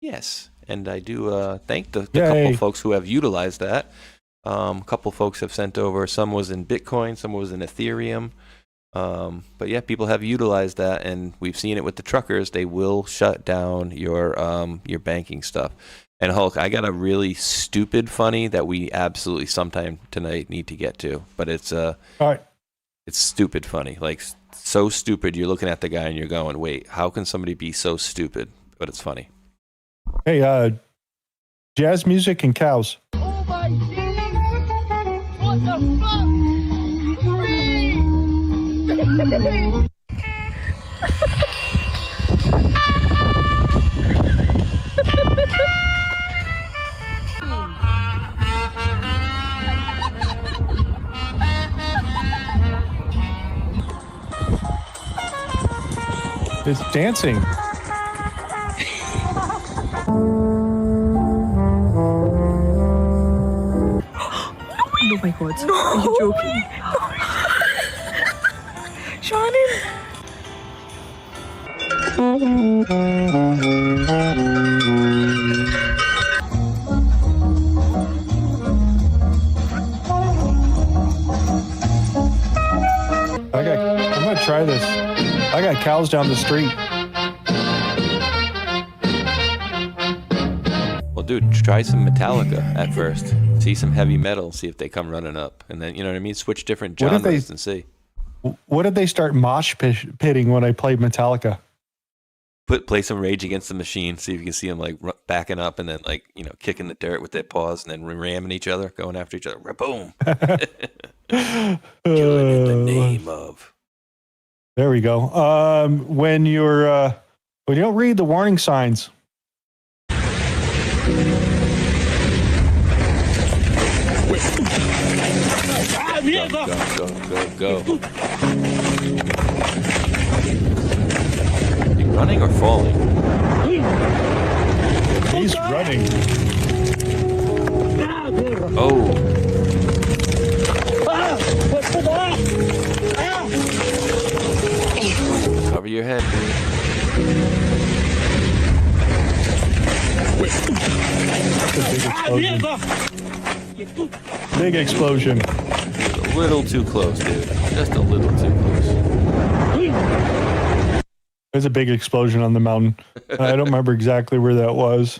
Yes, and I do thank the couple folks who have utilized that. A couple folks have sent over. Some was in Bitcoin, some was in Ethereum. But yeah, people have utilized that, and we've seen it with the truckers. They will shut down your banking stuff. And Hulk, I got a really stupid funny that we absolutely sometime tonight need to get to. But it's all right. It's stupid funny, like so stupid. You're looking at the guy and you're going, "Wait, how can somebody be so stupid?" But it's funny. Hey, jazz music and cows. Oh my God! What the fuck? It's dancing. Oh my God. No. Are you joking? Shannon. I'm gonna try this. I got cows down the street. Well, dude, try some Metallica at first. See some heavy metal, see if they come running up. And then, you know what I mean? Switch different genres and see. What did they start mosh pitting when I played Metallica? Play some Rage Against the Machine, see if you can see them like backing up and then like, you know, kicking the dirt with their paws and then ramming each other, going after each other. Boom. Killing in the name of. There we go. When you don't read the warning signs. Go. Are you running or falling? He's running. Oh. Cover your head. Big explosion. A little too close, dude. Just a little too close. There's a big explosion on the mountain. I don't remember exactly where that was.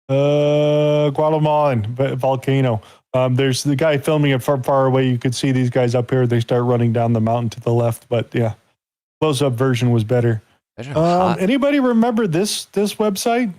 Guatemalan volcano. There's the guy filming it from far away. You could see these guys up here. They start running down the mountain to the left. But yeah, close-up version was better. Anybody remember this website?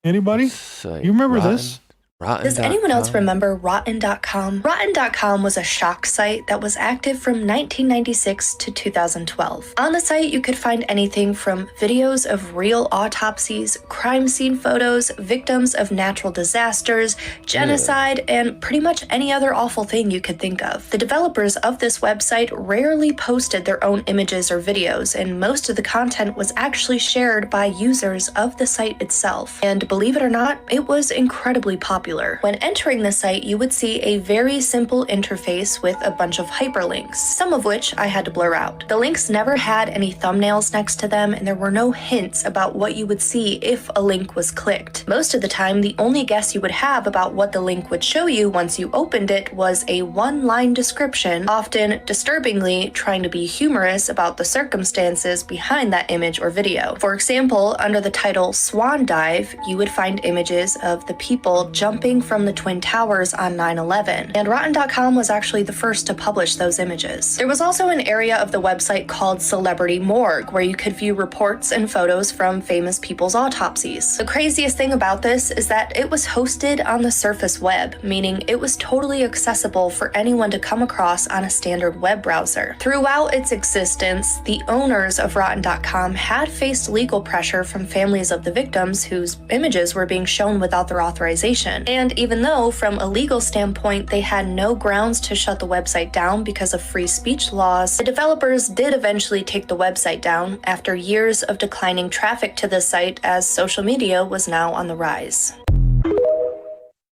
Anybody? You remember this? Does anyone else remember Rotten.com? Rotten.com was a shock site that was active from 1996 to 2012. On the site, you could find anything from videos of real autopsies, crime scene photos, victims of natural disasters, genocide, and pretty much any other awful thing you could think of. The developers of this website rarely posted their own images or videos, and most of the content was actually shared by users of the site itself. And believe it or not, it was incredibly popular. When entering the site, you would see a very simple interface with a bunch of hyperlinks, some of which I had to blur out. The links never had any thumbnails next to them, and there were no hints about what you would see if a link was clicked. Most of the time, the only guess you would have about what the link would show you once you opened it was a one-line description, often disturbingly trying to be humorous about the circumstances behind that image or video. For example, under the title Swan Dive, you would find images of the people jumping from the Twin Towers on 9/11, and Rotten.com was actually the first to publish those images. There was also an area of the website called Celebrity Morgue, where you could view reports and photos from famous people's autopsies. The craziest thing about this is that it was hosted on the surface web, meaning it was totally accessible for anyone to come across on a standard web browser. Throughout its existence, the owners of Rotten.com had faced legal pressure from families of the victims whose images were being shown without their authorization. And even though, from a legal standpoint, they had no grounds to shut the website down because of free speech laws, the developers did eventually take the website down after years of declining traffic to the site as social media was now on the rise.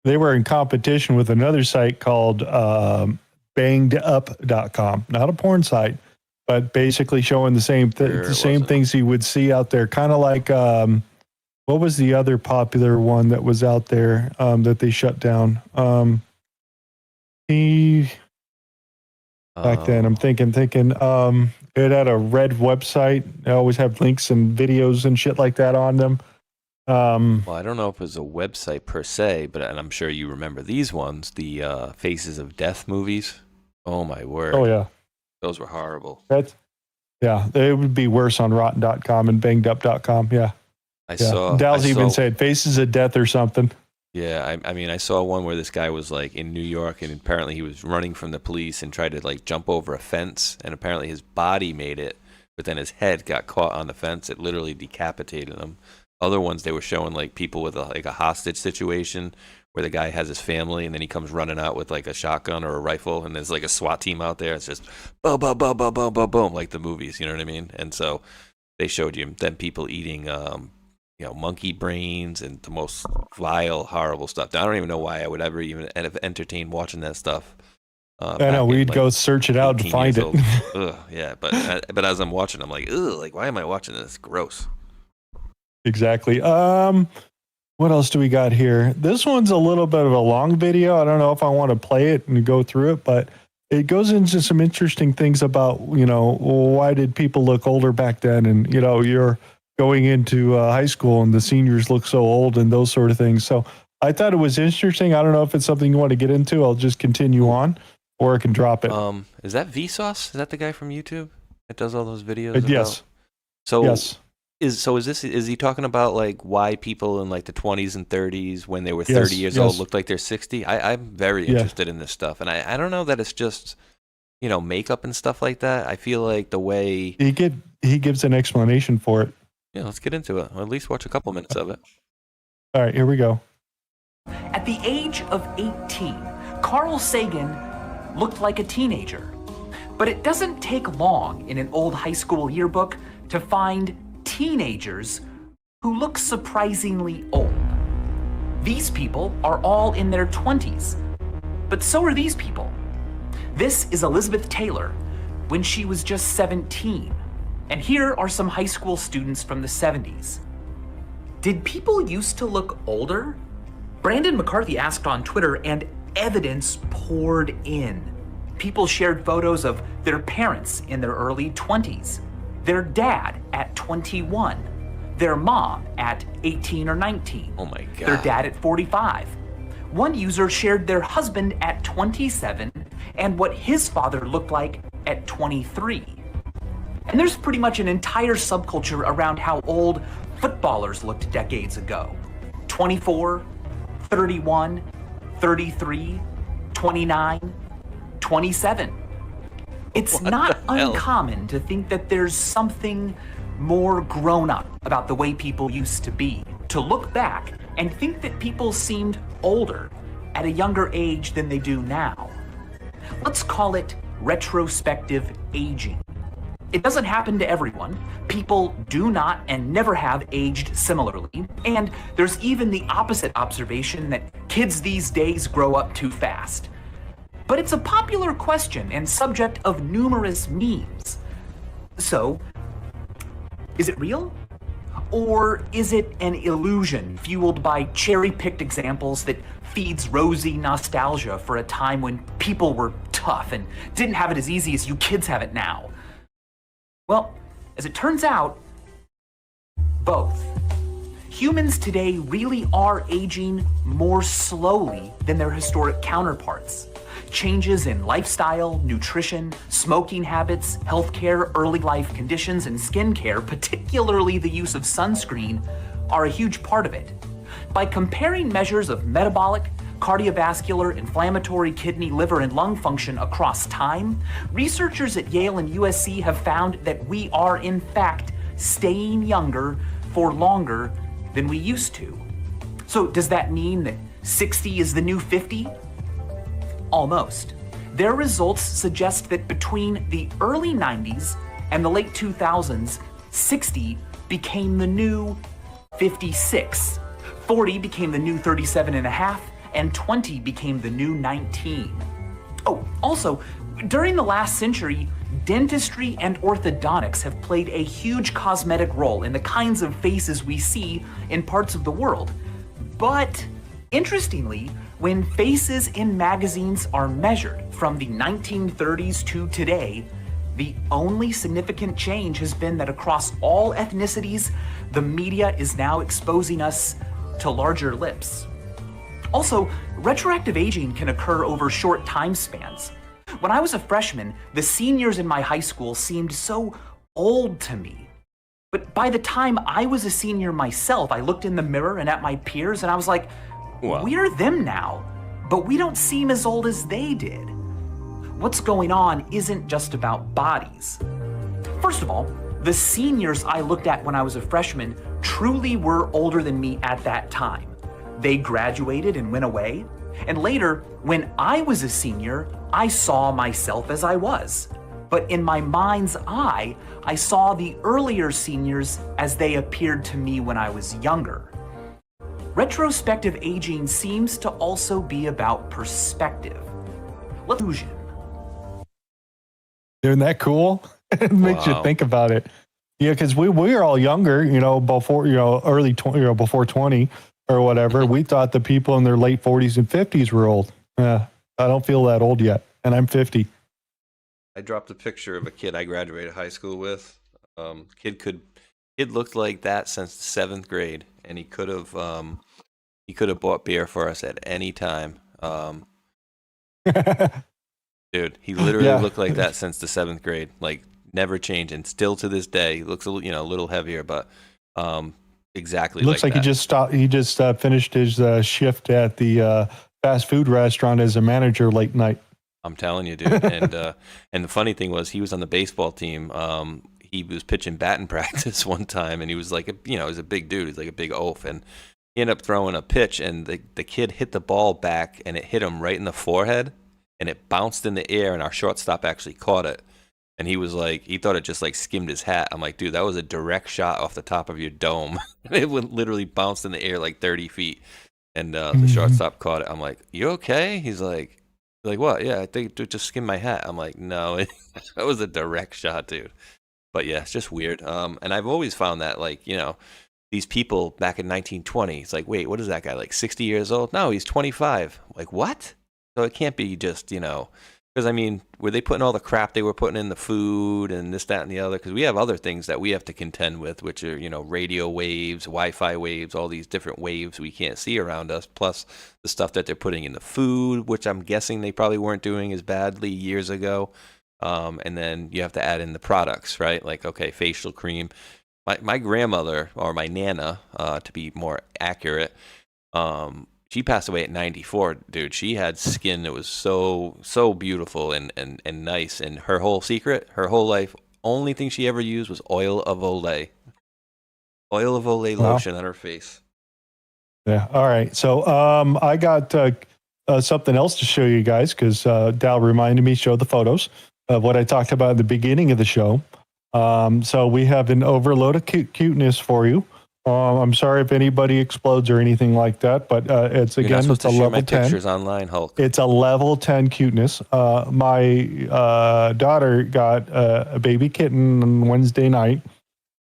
They were in competition with another site called bangedup.com. Not a porn site, but basically showing the same things you would see out there. Kind of like what was the other popular one that was out there that they shut down? Back then, I'm thinking. It had a red website. They always have links and videos and shit like that on them. Well, I don't know if it was a website per se, but and I'm sure you remember these ones, the Faces of Death movies. Oh my word! Oh yeah, those were horrible. They would be worse on Rotten.com and BangedUp.com. Yeah, Dal's even said Faces of Death or something. Yeah, I mean, I saw one where this guy was like in New York, and apparently he was running from the police and tried to like jump over a fence, and apparently his body made it, but then his head got caught on the fence. It literally decapitated him. Other ones they were showing like people with a hostage situation where the guy has his family, and then he comes running out with like a shotgun or a rifle, and there's like a SWAT team out there. It's just boom, boom, boom, boom, boom, boom, boom, like the movies. You know what I mean? And so they showed you then people eating monkey brains and the most vile, horrible stuff. I don't even know why I would ever even entertain watching that stuff. I know, we'd go search it out to find it. Ugh, yeah, but as I'm watching, I'm like, ugh, like why am I watching this? Gross. Exactly. What else do we got here? This one's a little bit of a long video. I don't know if I want to play it and go through it, but it goes into some interesting things about, why did people look older back then? And, you're going into high school and the seniors look so old and those sort of things. So I thought it was interesting. I don't know if it's something you want to get into. I'll just continue on, or I can drop it. Is that Vsauce? Is that the guy from YouTube that does all those videos? Yes. So yes. Is he talking about like why people in like the 20s and 30s when they were 30 years old looked like they're 60? I'm very interested in this stuff, and I don't know that it's just makeup and stuff like that. I feel like the way he gives an explanation for it. Yeah, let's get into it. Or at least watch a couple minutes of it. All right, here we go. At the age of 18, Carl Sagan looked like a teenager. But it doesn't take long in an old high school yearbook to find teenagers who look surprisingly old. These people are all in their 20s, but so are these people. This is Elizabeth Taylor when she was just 17. And here are some high school students from the 70s. Did people used to look older? Brandon McCarthy asked on Twitter, and evidence poured in. People shared photos of their parents in their early 20s, their dad at 21, their mom at 18 or 19, oh my God, their dad at 45. One user shared their husband at 27 and what his father looked like at 23. And there's pretty much an entire subculture around how old footballers looked decades ago. 24, 31, 33, 29, 27. It's not uncommon to think that there's something more grown up about the way people used to be, to look back and think that people seemed older at a younger age than they do now. Let's call it retrospective aging. It doesn't happen to everyone. People do not and never have aged similarly. And there's even the opposite observation that kids these days grow up too fast. But it's a popular question and subject of numerous memes. So, is it real? Or is it an illusion fueled by cherry-picked examples that feeds rosy nostalgia for a time when people were tough and didn't have it as easy as you kids have it now? Well, as it turns out, both. Humans today really are aging more slowly than their historic counterparts. Changes in lifestyle, nutrition, smoking habits, healthcare, early life conditions, and skincare, particularly the use of sunscreen, are a huge part of it. By comparing measures of metabolic, cardiovascular, inflammatory, kidney, liver, and lung function across time, researchers at Yale and USC have found that we are, in fact, staying younger for longer than we used to. So does that mean that 60 is the new 50? Almost. Their results suggest that between the early 90s and the late 2000s, 60 became the new 56. 40 became the new 37 and a half, and 20 became the new 19. Oh, also, During the last century, dentistry and orthodontics have played a huge cosmetic role in the kinds of faces we see in parts of the world. But interestingly, when faces in magazines are measured from the 1930s to today, the only significant change has been that across all ethnicities, the media is now exposing us to larger lips. Also, retroactive aging can occur over short time spans. When I was a freshman, the seniors in my high school seemed so old to me. But by the time I was a senior myself, I looked in the mirror and at my peers and I was like, we're them now, but we don't seem as old as they did. What's going on isn't just about bodies. First of all, the seniors I looked at when I was a freshman truly were older than me at that time. They graduated and went away. And later, when I was a senior, I saw myself as I was. But in my mind's eye, I saw the earlier seniors as they appeared to me when I was younger. Retrospective aging seems to also be about perspective. Illusion. Isn't that cool? It makes you think about it. Yeah, because we were all younger, before, early 20, before 20 or whatever. We thought the people in their late 40s and 50s were old. I don't feel that old yet, and I'm 50. I dropped a picture of a kid I graduated high school with. Kid looked like that since the 7th grade, and he could have bought beer for us at any time. Dude, he literally looked like that since the 7th grade, like never changing. Still to this day, he looks a little heavier, but exactly. Looks like that. he just finished his shift at the fast food restaurant as a manager late night. I'm telling you, dude. And the funny thing was, he was on the baseball team. He was pitching batting practice one time, and he was like, he was a big dude. He's like a big oaf, and he ended up throwing a pitch, and the kid hit the ball back, and it hit him right in the forehead, and it bounced in the air, and our shortstop actually caught it. And he was like, he thought it just like skimmed his hat. I'm like, dude, that was a direct shot off the top of your dome. It went literally bounced in the air like 30 feet, and the shortstop caught it. I'm like, you okay? He's like, what? Yeah, I think it just skimmed my hat. I'm like, no, that was a direct shot, dude. But yeah, it's just weird. And I've always found that, like, these people back in 1920, it's like, wait, what is that guy, like 60 years old? No, he's 25. Like, what? So it can't be just, because I mean, were they putting all the crap they were putting in the food and this, that, and the other? Because we have other things that we have to contend with, which are, radio waves, Wi-Fi waves, all these different waves we can't see around us, plus the stuff that they're putting in the food, which I'm guessing they probably weren't doing as badly years ago. And then you have to add in the products, right? Like, okay, facial cream. My grandmother, or my Nana, to be more accurate, she passed away at 94, dude. She had skin that was so beautiful and nice. And her whole secret, her whole life, only thing she ever used was oil of Olay. Oil of Olay lotion on her face. Yeah. All right. So I got something else to show you guys, because Dal reminded me, show the photos of what I talked about at the beginning of the show. So we have an overload of cuteness for you. I'm sorry if anybody explodes or anything like that, but it's a level 10. Pictures online, Hulk. It's a level 10 cuteness. My daughter got a baby kitten on Wednesday night,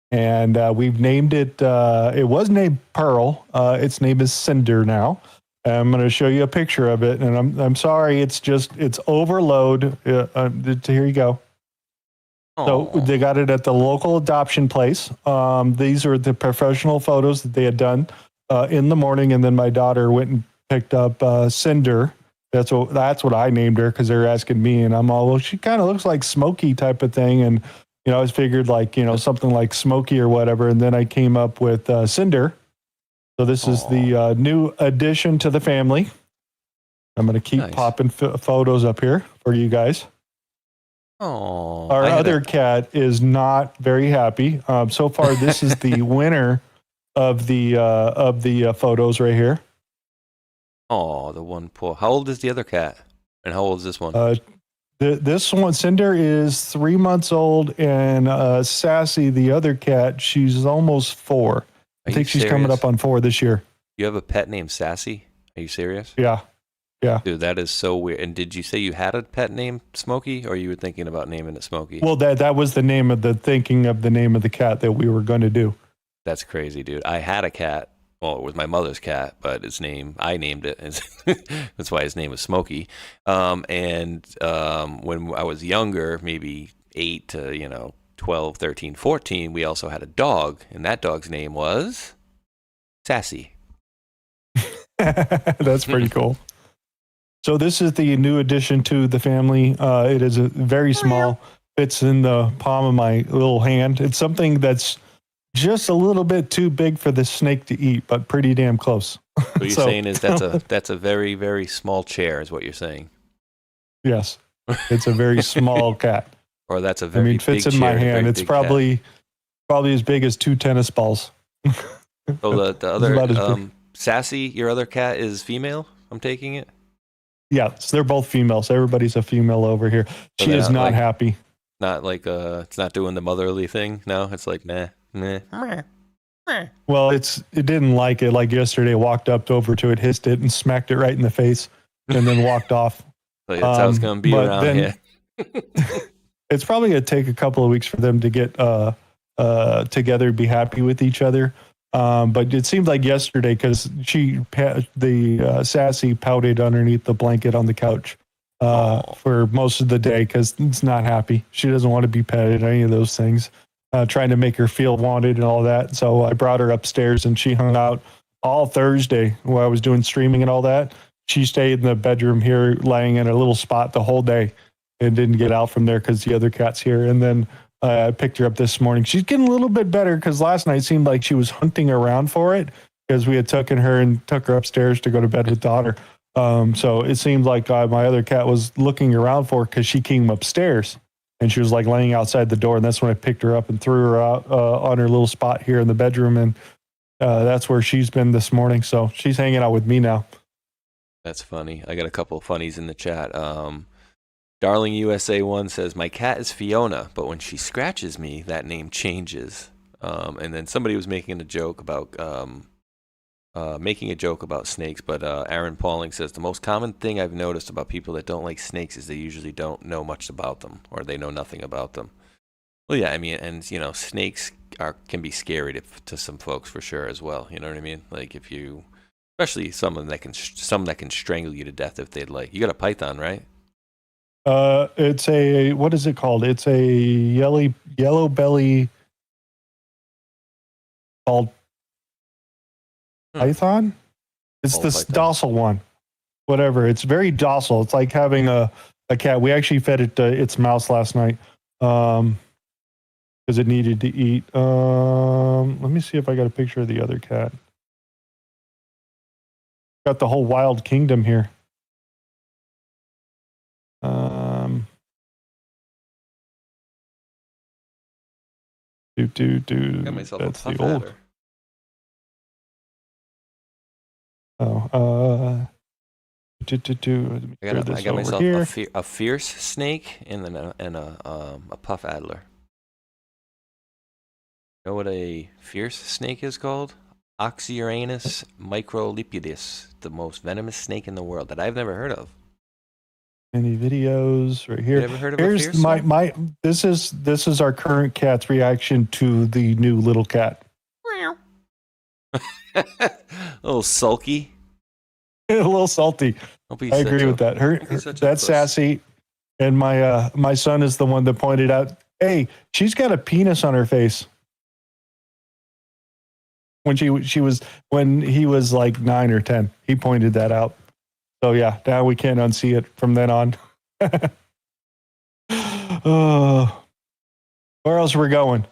and we've named it. It was named Pearl. Its name is Cinder now. I'm going to show you a picture of it, and I'm sorry. It's overload. Here you go. So they got it at the local adoption place. These are the professional photos that they had done in the morning, and then my daughter went and picked up Cinder. That's what I named her, because they're asking me, and I'm all, well, she kind of looks like Smokey type of thing, and I was figured like something like Smokey or whatever, and then I came up with Cinder. So this is the new addition to the family. I'm going to keep popping photos up here for you guys. Oh, our other cat is not very happy. So far, this is the winner of the photos right here. Oh, the one poor. How old is the other cat? And how old is this one? This one, Cinder, is 3 months old, and Sassy, the other cat, she's almost 4. I think she's coming up on 4 this year. You have a pet named Sassy? Are you serious? Yeah. Yeah. Dude, that is so weird. And did you say you had a pet named Smokey, or you were thinking about naming it Smokey? Well, that was the name of the name of the cat that we were going to do. That's crazy, dude. I had a cat. Well, it was my mother's cat, but I named it. That's why his name was Smokey. When I was younger, maybe 8 to 12, 13, 14, we also had a dog, and that dog's name was Sassy. That's pretty cool. So this is the new addition to the family. It is a very small. Fits in the palm of my little hand. It's something that's just a little bit too big for the snake to eat, but pretty damn close. What you're saying is that's a very, very small chair, is what you're saying. Yes, it's a very small cat. Or that's a very fits big in my chair, hand. It's probably as big as 2 tennis balls. So the other Sassy, your other cat, is female. I'm taking it. Yeah, so they're both females. Everybody's a female over here. So She is not happy. Not like it's not doing the motherly thing. No, it's like meh. Well, it didn't like it. Like yesterday, walked up over to it, hissed it, and smacked it right in the face, and then walked off. So that's how it's gonna be around here. It's probably gonna take a couple of weeks for them to get together, be happy with each other. But it seemed like yesterday, because Sassy pouted underneath the blanket on the couch for most of the day because it's not happy. She doesn't want to be petted, any of those things. Trying to make her feel wanted and all that. So I brought her upstairs, and she hung out all Thursday while I was doing streaming and all that. She stayed in the bedroom here, laying in a little spot the whole day, and didn't get out from there because the other cat's here. And then I picked her up this morning. She's getting a little bit better because last night seemed like she was hunting around for it because we had took her upstairs to go to bed with daughter. So it seemed like my other cat was looking around for her because she came upstairs and she was like laying outside the door. And that's when I picked her up and threw her out on her little spot here in the bedroom. And that's where she's been this morning. So she's hanging out with me now. That's funny. I got a couple of funnies in the chat. Darling USA 1 says, my cat is Fiona, but when she scratches me, that name changes. And then somebody was making a joke about snakes, but Aaron Pauling says, the most common thing I've noticed about people that don't like snakes is they usually don't know much about them, or they know nothing about them. Well, yeah, I mean, and snakes can be scary to some folks for sure as well. You know what I mean? Like especially some that can strangle you to death if they'd like. You got a python, right? It's what is it called? It's a yellow belly called python. It's this docile one. Whatever. It's very docile. It's like having a cat. We actually fed it its mouse last night because it needed to eat. Let me see if I got a picture of the other cat. Got the whole wild kingdom here. Got myself That's a the puff old. adder. I got myself a fierce snake and then a puff adder. You know what a fierce snake is called? Oxyuranus microlepidus, the most venomous snake in the world that I've never heard of. Any videos right here? You ever heard of Here's a fierce my this is our current cat's reaction to the new little cat. A little sulky. A little salty. I agree with that. That's Sassy, and my son is the one that pointed out, hey, she's got a penis on her face. When when he was like 9 or 10, he pointed that out. So yeah, now we can't unsee it from then on. Where else are we going?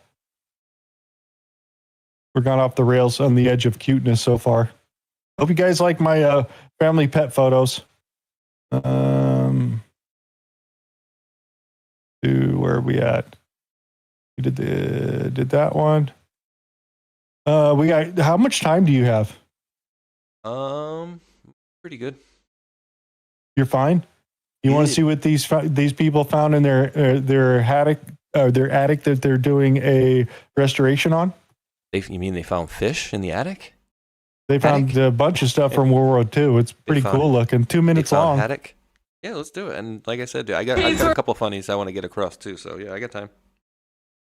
We're gone off the rails on the edge of cuteness so far. Hope you guys like my family pet photos. Where are we at? We did that one. We got. How much time do you have? Pretty good. You're fine. You want to see what these people found in their attic that they're doing a restoration on? You mean they found fish in the attic? They found a bunch of stuff from World War II. It's pretty cool looking. 2 minutes long. Haddock. Yeah, let's do it. And like I said, dude, I got a couple funnies I want to get across too. So yeah, I got time.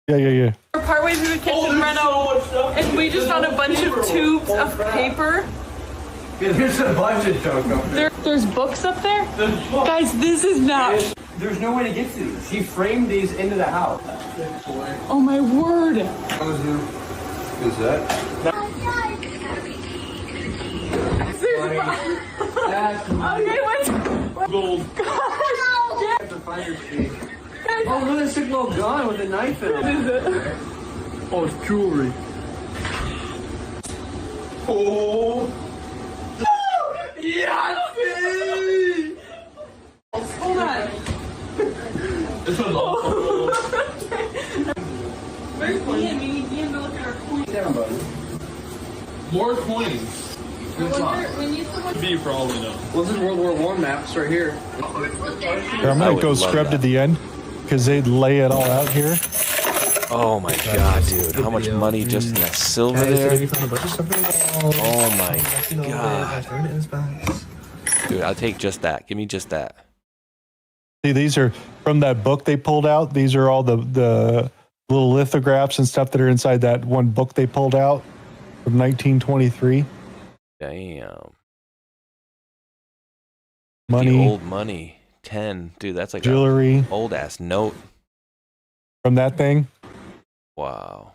Yeah. We're partway through the kitchen reno, and we just found a bunch of tubes of paper. Yeah, there's a bunch of Coco. There's books up there? Guys, this is not... There's no way to get to these. He framed these into the house. Oh my word. Who's that? Okay, wait. Gold. Oh, look at this sick little gun with a knife in it. What is it? Oh, it's jewelry. Oh. Yes! Hold on. This one's Where's Ian? We need Ian to look at our coins. down, buddy. More coins. We need someone... B for all we know. Well, this is World War I maps right here. Here, I'm going to go scrub to the end because they'd lay it all out here. Oh my god, dude. How much money just in that silver there? Oh my god. Dude, I'll take just that. Give me just that. See, these are from that book they pulled out. These are all the little lithographs and stuff that are inside that one book they pulled out from 1923. Damn. Money. The old money. 10. Dude, that's like jewelry. Old ass note. From that thing. Wow.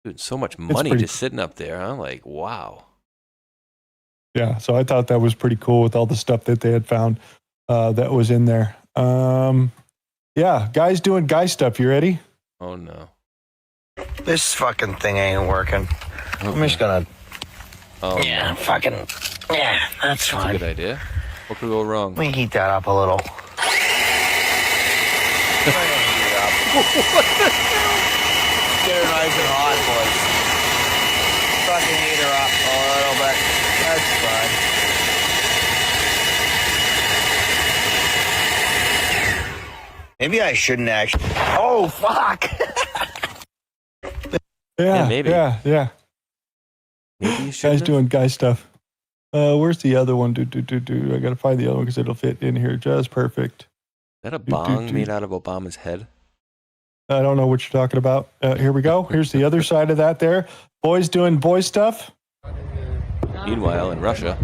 Dude, so much money just sitting up there. I'm like, wow. Yeah, so I thought that was pretty cool with all the stuff that they had found that was in there. Yeah, guys doing guy stuff. You ready? Oh, no. This fucking thing ain't working. Okay. I'm just gonna... Oh, yeah, no. fucking... Yeah, that's fine. That's a good idea. What could go wrong? Let me heat that up a little. Get her nice and hot, boys. Fucking heat her up a little bit. That's fine. Maybe I shouldn't actually. Oh, fuck! Yeah, maybe. Yeah. Maybe you Guys doing guy stuff. Where's the other one? I gotta find the other one because it'll fit in here just perfect. Is that a bong made out of Obama's head? I don't know what you're talking about. Here we go. Here's the other side of that there. Boys doing boy stuff. Meanwhile, in Russia.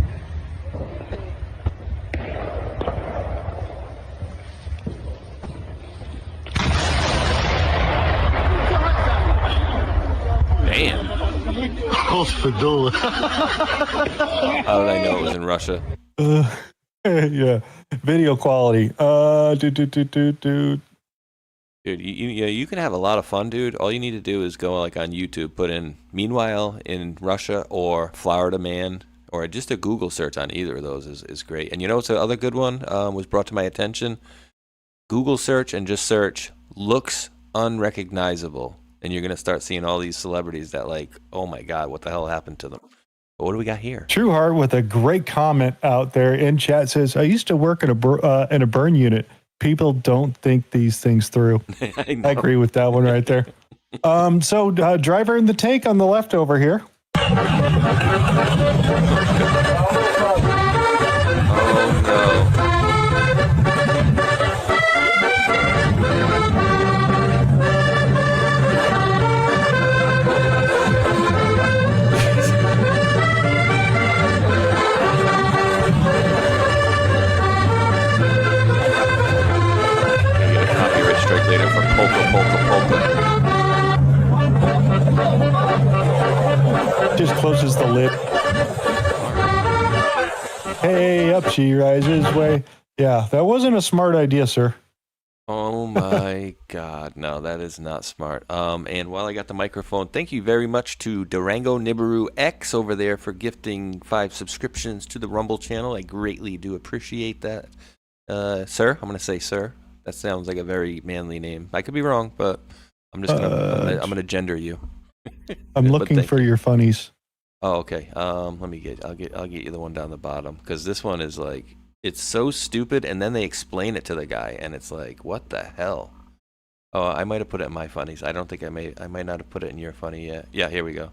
Damn. Hospital. How did I know it was in Russia? Yeah. Video quality. Dude, you can have a lot of fun, dude. All you need to do is go like on YouTube, put in "Meanwhile in Russia" or "Florida Man," or just a Google search on either of those is great. And you know what's the other good one was brought to my attention? Google search and just search "looks unrecognizable," and you're gonna start seeing all these celebrities that like, oh my god, what the hell happened to them? But what do we got here? Trueheart with a great comment out there in chat says, "I used to work in a burn unit. People don't think these things through." I agree with that one right there. So driver in the tank on the left over here. Strike later for polka. Just closes the lid. Hey, up she rises way. Yeah, that wasn't a smart idea, sir. Oh my god, no, that is not smart. And while I got the microphone, thank you very much to Durango Nibiru X over there for gifting 5 subscriptions to the Rumble channel. I greatly do appreciate that. Sir, I'm gonna say sir. That sounds like a very manly name. I could be wrong, but I'm just I'm gonna gender you. I'm looking for your funnies. Oh, okay. I'll get you the one down the bottom because this one is like it's so stupid, and then they explain it to the guy, and it's like, what the hell? Oh, I might have put it in my funnies. I don't think I might not have put it in your funny yet. Yeah, here we go.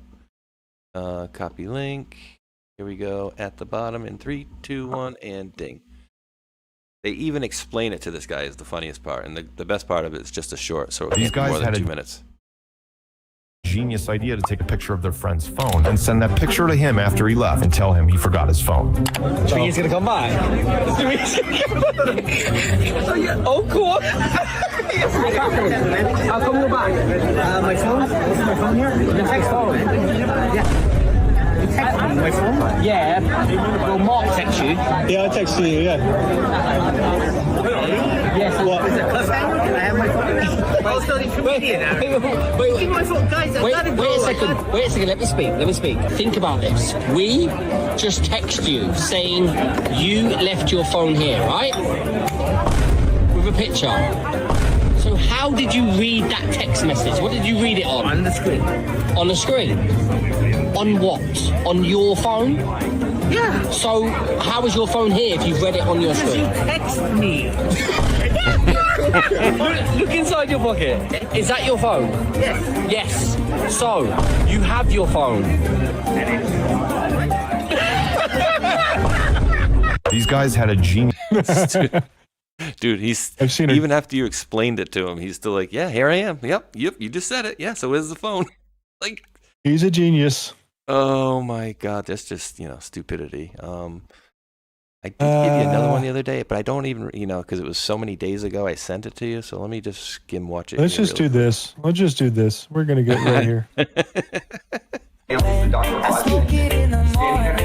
Copy link. Here we go. At the bottom in 3, 2, 1, and ding. They even explain it to this guy is the funniest part, and the best part of it is just a short, so These it can't be guys more than had 2 a- minutes. Genius idea to take a picture of their friend's phone and send that picture to him after he left and tell him he forgot his phone. So he's gonna come back? Oh, cool. How come you're back? My phone? What's my phone here? The text phone. Yeah. You text me my phone? Yeah. Well, Mark text you. Yeah, I texted you, yeah. Yes. What? Is it Can I have my phone? Wait a second, let me speak. Think about this. We just text you saying you left your phone here, right? With a picture. So how did you read that text message? What did you read it on? On the screen. On the screen? On what? On your phone? Yeah. So how is your phone here if you've read it on your screen? Because you text me. Look inside your pocket. Is that your phone? Yes. Yes. So, you have your phone. These guys had a genius. Dude, I've seen even after you explained it to him, he's still like, yeah, here I am. Yep, you just said it. Yeah, so where's the phone? Like, he's a genius. Oh my God, that's just, stupidity. I did give you another one the other day, but I don't even, because it was so many days ago I sent it to you, so let me just skim watch it. Let's just do this. Let's just do this. We're going to get right here. I smoke it in the morning.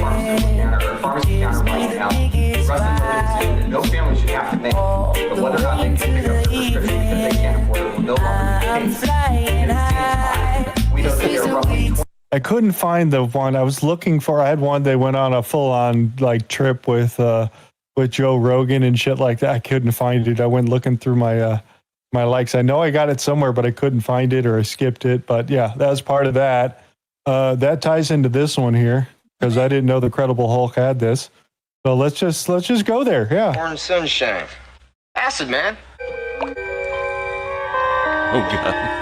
Gives me the biggest vibe. No family should have to make, but whether or not they can pick up the prescription because they can't afford it will no longer be the case. Flying high. We know that there are roughly I couldn't find the one I was looking for. I had one they went on a full-on trip with Joe Rogan and shit like that. I couldn't find it. I went looking through my my likes. I know I got it somewhere, but I couldn't find it or I skipped it. But yeah, that was part of that. That ties into this one here because I didn't know the Credible Hulk had this. So let's just go there. Yeah. Orange sunshine. Acid, man. Oh God.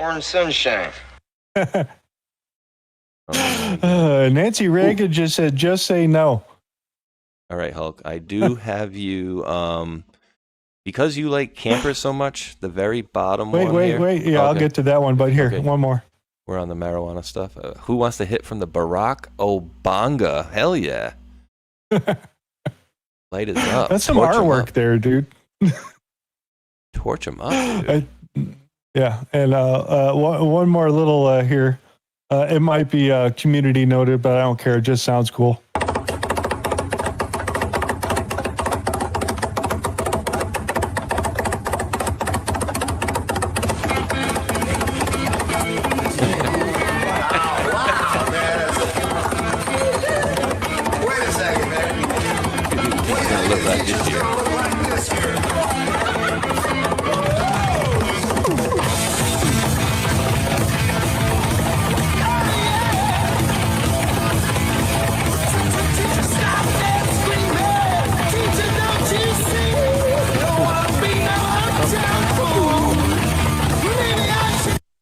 Orange sunshine. Nancy Reagan just said, just say no. All right, Hulk. I do have you, because you like campers so much, the very bottom one here. Wait. Yeah, I'll get to that one, but here, one more. We're on the marijuana stuff. Who wants to hit from the Barack Obama? Hell yeah. Light is up. That's some artwork there, dude. Torch him up, dude. Yeah, and one more little here. It might be community noted, but I don't care. It just sounds cool.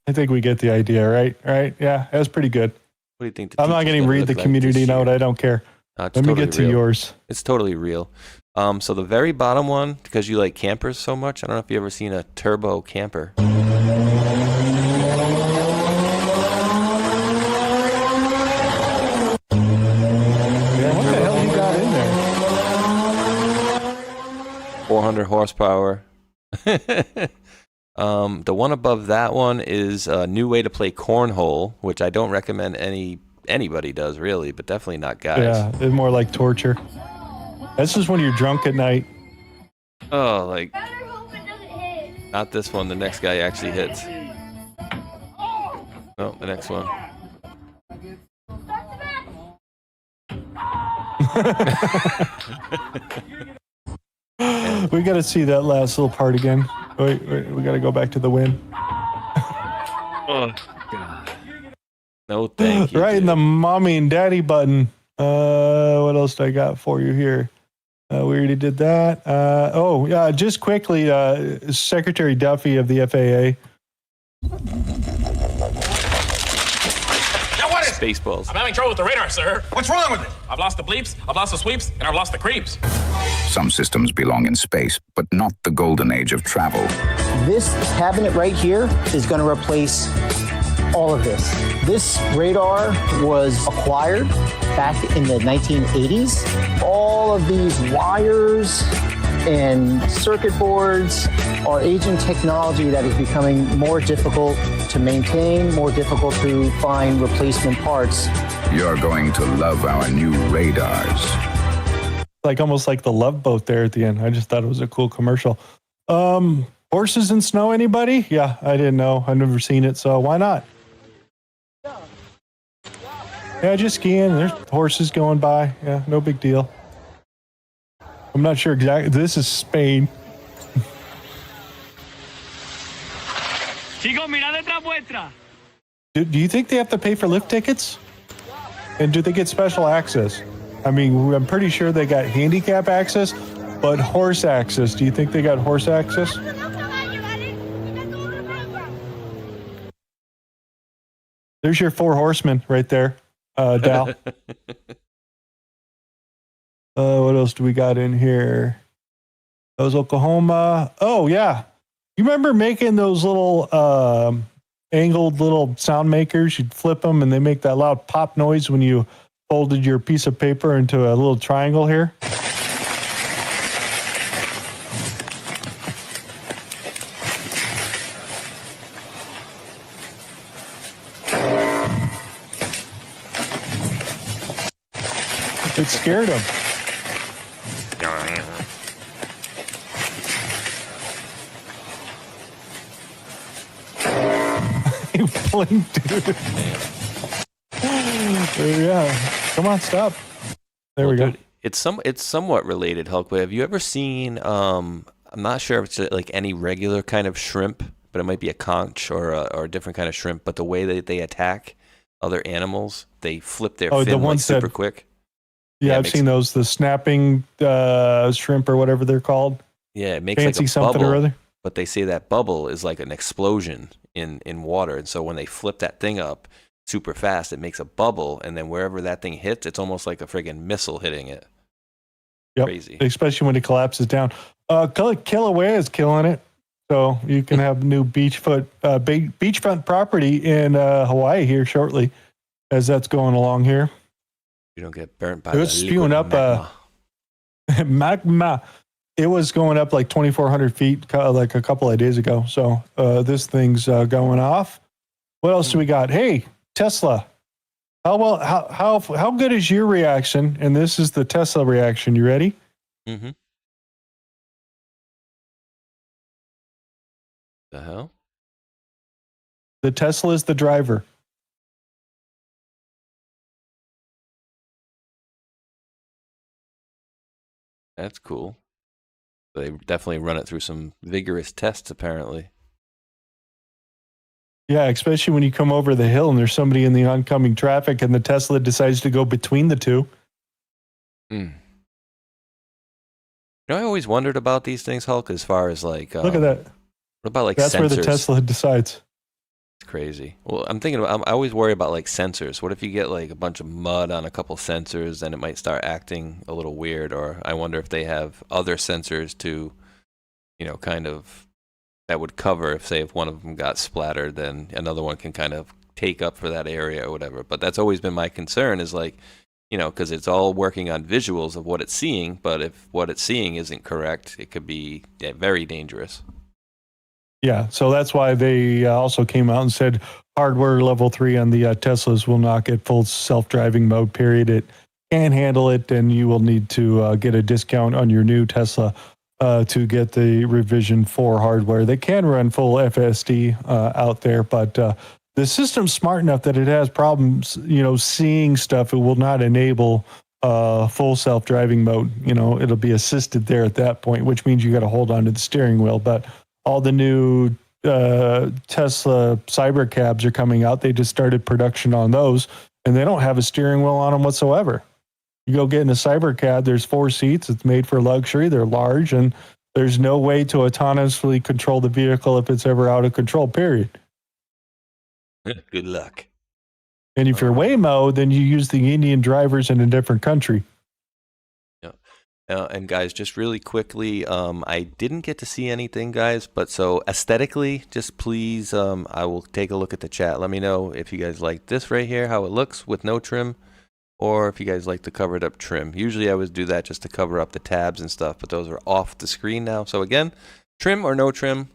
I think we get the idea, right? Right? Yeah, that's pretty good. What do you think? I'm not going to read the community note. I don't care. Let me get to yours. It's totally real. So the very bottom one, because you like campers so much, I don't know if you ever seen a turbo camper. Yeah, what the hell you got in there? 400 horsepower. The one above that one is a new way to play cornhole, which I don't recommend any anybody does really, but definitely not guys. Yeah, it's more like torture. That's just when you're drunk at night. Oh, like not this one. The next guy actually hits. Oh, the next one. We got to see that last little part again. Wait, we got to go back to the win. Oh God. No, thank you. Right in the mommy and daddy button. What else do I got for you here? We already did that. Just quickly, Secretary Duffy of the FAA. Now what is Spaceballs. I'm having trouble with the radar, sir. What's wrong with it? I've lost the bleeps, I've lost the sweeps, and I've lost the creeps. Some systems belong in space, but not the golden age of travel. This cabinet right here is going to replace all of this. This radar was acquired back in the 1980s. All of these wires and circuit boards are aging technology that is becoming more difficult to maintain, more difficult to find replacement parts. You're going to love our new radars. Like almost like the Love Boat there at the end. I just thought it was a cool commercial. Horses in snow, anybody? Yeah, I didn't know. I've never seen it, so why not? Yeah, just skiing. There's horses going by. Yeah, no big deal. I'm not sure exactly. This is Spain. Chicos, mirad detrás vuestra. Do you think they have to pay for lift tickets? And do they get special access? I mean, I'm pretty sure they got handicap access, but horse access. Do you think they got horse access? There's your 4 horsemen right there, Dal. What else do we got in here? That was Oklahoma. Oh, yeah. You remember making those little angled little sound makers? You'd flip them and they make that loud pop noise when you folded your piece of paper into a little triangle here. It scared him. You blinked, dude. Yeah. Come on, stop. There we go. Dude, it's somewhat related, Hulk. But have you ever seen? I'm not sure if it's like any regular kind of shrimp, but it might be a conch or a different kind of shrimp. But the way that they attack other animals, they flip their fin the ones super that, quick. Yeah, I've seen those. The snapping shrimp or whatever they're called. Yeah, it makes fancy like a something bubble, or other. But they say that bubble is like an explosion in water, and so when they flip that thing up super fast, it makes a bubble, and then wherever that thing hits, it's almost like a friggin' missile hitting it. Yep. Crazy. Especially when it collapses down. Kilauea is killing it. So you can have new beachfront property in Hawaii here shortly, as that's going along here. You don't get burnt by it was spewing up magma. It was going up like 2,400 feet like a couple of days ago. So this thing's going off. What else do we got? Hey, Tesla. How good is your reaction? And this is the Tesla reaction. You ready? Mm-hmm. The hell? The Tesla is the driver. That's cool. They definitely run it through some vigorous tests, apparently. Yeah, especially when you come over the hill and there's somebody in the oncoming traffic and the Tesla decides to go between the two. You know, I always wondered about these things, Hulk, as far as like... Look at that. What about like That's sensors? where the Tesla decides. It's crazy. Well, I'm thinking about... I always worry about like sensors. What if you get like a bunch of mud on a couple sensors and it might start acting a little weird? Or I wonder if they have other sensors to, you know, kind of... that would cover if, say, if one of them got splattered, then another one can kind of take up for that area or whatever. But that's always been my concern is like, you know, because it's all working on visuals of what it's seeing, but if what it's seeing isn't correct, it could be very dangerous. Yeah, so that's why they also came out and said hardware level 3 on the Teslas will not get full self-driving mode, period. It can't handle it, and you will need to get a discount on your new Tesla to get the revision 4 hardware. They can run full FSD out there, but the system's smart enough that it has problems, seeing stuff. It will not enable full self-driving mode. It'll be assisted there at that point, which means you got to hold on to the steering wheel. But all the new Tesla cyber cabs are coming out. They just started production on those, and they don't have a steering wheel on them whatsoever. You go get in a cyber cab, there's 4 seats. It's made for luxury. They're large, and there's no way to autonomously control the vehicle if it's ever out of control, period. Good luck. And if you're Waymo, then you use the Indian drivers in a different country. And guys, just really quickly, I didn't get to see anything, guys, but so aesthetically, just please, I will take a look at the chat. Let me know if you guys like this right here, how it looks with no trim, or if you guys like the covered up trim. Usually I would do that just to cover up the tabs and stuff, but those are off the screen now. So again, trim or no trim,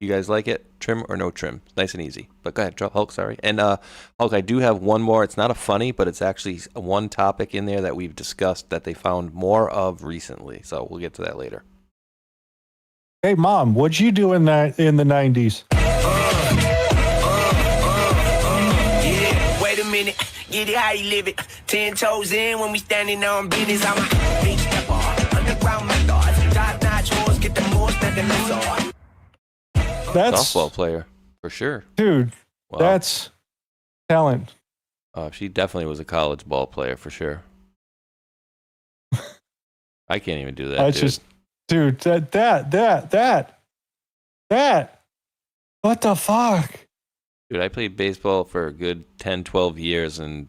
you guys like it? Trim or no trim? Nice and easy. But go ahead, Hulk, sorry. And Hulk, I do have one more. It's not a funny, but it's actually one topic in there that we've discussed that they found more of recently. So we'll get to that later. Hey, Mom, what'd you do in the 90s? Yeah, wait a minute. Get it how you live it. 10 toes in when we standing on business. I'm a big stepper. Underground methods. Top notch horse. Get the most that the less are. That's softball player for sure, dude. Wow. That's talent. She definitely was a college ball player for sure. I can't even do that. That's just, dude. That. What the fuck, dude? I played baseball for a good 10, 12 years and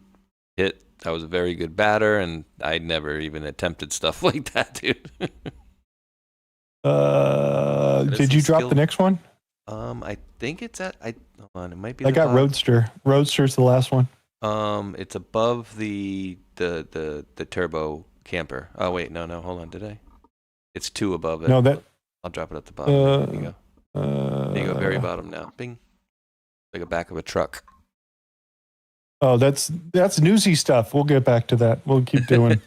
I was a very good batter, and I never even attempted stuff like that, dude. Did you drop the next one? I think it's at. Hold on, it might be. I got Roadster. Roadster's the last one. It's above the turbo camper. Oh wait, no, hold on. Did I? It's 2 above it. No, that. I'll drop it at the bottom. There you go. There you go. Very bottom now. Bing. Like a back of a truck. Oh, that's newsy stuff. We'll get back to that. We'll keep doing.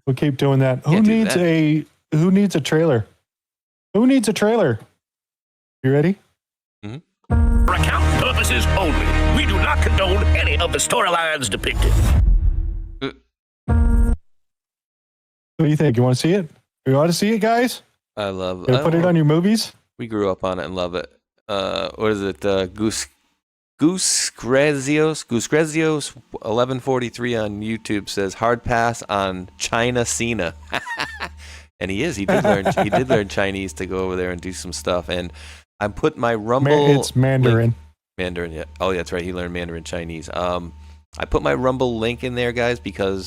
We'll keep doing that. Who needs a trailer? Who needs a trailer? You ready? For account purposes only, we do not condone any of the storylines depicted. What do you think? You want to see it? You want to see it, guys? I love it. Put it on your movies? We grew up on it and love it. What is it? Goose Grazios 1143 on YouTube says hard pass on China Cena. And he did learn Chinese to go over there and do some stuff. And I put my Rumble. It's Mandarin. Link. Mandarin, yeah. Oh, yeah, that's right. He learned Mandarin Chinese. I put my Rumble link in there, guys,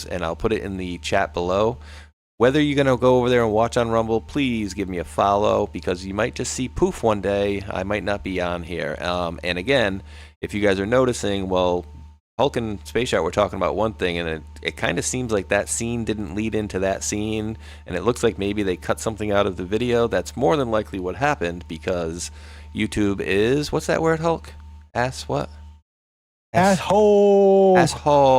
and I'll put it in the chat below. Whether you're going to go over there and watch on Rumble, please give me a follow, because you might just see poof one day. I might not be on here. And again, if you guys are noticing, well, Hulk and Spaceshot were talking about one thing, and it kind of seems like that scene didn't lead into that scene, and it looks like maybe they cut something out of the video. That's more than likely what happened, because YouTube is, what's that word, Hulk? What? Asshole.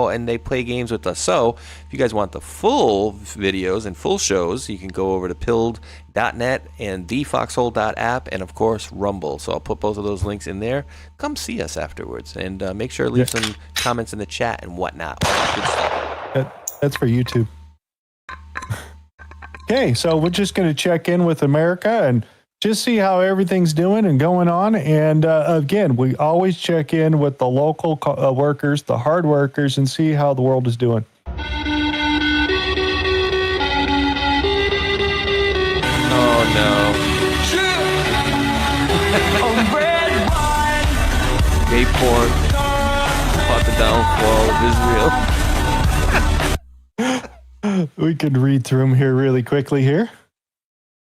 And they play games with us. So if you guys want the full videos and full shows, you can go over to pilled.net and thefoxhole.app, and of course Rumble. So I'll put both of those links in there. Come see us afterwards, and make sure to leave some comments in the chat and whatnot. All that good stuff. That's for YouTube. Okay, so we're just going to check in with America and just see how everything's doing and going on. And again, we always check in with the local workers, the hard workers, and see how the world is doing. Oh, no. Gay porn. About the downfall of Israel. We can read through them here really quickly here.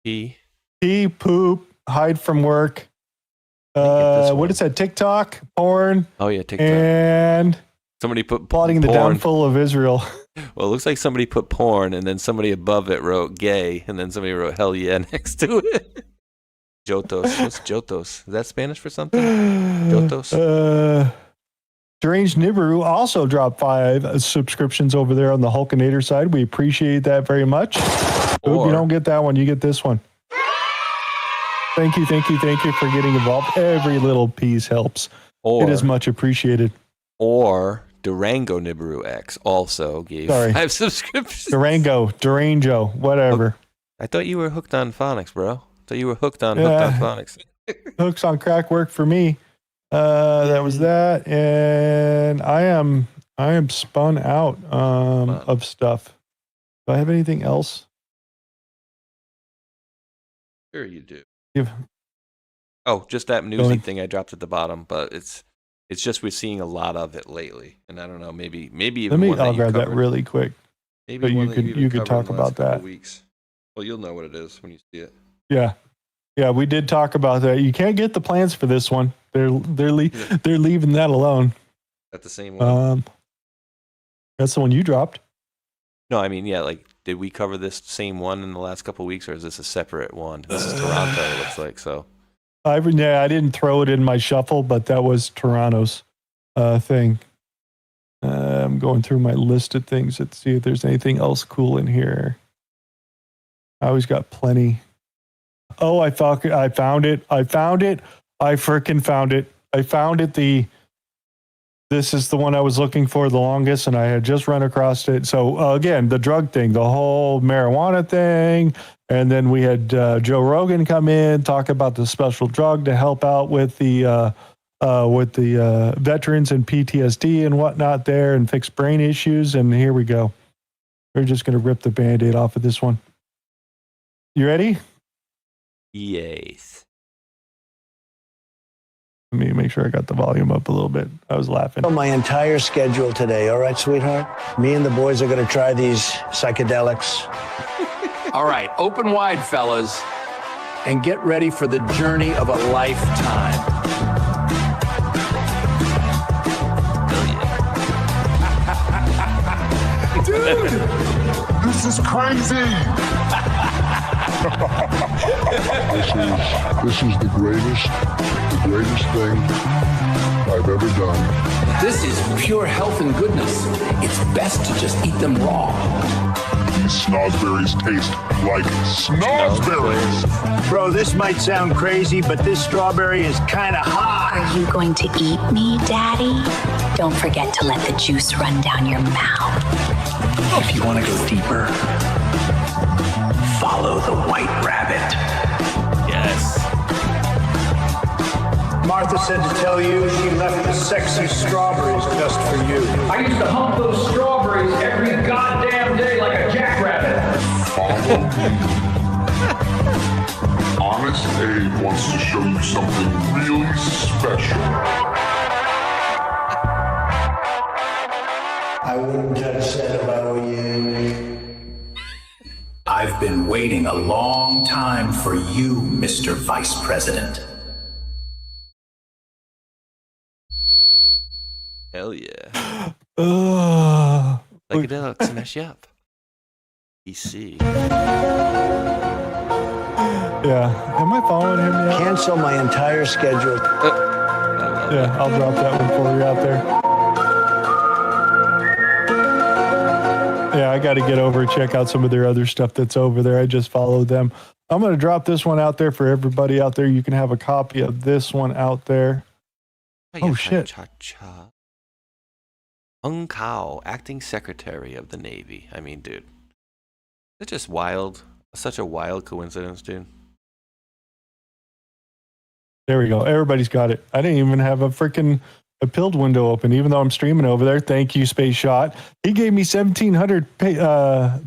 Pee, poop, hide from work. What is that? TikTok, porn. Oh yeah, TikTok. And somebody put plotting porn. The downfall of Israel. Well, it looks like somebody put porn, and then somebody above it wrote gay, and then somebody wrote hell yeah next to it. Jotos. What's Jotos? Is that Spanish for something? Jotos? Deranged Nibiru also dropped 5 subscriptions over there on the Hulkanator side. We appreciate that very much. Hope you don't get that one. You get this one. Thank you for getting involved. Every little piece helps. It is much appreciated. Or Durango Nibiru X also gave 5 subscriptions. Durango, whatever. I thought you were hooked on phonics, bro. I thought you were hooked on phonics. Hooks on crack work for me. That was that, and I am spun out of stuff. Do I have anything else? Sure you do. Yeah. Oh, just that newsy thing I dropped at the bottom, but it's just we're seeing a lot of it lately, and I don't know, maybe even I'll grab that really quick. Maybe but you could talk about that. Weeks. Well, you'll know what it is when you see it. Yeah, we did talk about that. You can't get the plans for this one. They're leaving that alone. At the same one. That's the one you dropped. No, I mean, yeah, like, did we cover this same one in the last couple of weeks, or is this a separate one? This is Toronto, it looks like, so. I didn't throw it in my shuffle, but that was Toronto's thing. I'm going through my list of things to see if there's anything else cool in here. I always got plenty. Oh, I found it. I freaking found it. I found it. This is the one I was looking for the longest, and I had just run across it. So again, the drug thing, the whole marijuana thing, and then we had Joe Rogan come in, talk about the special drug to help out with the veterans and PTSD and whatnot there, and fix brain issues. And here we go. We're just going to rip the Band-Aid off of this one. You ready? Yes. Let me make sure I got the volume up a little bit. I was laughing. My entire schedule today, all right, sweetheart? Me and the boys are going to try these psychedelics. All right, open wide, fellas, and get ready for the journey of a lifetime. Dude, this is crazy. This is the greatest thing I've ever done. This is pure health and goodness. It's best to just eat them raw. These snozberries taste like snozberries. Bro, this might sound crazy, but this strawberry is kind of hot. Are you going to eat me, Daddy? Don't forget to let the juice run down your mouth. If you want to go deeper, follow the white rabbit. Yes. Martha said to tell you she left the sexy strawberries just for you. I used to hump those strawberries every goddamn day like a jackrabbit. Follow me. Honest Abe wants to show you something really special. I wouldn't touch that if I were you. I've been waiting a long time for you, Mr. Vice President. Hell yeah. Like it up, smash up. PC. Yeah. Am I following him yet? Cancel my entire schedule. Yeah, I'll drop that one for you out there. Yeah, I got to get over and check out some of their other stuff that's over there. I just followed them. I'm going to drop this one out there for everybody out there. You can have a copy of this one out there. Oh, shit. Hung Kao, acting secretary of the Navy. I mean, dude. It's just wild. Such a wild coincidence, dude. There we go. Everybody's got it. I didn't even have a pilled window open, even though I'm streaming over there. Thank you, Spaceshot. He gave me 1,700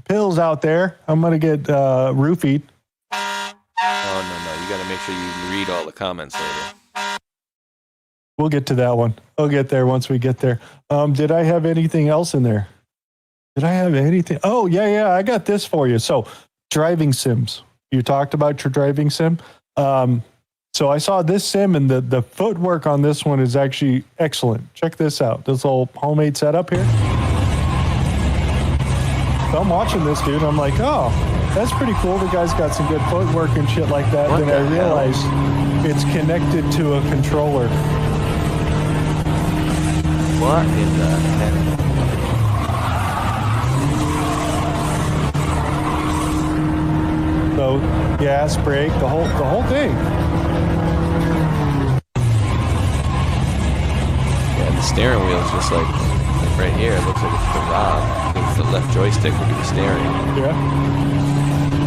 pills out there. I'm going to get roofied. Oh, no. You got to make sure you read all the comments later. We'll get to that one. I'll get there once we get there. Did I have anything else in there? Did I have anything? Oh, yeah. I got this for you. So, driving sims. You talked about your driving sim. So I saw this sim, and the footwork on this one is actually excellent. Check this out. This little homemade setup here. So I'm watching this, dude. I'm like, oh, That's pretty cool. The guy's got some good footwork and shit like that. What then the I realized it's connected to a controller. What in the heck? So gas, brake, the whole thing. Yeah, the steering wheel is just like right here. It looks like it's the rod. It's the left joystick will do the steering. Yeah.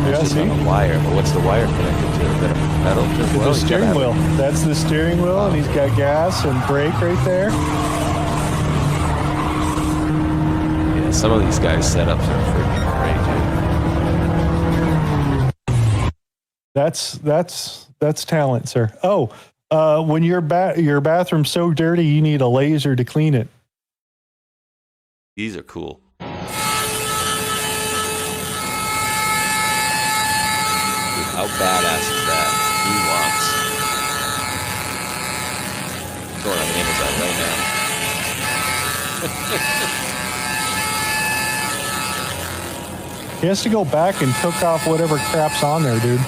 Yeah, It's see? on a wire, but what's the wire connected to? Is that a pedal? The steering wheel. That's the steering wheel, and he's got gas and brake right there. Yeah, some of these guys' setups are freaking great, dude. That's talent, sir. Oh, when your bathroom's so dirty, you need a laser to clean it. These are cool. Dude, how badass is that? Who wants? Going on Amazon right now. He has to go back and cook off whatever crap's on there, dude.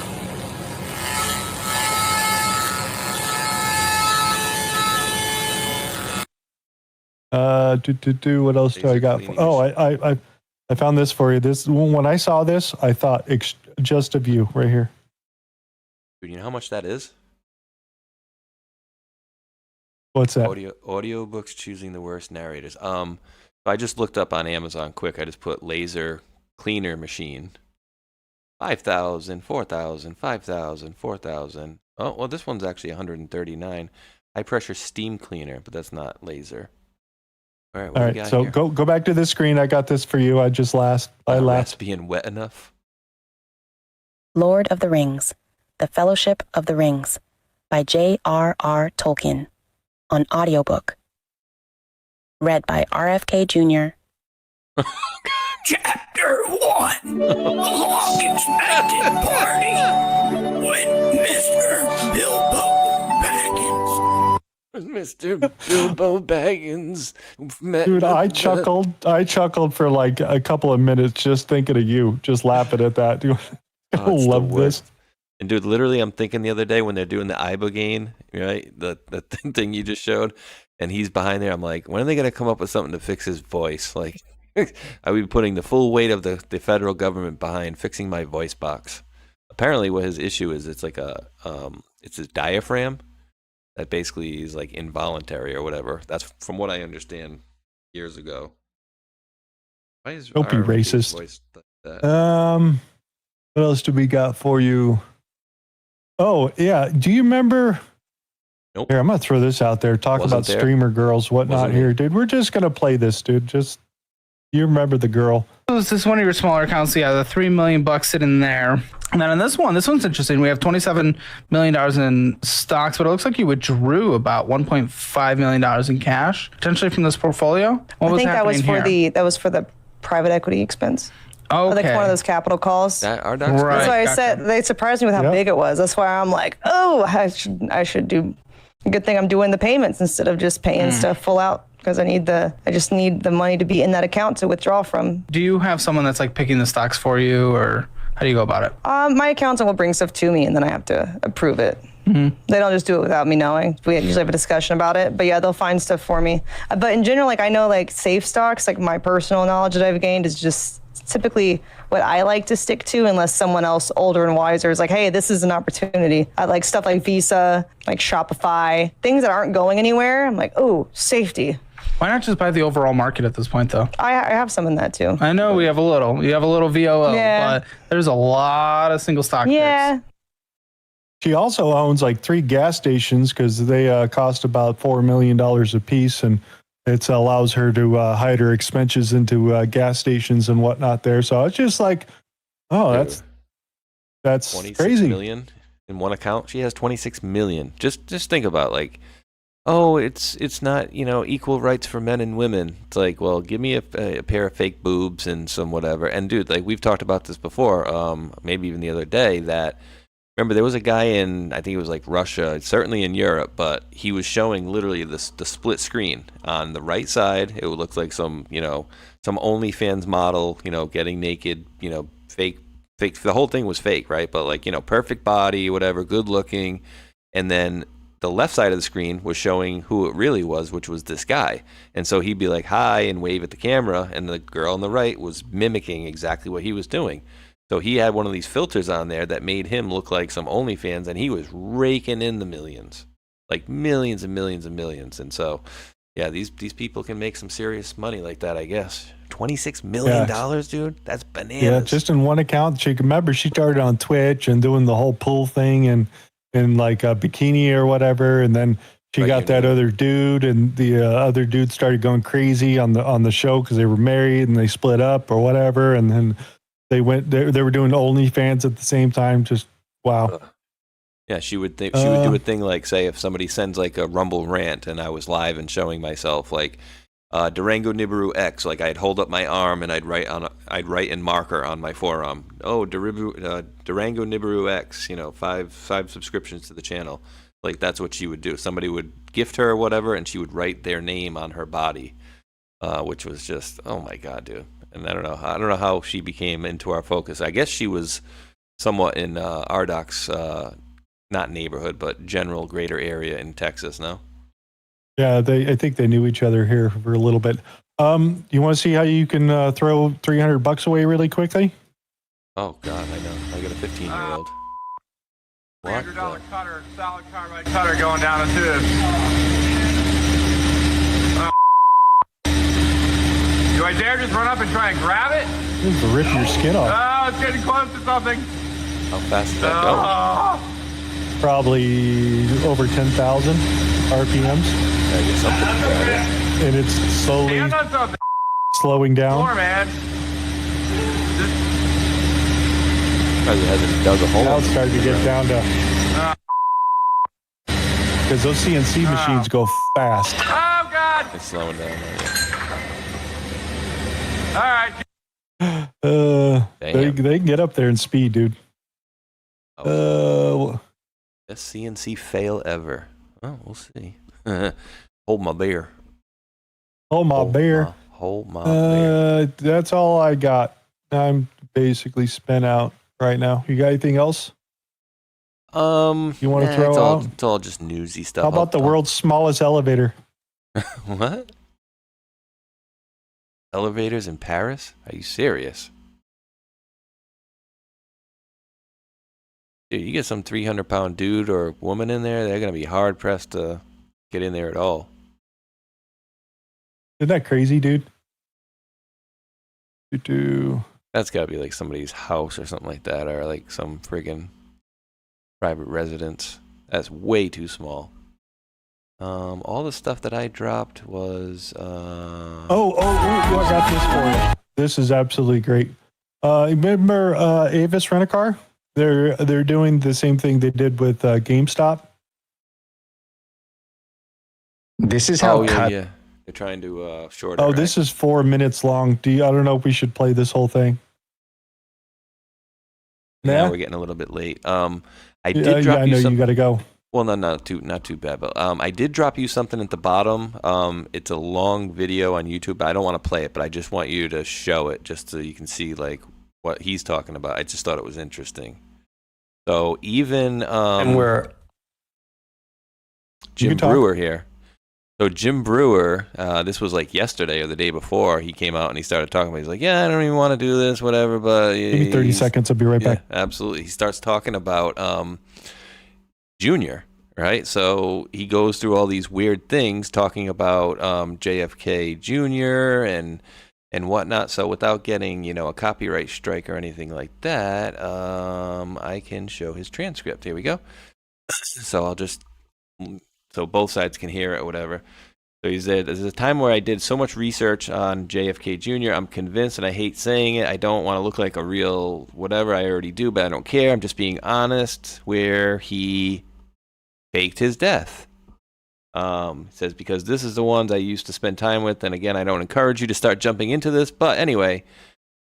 What else do I got? Oh, I found this for you. This when I saw this, I thought just of you right here. Dude, you know how much that is? What's that? Audio books choosing the worst narrators. I just looked up on Amazon quick. I just put laser cleaner machine. 5,000, 4,000, 5,000, 4,000. Oh, well, this one's actually 139. High pressure steam cleaner, but that's not laser. All right, what All do we right, got so here? go back to this screen. I got this for you. I last. Being wet enough. Lord of the Rings, The Fellowship of the Rings by J.R.R. Tolkien on audiobook. Read by RFK Jr. Chapter 1. The long-expected party. When Mr. Bilbo Baggins. Mr. Bilbo Baggins met Dude, I the- chuckled for like a couple of minutes just thinking of you, just laughing at that. Dude, I Oh, it's the love this. worst. And dude, literally, I'm thinking the other day when they're doing the ibogaine, right? The thing you just showed, and he's behind there. I'm like, when are they gonna come up with something to fix his voice? Like, I would be putting the full weight of the federal government behind fixing my voice box. Apparently, what his issue is, it's like it's his diaphragm that basically is like involuntary or whatever. That's from what I understand years ago. Why is Don't be RFK's racist. voice like that? What else do we got for you? Oh yeah, do you remember? Nope. Here, I'm gonna throw this out there. Talk Wasn't about there. streamer girls, whatnot. Wasn't Here, it? dude. We're just gonna play this, dude. Just you remember the girl? This is one of your smaller accounts. Yeah, the $3 million sitting there. And then on this one's interesting. We have $27 million in stocks, but it looks like you withdrew about $1.5 million in cash, potentially from this portfolio. What I was think that was happening for the private equity expense. Okay. Like one of those capital calls. That our That's why I said they surprised me with how big it was. That's why I'm like, oh, I should do. Good thing I'm doing the payments instead of just paying stuff full out because I just need the money to be in that account to withdraw from. Do you have someone that's like picking the stocks for you, or how do you go about it? My accountant will bring stuff to me and then I have to approve it. They don't just do it without me knowing. We usually have a discussion about it, but yeah, they'll find stuff for me. But in general, like I know like safe stocks, like my personal knowledge that I've gained is just typically what I like to stick to unless someone else older and wiser is like, hey, this is an opportunity. I like stuff like Visa, like Shopify, things that aren't going anywhere. I'm like, oh, safety. Why not just buy the overall market at this point, though? I have some in that too. I know we have a little. You have a little VOO, Yeah. but there's a lot of single stock Yeah. She also owns like 3 gas stations because they cost about $4 million a piece, and it allows her to hide her expenses into gas stations and whatnot there. So it's just like, oh, that's 26 crazy. million in one account. She has 26 million. Just think about like, oh, it's not, equal rights for men and women. It's like, well, give me a pair of fake boobs and some whatever. And dude, like we've talked about this before, maybe even the other day, that remember there was a guy in, I think it was like Russia, certainly in Europe, but he was showing literally the split screen. On the right side, it would look like some OnlyFans model, getting naked, fake fake. The whole thing was fake, right? But like, perfect body, whatever, good looking. And then the left side of the screen was showing who it really was, which was this guy. And so he'd be like, hi, and wave at the camera. And the girl on the right was mimicking exactly what he was doing. So he had one of these filters on there that made him look like some OnlyFans, and he was raking in the millions, like millions and millions and millions. And so, yeah, these people can make some serious money like that, I guess. $26 million, dude? That's bananas. Yeah, just in one account. She started on Twitch and doing the whole pool thing and in like a bikini or whatever, and then she got that other dude, and the other dude started going crazy on the show because they were married and they split up or whatever, and then they were doing OnlyFans at the same time. Just wow. Yeah, she would do a thing like, say, if somebody sends like a Rumble rant and I was live and showing myself like Durango Nibiru X, like I'd hold up my arm and I'd write in marker on my forearm. Oh, Durango Nibiru X, 5 subscriptions to the channel. Like that's what she would do. Somebody would gift her or whatever, and she would write their name on her body, which was just, oh my god, dude. And I don't know how she became into our focus. I guess she was somewhat in Ardoc's not neighborhood, but general greater area in Texas. No. Yeah, I think they knew each other here for a little bit. You want to see how you can throw $300 away really quickly? Oh God, I know. I got a 15-year-old. $300 cutter, solid carbide cutter going down the tubes. Do I dare just run up and try and grab it? Just rip your skin off. Oh, it's getting close to something. How fast is that going? Probably over 10,000 RPMs. I get something about it. And it's slowing down. More, man. Probably hasn't dug a hole. Now it's starting to get down to... Because those CNC machines go fast. Oh, God. It's slowing down. All right. They can get up there in speed, dude. Best CNC fail ever. Oh, we'll see. Hold my beer. Hold my beer. Hold my beer. That's all I got. I'm basically spent out right now. You got anything else? You want to throw out? It's all just newsy stuff. How about the world's smallest elevator? What? Elevators in Paris? Are you serious? Dude, you get some 300-pound dude or woman in there, they're going to be hard-pressed to get in there at all. Isn't that crazy, dude? That's got to be like somebody's house or something like that, or like some friggin' private residence. That's way too small. All the stuff that I dropped was... I got this for you. This is absolutely great. Remember Avis Rent-A-Car? They're doing the same thing they did with GameStop. This is how yeah. They're trying to shorten. Oh, this is 4 minutes long. I don't know if we should play this whole thing. Yeah, we're getting a little bit late. I did drop I you know some... you got to go. Well, no, not too bad. But I did drop you something at the bottom. It's a long video on YouTube. I don't want to play it, but I just want you to show it just so you can see like what he's talking about. I just thought it was interesting. So even and we're Jim Brewer here. So Jim Brewer, this was like yesterday or the day before, he came out and he started talking about. He's like, yeah, I don't even want to do this, whatever. But give me 30 seconds. I'll be right back. Absolutely. He starts talking about Junior, right? So he goes through all these weird things, talking about JFK Jr. and whatnot. So without getting, a copyright strike or anything like that, I can show his transcript. Here we go. So so both sides can hear it or whatever. So he said, there's a time where I did so much research on JFK Jr. I'm convinced, and I hate saying it, I don't want to look like a real whatever. I already do, but I don't care. I'm just being honest, where he faked his death. He says, because this is the ones I used to spend time with, and again, I don't encourage you to start jumping into this, but anyway,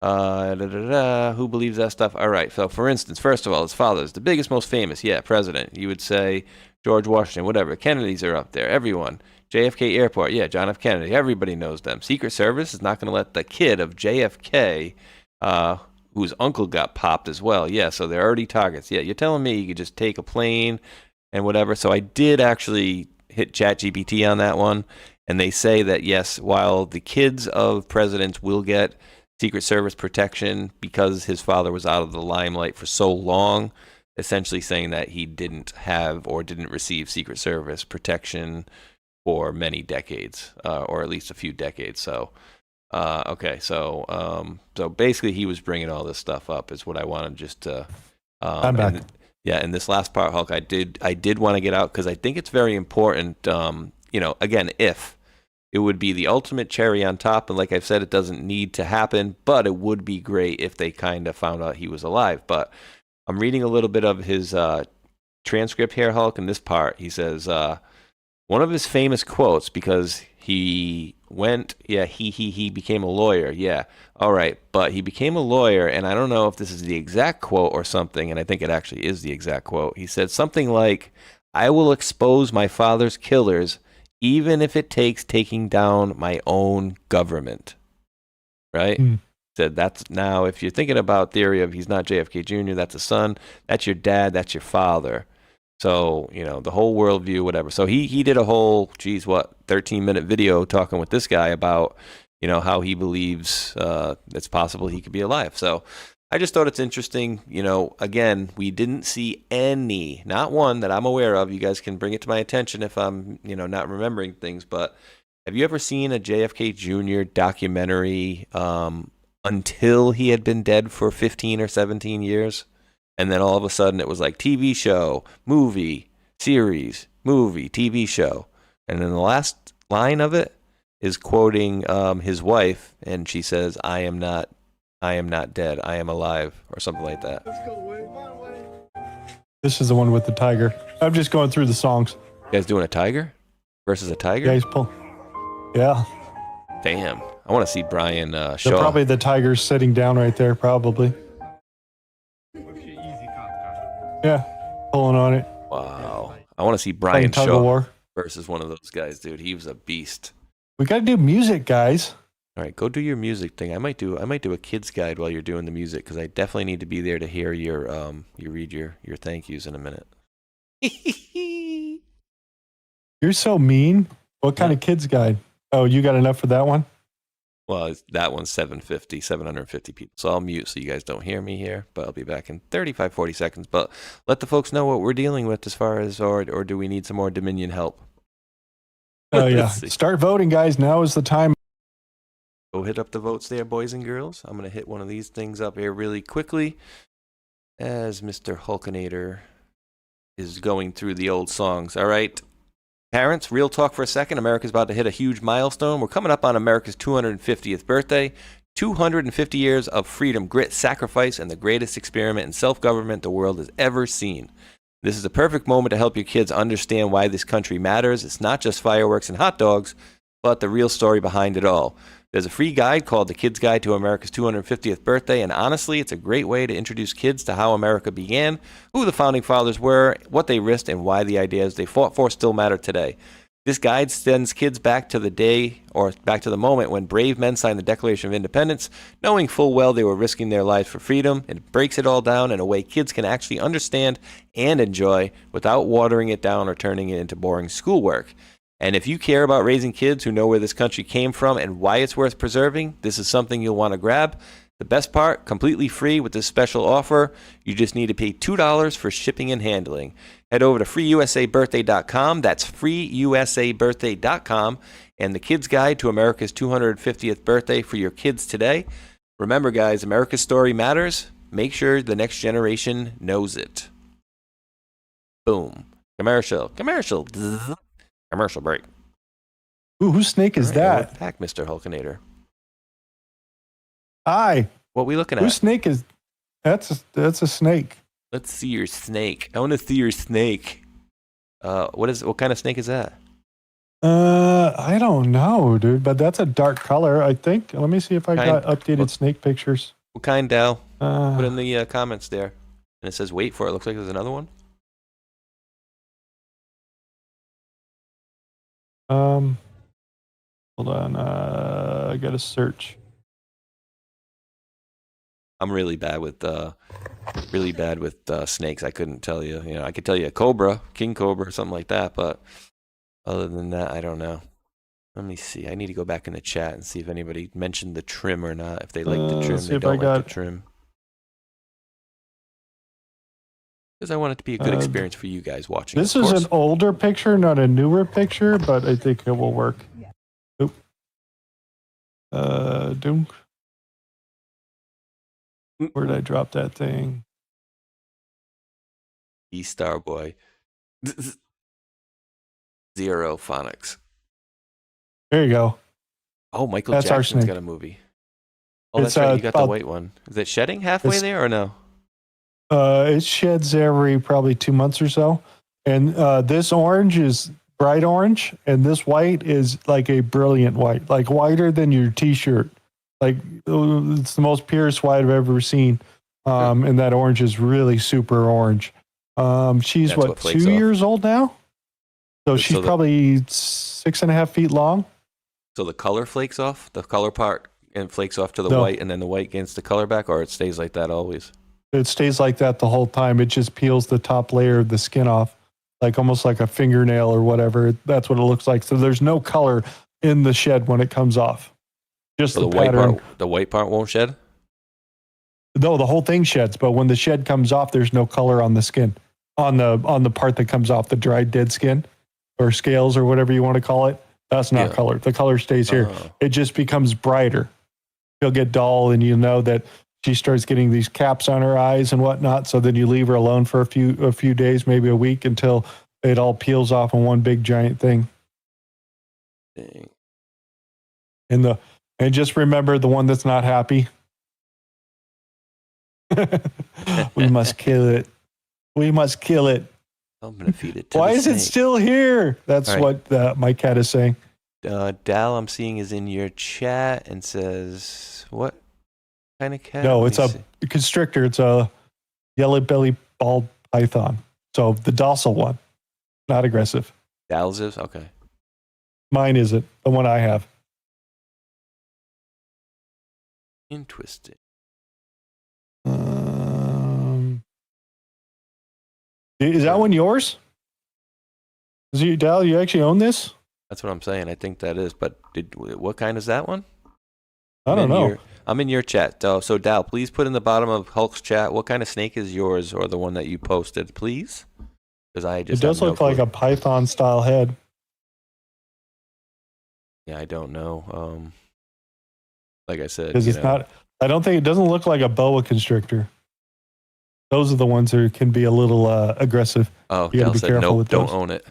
who believes that stuff? All right, so for instance, first of all, his father is the biggest, most famous, president. You would say George Washington, whatever. Kennedys are up there, everyone. JFK Airport, John F. Kennedy, everybody knows them. Secret Service is not going to let the kid of JFK, whose uncle got popped as well. Yeah, so they're already targets. Yeah, you're telling me you could just take a plane and whatever. So I did actually hit ChatGPT on that one, and they say that yes, while the kids of presidents will get Secret Service protection because his father was out of the limelight for so long, essentially saying that he didn't have or didn't receive Secret Service protection for many decades, or at least a few decades. So, okay, so basically he was bringing all this stuff up is what I wanted just to. I'm back. And this last part, Hulk, I did want to get out because I think it's very important. Again, if it would be the ultimate cherry on top, and like I've said, it doesn't need to happen, but it would be great if they kind of found out he was alive. But I'm reading a little bit of his transcript here, Hulk, and this part, he says, one of his famous quotes, because he became a lawyer. Yeah, all right, but he became a lawyer, and I don't know if this is the exact quote or something, and I think it actually is the exact quote. He said something like, "I will expose my father's killers, even if it takes taking down my own government." Right? Said that's now, if you're thinking about theory of he's not JFK Jr., that's a son, that's your dad, that's your father. So, the whole worldview, whatever. So he did a whole, 13-minute video talking with this guy about, how he believes it's possible he could be alive. So I just thought it's interesting. Again, we didn't see any, not one that I'm aware of. You guys can bring it to my attention if I'm, not remembering things. But have you ever seen a JFK Jr. documentary until he had been dead for 15 or 17 years? And then all of a sudden it was like TV show, movie, series, movie, TV show. And then the last line of it is quoting his wife, and she says, I am not dead, I am alive," or something like that. This is the one with the tiger. I'm just going through the songs. You guys doing a tiger versus a tiger? Yeah, he's pull. Yeah. Damn. I want to see Brian So Shaw. probably the tiger's sitting down right there, probably. Yeah, pulling on it. Wow. I want to see Brian Tug of Shaw war. versus one of those guys, dude. He was a beast. We got to do music, guys. All right, go do your music thing. I might do a kids guide while you're doing the music, because I definitely need to be there to hear your you read your thank yous in a minute. You're so mean. What kind of kids guide? Oh, you got enough for that one? Well, that one's 750 people. So I'll mute so you guys don't hear me here, but I'll be back in 35, 40 seconds. But let the folks know what we're dealing with as far as, or do we need some more Dominion help? Oh, yeah. Start voting, guys. Now is the time. Go hit up the votes there, boys and girls. I'm going to hit one of these things up here really quickly as Mr. Hulkanator is going through the old songs. All right. Parents, real talk for a second. America's about to hit a huge milestone. We're coming up on America's 250th birthday. 250 years of freedom, grit, sacrifice, and the greatest experiment in self-government the world has ever seen. This is the perfect moment to help your kids understand why this country matters. It's not just fireworks and hot dogs, but the real story behind it all. There's a free guide called The Kid's Guide to America's 250th Birthday, and honestly, it's a great way to introduce kids to how America began, who the founding fathers were, what they risked, and why the ideas they fought for still matter today. This guide sends kids back to the day, or back to the moment when brave men signed the Declaration of Independence, knowing full well they were risking their lives for freedom. It breaks it all down in a way kids can actually understand and enjoy without watering it down or turning it into boring schoolwork. And if you care about raising kids who know where this country came from and why it's worth preserving, this is something you'll want to grab. The best part, completely free with this special offer. You just need to pay $2 for shipping and handling. Head over to freeusabirthday.com. That's freeusabirthday.com. And the Kids Guide to America's 250th Birthday for your kids today. Remember, guys, America's story matters. Make sure the next generation knows it. Boom. Commercial. Commercial break. Ooh, whose snake is that? Back, Mr. Hulkanator. Hi. What are we looking at? Whose snake is? That's a snake. Let's see your snake. I want to see your snake. What kind of snake is that? I don't know, dude, but that's a dark color, I think. Let me see if I got updated snake pictures. What kind, Dal? Put in the comments there. And it says wait for it. Looks like there's another one. Hold on. I gotta search. I'm really bad with snakes. I couldn't tell you. You know, I could tell you a cobra, king cobra, or something like that. But other than that, I don't know. Let me see. I need to go back in the chat and see if anybody mentioned the trim or not. If they like the trim, they don't like the trim. Because I want it to be a good experience for you guys watching. This is an older picture, not a newer picture, but I think it will work. Oop. Doom. Where did I drop that thing? E-Star Boy. Zero Phonics. There you go. Oh, Michael That's Jackson's our got a movie. Oh, that's right. You got the white one. Is it shedding halfway there or no? It sheds every probably 2 months or so. And this orange is bright orange, and this white is like a brilliant white, like whiter than your t-shirt. Like it's the most purest white I've ever seen. And that orange is really super orange. She's That's what 2 years old now? So she's probably 6.5 feet long. So the color flakes off? The color part and flakes off to the No. white, and then the white gains the color back, or it stays like that always? It stays like that the whole time. It just peels the top layer of the skin off, like almost like a fingernail or whatever. That's what it looks like. So there's no color in the shed when it comes off. Just So the white pattern. part, the white part won't shed? No, the whole thing sheds, but when the shed comes off, there's no color on the skin, on the part that comes off, the dried dead skin or scales or whatever you want to call it. That's not color. The color stays here. It just becomes brighter. She'll get dull, and you know that she starts getting these caps on her eyes and whatnot. So then you leave her alone for a few days, maybe a week, until it all peels off in one big giant thing. Dang. And just remember the one that's not happy. We must kill it. We must kill it. I'm gonna feed it to Why the is it snake. still here? That's All right. what my cat is saying. Dal, I'm seeing, is in your chat and says, what kind of cat? No, Let it's me a see. constrictor. It's a yellow belly bald python. So the docile one, not aggressive. Dal's is? Okay. Mine isn't. The one I have. Interesting. Is that one yours? Is you, Dal? You actually own this? That's what I'm saying. I think that is. But what kind is that one? I don't know. I'm in your chat. So Dal, please put in the bottom of Hulk's chat what kind of snake is yours, or the one that you posted, please. Because I just It does look like a python style head. Yeah, I don't know. Like I said, Because it's not. I don't think it doesn't look like a boa constrictor. Those are the ones that can be a little aggressive. Oh, you Dal gotta be said, careful nope, with don't those. own it.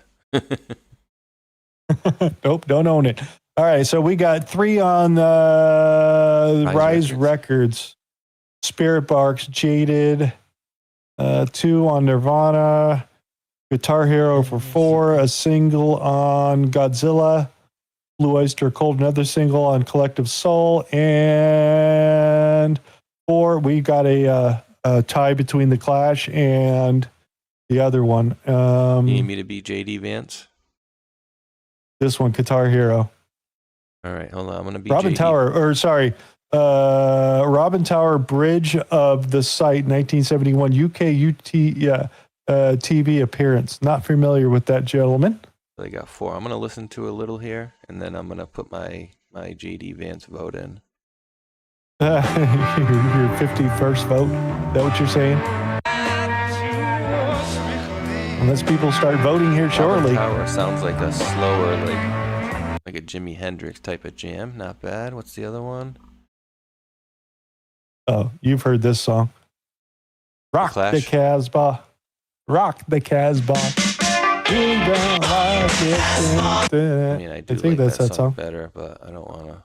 Nope, don't own it. All right, so we got 3 on Rise Records. Spirit Barks, Jaded. 2 on Nirvana. Guitar Hero for 4. A single on Godzilla. Blue Oyster Cult, another single on Collective Soul. And 4, we got a tie between The Clash and the other one. You need me to be JD Vance? This one, Guitar Hero. All right, hold on. I'm going to be Robin JD. Tower, or sorry, Robin Tower Bridge of the Site, 1971 UK TV appearance. Not familiar with that gentleman. They got 4. I'm going to listen to a little here, and then I'm going to put my JD Vance vote in. Your 51st vote. Is that what you're saying? Unless people start voting here shortly. Robin Tower sounds like a slower, like a Jimi Hendrix type of jam. Not bad. What's the other one? Oh, you've heard this song. Rock the Casbah. Rock the Casbah. I mean, I do think like that's that that song song. better, but I don't want to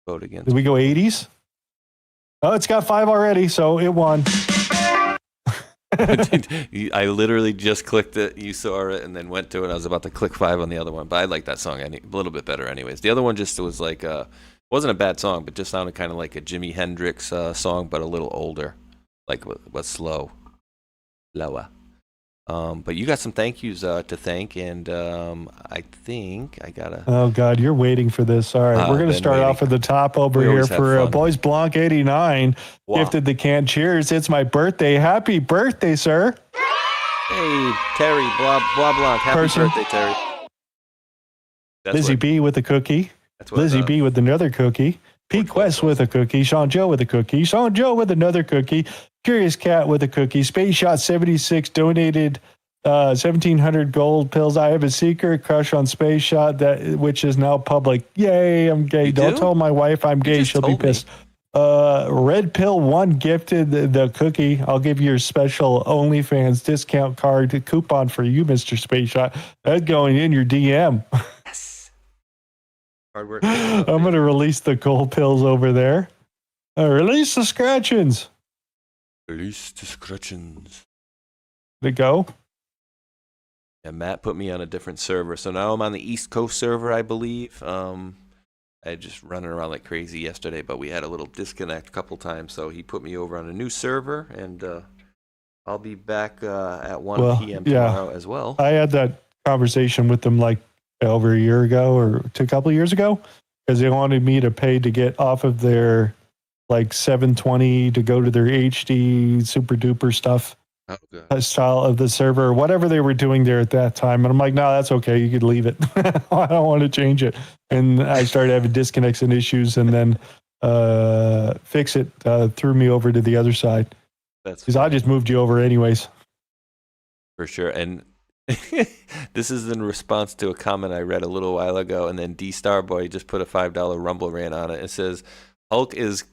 vote against Did we go 80s? Oh, it's got 5 already, so it won. I literally just clicked it. You saw it and then went to it. I was about to click 5 on the other one, but I like that song a little bit better anyways. The other one just was like, wasn't a bad song, but just sounded kind of like a Jimi Hendrix song, but a little older, like but slow. Lower. But you got some thank yous to thank, and I think I gotta. Oh God, you're waiting for this. All right, we're gonna start off at the top over here for Boys Blanc 89. Wow. Gifted the can. Cheers! It's my birthday. Happy birthday, sir. Hey, Terry, blah blanc. Happy birthday, Terry. Lizzie B with a cookie. Lizzie B with another cookie. Pete Quest with a cookie. Sean Joe with a cookie. Sean Joe with another cookie. Curious Cat with a cookie. Spaceshot 76 donated 1,700 gold pills. I have a secret crush on Spaceshot, which is now public. Yay, I'm gay. Don't tell my wife I'm gay. She'll be pissed. Red Pill 1 gifted the cookie. I'll give you your special OnlyFans discount card coupon for you, Mr. Spaceshot. That's going in your DM. Yes. Hard work. I'm going to release the gold pills over there. Release the scratchings. Release the scratchings. To go. Yeah, Matt put me on a different server. So now I'm on the East Coast server, I believe. I just running around like crazy yesterday, but we had a little disconnect a couple times. So he put me over on a new server, and I'll be back at 1 p.m. tomorrow as well. I had that conversation with them like over a year ago or a couple of years ago, because they wanted me to pay to get off of their like 720 to go to their HD super duper stuff style of the server, or whatever they were doing there at that time. And I'm like, no, that's okay. You could leave it. I don't want to change it. And I started having disconnects and issues, and then Fix It threw me over to the other side. Because I just moved you over anyways. For sure. And this is in response to a comment I read a little while ago, and then D Starboy just put a $5 Rumble rant on it. It says, Hulk is...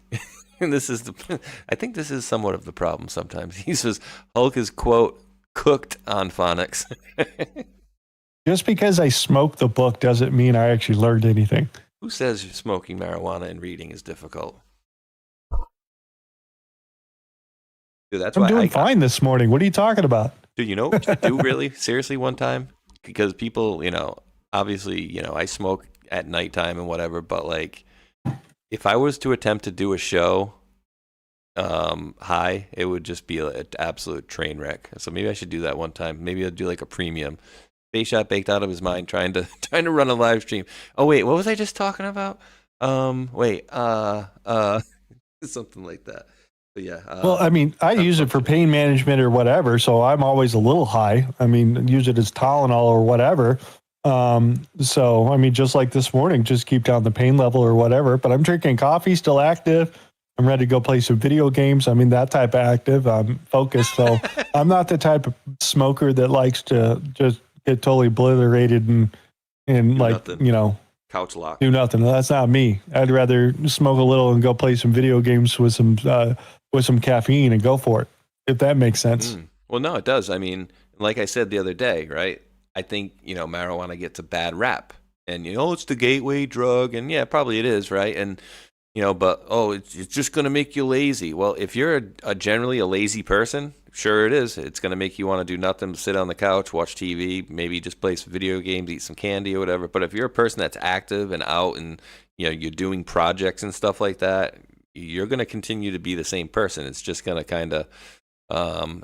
And this is I think this is somewhat of the problem sometimes. He says Hulk is, quote, cooked on phonics. Just because I smoked the book doesn't mean I actually learned anything. Who says smoking marijuana and reading is difficult? Dude, that's I'm doing fine this morning. What are you talking about? Dude, you know what you do really? Seriously, one time? Because people, obviously, I smoke at nighttime and whatever, but like, if I was to attempt to do a show high, it would just be an absolute train wreck. So maybe I should do that one time. Maybe I'll do like a premium. Spaceshot baked out of his mind trying to run a live stream. Oh wait, what was I just talking about? Something like that. But yeah. Well, I mean, I use it for pain management or whatever, so I'm always a little high. I mean, use it as Tylenol or whatever. So, I mean, just like this morning, just keep down the pain level or whatever, but I'm drinking coffee, still active. I'm ready to go play some video games. I mean, that type of active. I'm focused. So I'm not the type of smoker that likes to just get totally obliterated and like, nothing. Couch lock. Do nothing. That's not me. I'd rather smoke a little and go play some video games with some caffeine and go for it. If that makes sense. Well, no, it does. I mean, like I said the other day, right? I think, marijuana gets a bad rap, and, it's the gateway drug, and yeah, probably it is, right? And, but, it's just going to make you lazy. Well, if you're generally a lazy person, sure it is. It's going to make you want to do nothing but sit on the couch, watch TV, maybe just play some video games, eat some candy or whatever. But if you're a person that's active and out and, you're doing projects and stuff like that, you're going to continue to be the same person. It's just going to kind of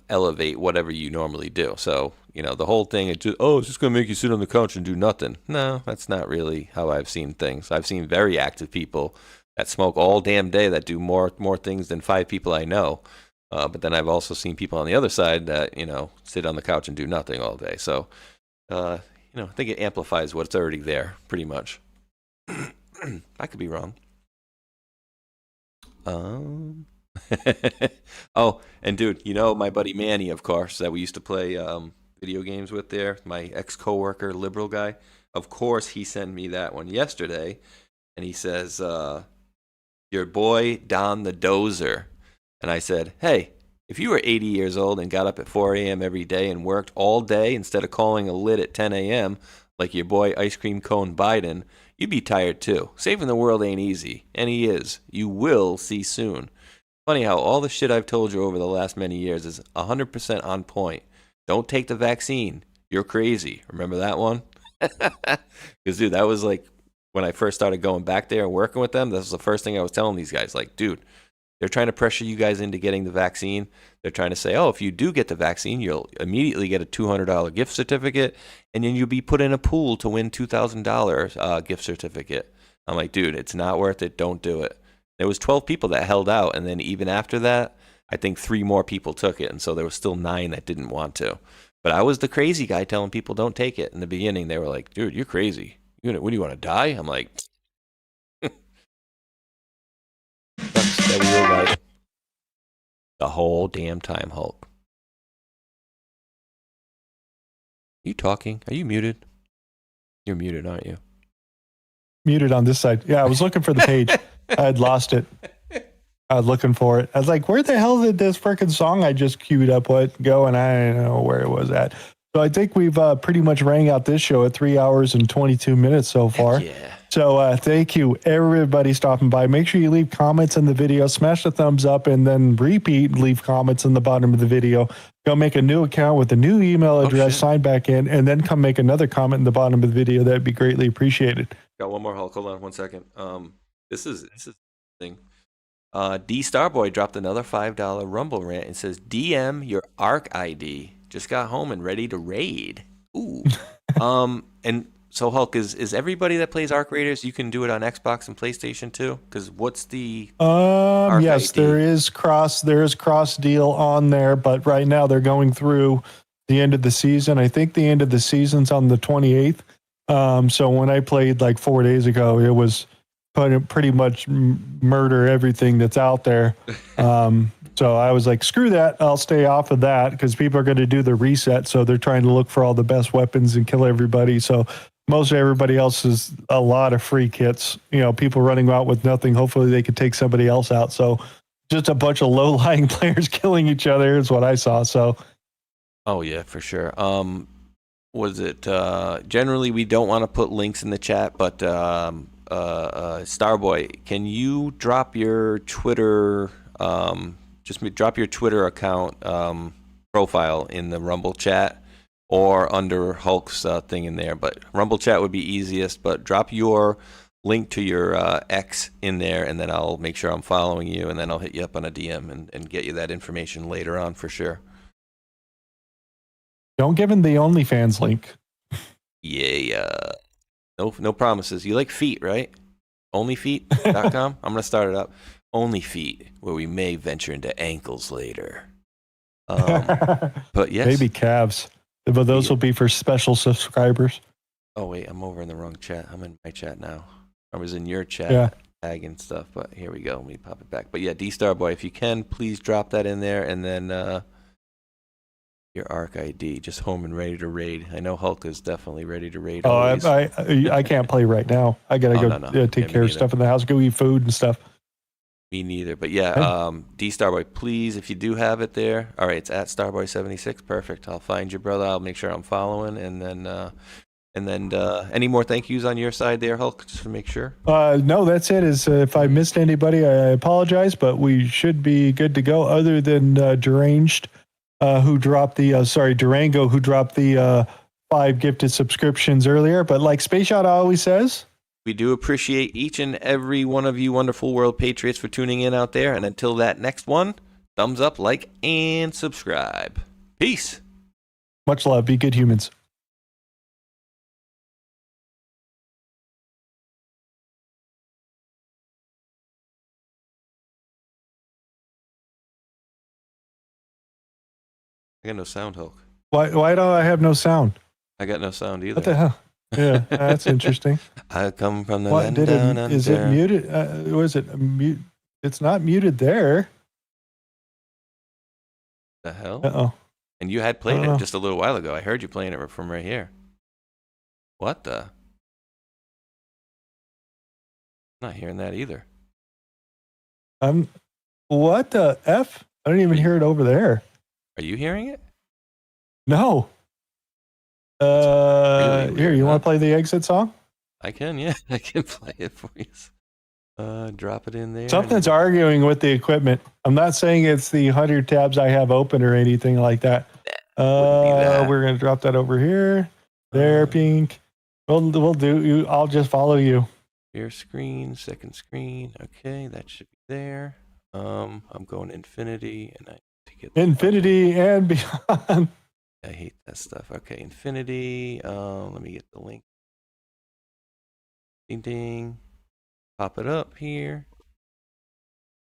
elevate whatever you normally do. So, the whole thing is just, it's just going to make you sit on the couch and do nothing. No, that's not really how I've seen things. I've seen very active people that smoke all damn day that do more things than 5 people I know. But then I've also seen people on the other side that, sit on the couch and do nothing all day. So, I think it amplifies what's already there pretty much. I could be wrong. Oh, and dude, my buddy Manny, of course, that we used to play video games with there, my ex-coworker, liberal guy. Of course, he sent me that one yesterday, and he says, your boy Don the Dozer. And I said, hey, if you were 80 years old and got up at 4 a.m. every day and worked all day instead of calling a lid at 10 a.m. like your boy Ice Cream Cone Biden, you'd be tired too. Saving the world ain't easy, and he is. You will see soon. Funny how all the shit I've told you over the last many years is 100% on point. Don't take the vaccine. You're crazy. Remember that one? Because, dude, that was like when I first started going back there and working with them. That was the first thing I was telling these guys. Like, dude, They're trying to pressure you guys into getting the vaccine. They're trying to say, oh, if you do get the vaccine, you'll immediately get a $200 gift certificate, and then you'll be put in a pool to win $2,000 gift certificate. I'm like, dude, it's not worth it. Don't do it. There was 12 people that held out, and then even after that, I think 3 more people took it, and so there was still 9 that didn't want to. But I was the crazy guy telling people don't take it. In the beginning, they were like, dude, you're crazy. What do you want to die? I'm like, that we were right the whole damn time, Hulk. You talking? Are you muted? You're muted, aren't you? Muted on this side. Yeah, I was looking for the page. I had lost it. I was looking for it. I was like, where the hell did this freaking song I just queued up go? And I don't know where it was at. So I think we've pretty much rang out this show at 3 hours and 22 minutes so far. Yeah. So thank you, everybody stopping by. Make sure you leave comments in the video, smash the thumbs up, and then repeat and leave comments in the bottom of the video. Go make a new account with a new email address, sign back in, and then come make another comment in the bottom of the video. That'd be greatly appreciated. Got one more, Hulk. Hold on 1 second. This is the thing. D Starboy dropped another $5 Rumble rant and says, DM your ARC ID. Just got home and ready to raid. Ooh. And so Hulk, is everybody that plays Arc Raiders, you can do it on Xbox and PlayStation too? Because what's the Arc yes, ID? there is cross deal on there, but right now they're going through the end of the season. I think the end of the season's on the 28th. So when I played like 4 days ago, it was pretty much murder everything that's out there. So I was like, screw that. I'll stay off of that because people are going to do the reset. So they're trying to look for all the best weapons and kill everybody. So most everybody else is a lot of free kits, people running out with nothing. Hopefully they could take somebody else out. So just a bunch of low-lying players killing each other is what I saw. So. Oh yeah, for sure. Was it, generally we don't want to put links in the chat, but, Starboy, can you drop your Twitter, drop your Twitter account profile in the Rumble chat or under Hulk's thing in there. But Rumble chat would be easiest. But drop your link to your X in there, and then I'll make sure I'm following you, and then I'll hit you up on a DM and get you that information later on for sure. Don't give him the OnlyFans link. Yeah. No promises. You like feet, right? Onlyfeet.com? I'm going to start it up. OnlyFeet, where we may venture into ankles later. But yes. Maybe calves. But those will be for special subscribers. Oh, wait. I'm over in the wrong chat. I'm in my chat now. I was in your chat tag and stuff. But here we go. Let me pop it back. But yeah, D-Starboy, if you can, please drop that in there. And then your ARC ID, just home and ready to raid. I know Hulk is definitely ready to raid. Oh, I can't play right now. I got to take care of stuff in the house, go eat food and stuff. Me neither. But yeah, D-Starboy, please, if you do have it there. All right, it's at Starboy76. Perfect. I'll find you, brother. I'll make sure I'm following. And then any more thank yous on your side there, Hulk, just to make sure? No, that's it. If I missed anybody, I apologize, but we should be good to go other than Deranged. Who dropped Durango, who dropped the 5 gifted subscriptions earlier. But like Spaceshot always says, we do appreciate each and every one of you wonderful world patriots for tuning in out there. And until that next one, thumbs up, like, and subscribe. Peace. Much love. Be good humans. I got no sound, Hulk. Why don't I have no sound? I got no sound either. What the hell? Yeah, that's interesting. I come from the land down under. Is it muted? Was it mute? It's not muted there. The hell? Uh-oh. And you had played it just a little while ago. I heard you playing it from right here. What the? I'm not hearing that either. What the F? I don't even hear it over there. Are you hearing it? No. Really here, you want to play the exit song? I can, yeah. I can play it for you. Drop it in there. Something's arguing with the equipment. I'm not saying it's the 100 tabs I have open or anything like that. We're going to drop that over here. There, Pink. We'll do. I'll just follow you. Your screen, second screen. Okay, that should be there. I'm going infinity, and I need to get infinity and beyond. I hate that stuff. Okay, infinity. Let me get the link. Ding ding. Pop it up here.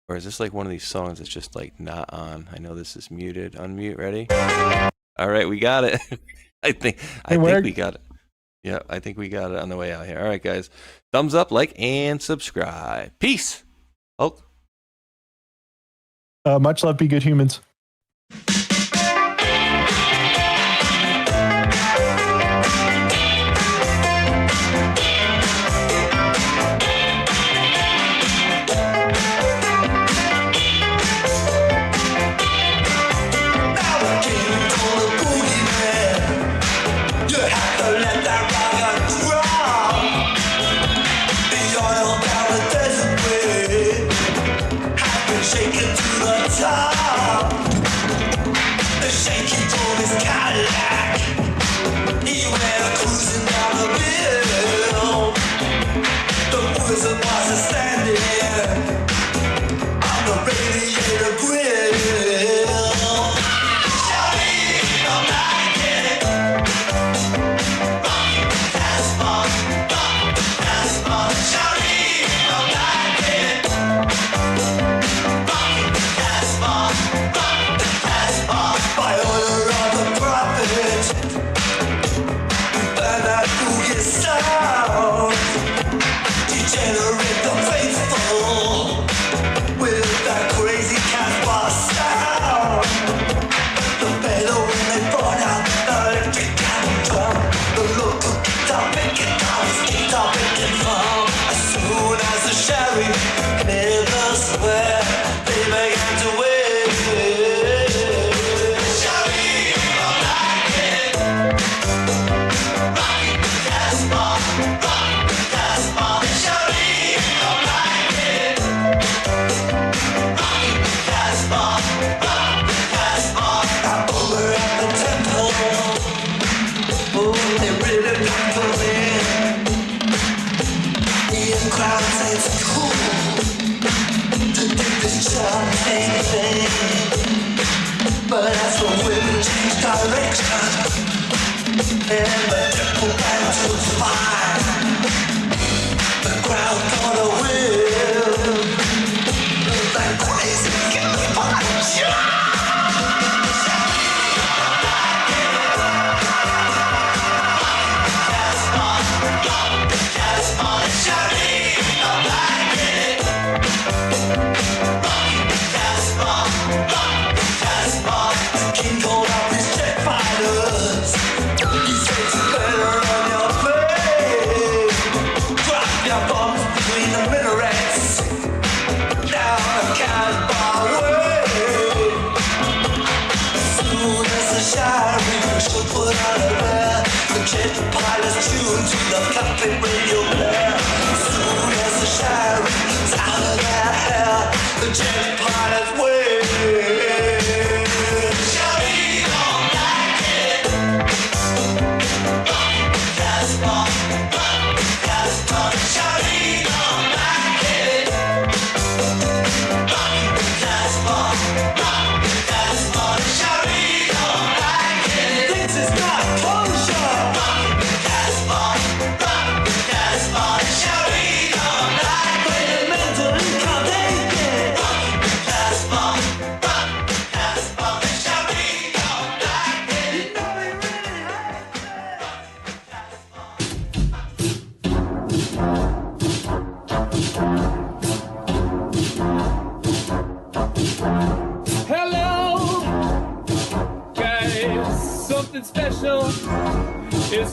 Or is this like one of these songs that's just like not on? I know this is muted. Unmute. Ready? All right, we got it. I think we got it. Yeah, I think we got it on the way out here. All right, guys. Thumbs up, like, and subscribe. Peace. Hulk. Much love, be good humans.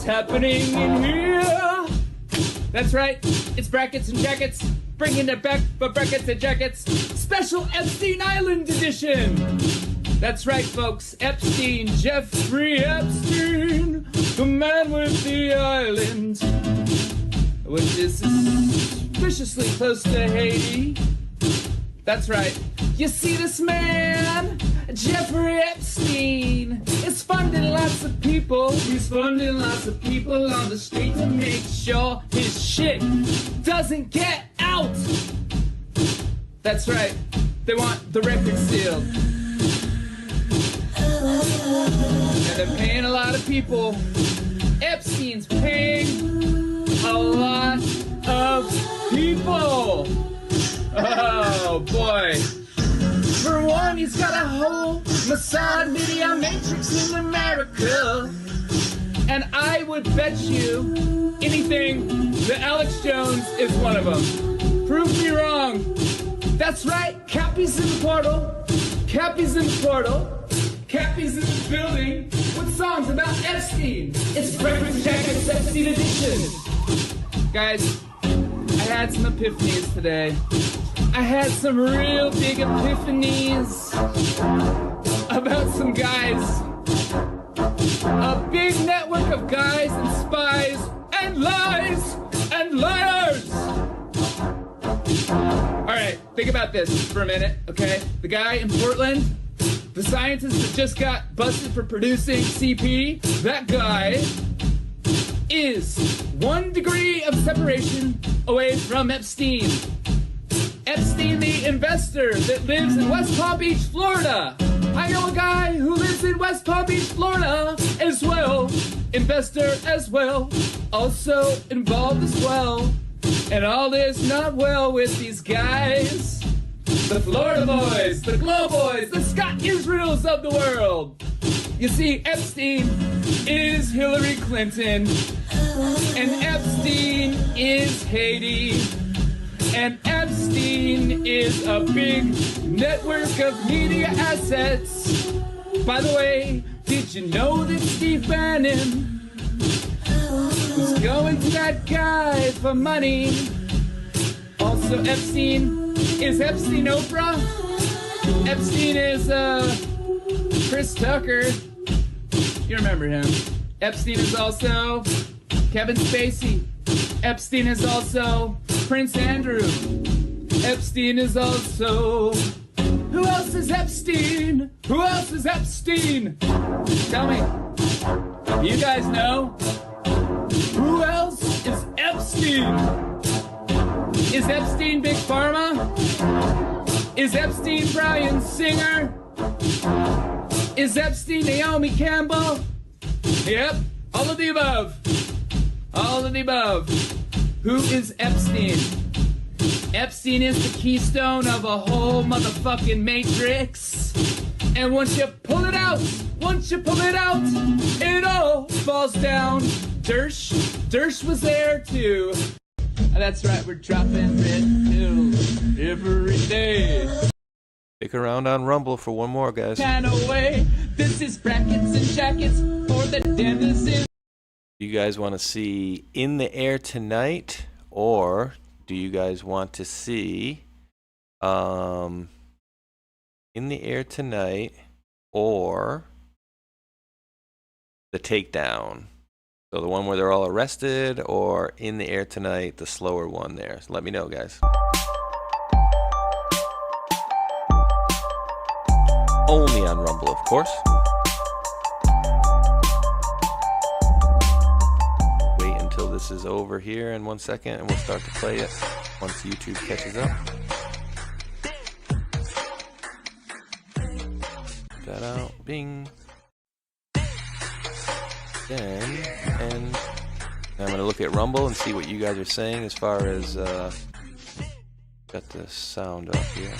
Happening in here. That's right, it's brackets and jackets, bringing it back for brackets and jackets, special Epstein Island edition. That's right, folks, Epstein, Jeffrey Epstein, the man with the island, which is suspiciously close to Haiti. That's right, you see this man, Jeffrey Epstein, is funding lots of people. He's funding lots of people on the street to make sure his shit doesn't get out. That's right. They want the record sealed. And they're paying a lot of people. Epstein's paying a lot of people. Oh boy. For one, he's got a whole Mossad media matrix in America. And I would bet you anything that Alex Jones is one of them. Prove me wrong. That's right, Cappy's in the portal. Cappy's in the portal. Cappy's in the building with songs about Epstein. It's Breakfast Jacket's Epstein edition. Guys, I had some epiphanies today. I had some real big epiphanies about some guys. A big network of guys and spies and lies and liars. All right, think about this for a minute, okay? The guy in Portland, the scientist that just got busted for producing CP, that guy is 1 degree of separation away from Epstein. Epstein, the investor that lives in West Palm Beach, Florida. I know a guy who lives in West Palm Beach, Florida as well. Investor as well. Also involved as well. And all is not well with these guys. The Florida boys, the Glow boys, the Scott Israels of the world. You see, Epstein is Hillary Clinton. And Epstein is Haiti. And Epstein is a big network of media assets. By the way, did you know that Steve Bannon was going to that guy for money? Also, Epstein is Epstein Oprah. Epstein is Chris Tucker. You remember him. Epstein is also Kevin Spacey. Epstein is also Prince Andrew. Epstein is also... Who else is Epstein? Who else is Epstein? Tell me. You guys know? Who else is Epstein? Is Epstein Big Pharma? Is Epstein Bryan Singer? Is Epstein Naomi Campbell? Yep, all of the above. All of the above. Who is Epstein? Epstein is the keystone of a whole motherfucking matrix. And once you pull it out, it all falls down. Dersh was there too. That's right, we're dropping red pills every day. Stick around on Rumble for one more, guys. Away. This is Brackets and Jackets for the denizens. Do you guys want to see In the Air Tonight, or do you guys want to see In the Air Tonight or The Takedown? So the one where they're all arrested, or In the Air Tonight, the slower one there. So let me know, guys. Only on Rumble, of course. Wait until this is over here in 1 second, and we'll start to play it once YouTube catches up. Put that out. Bing. Then, and I'm going to look at Rumble and see what you guys are saying as far as... got the sound up here.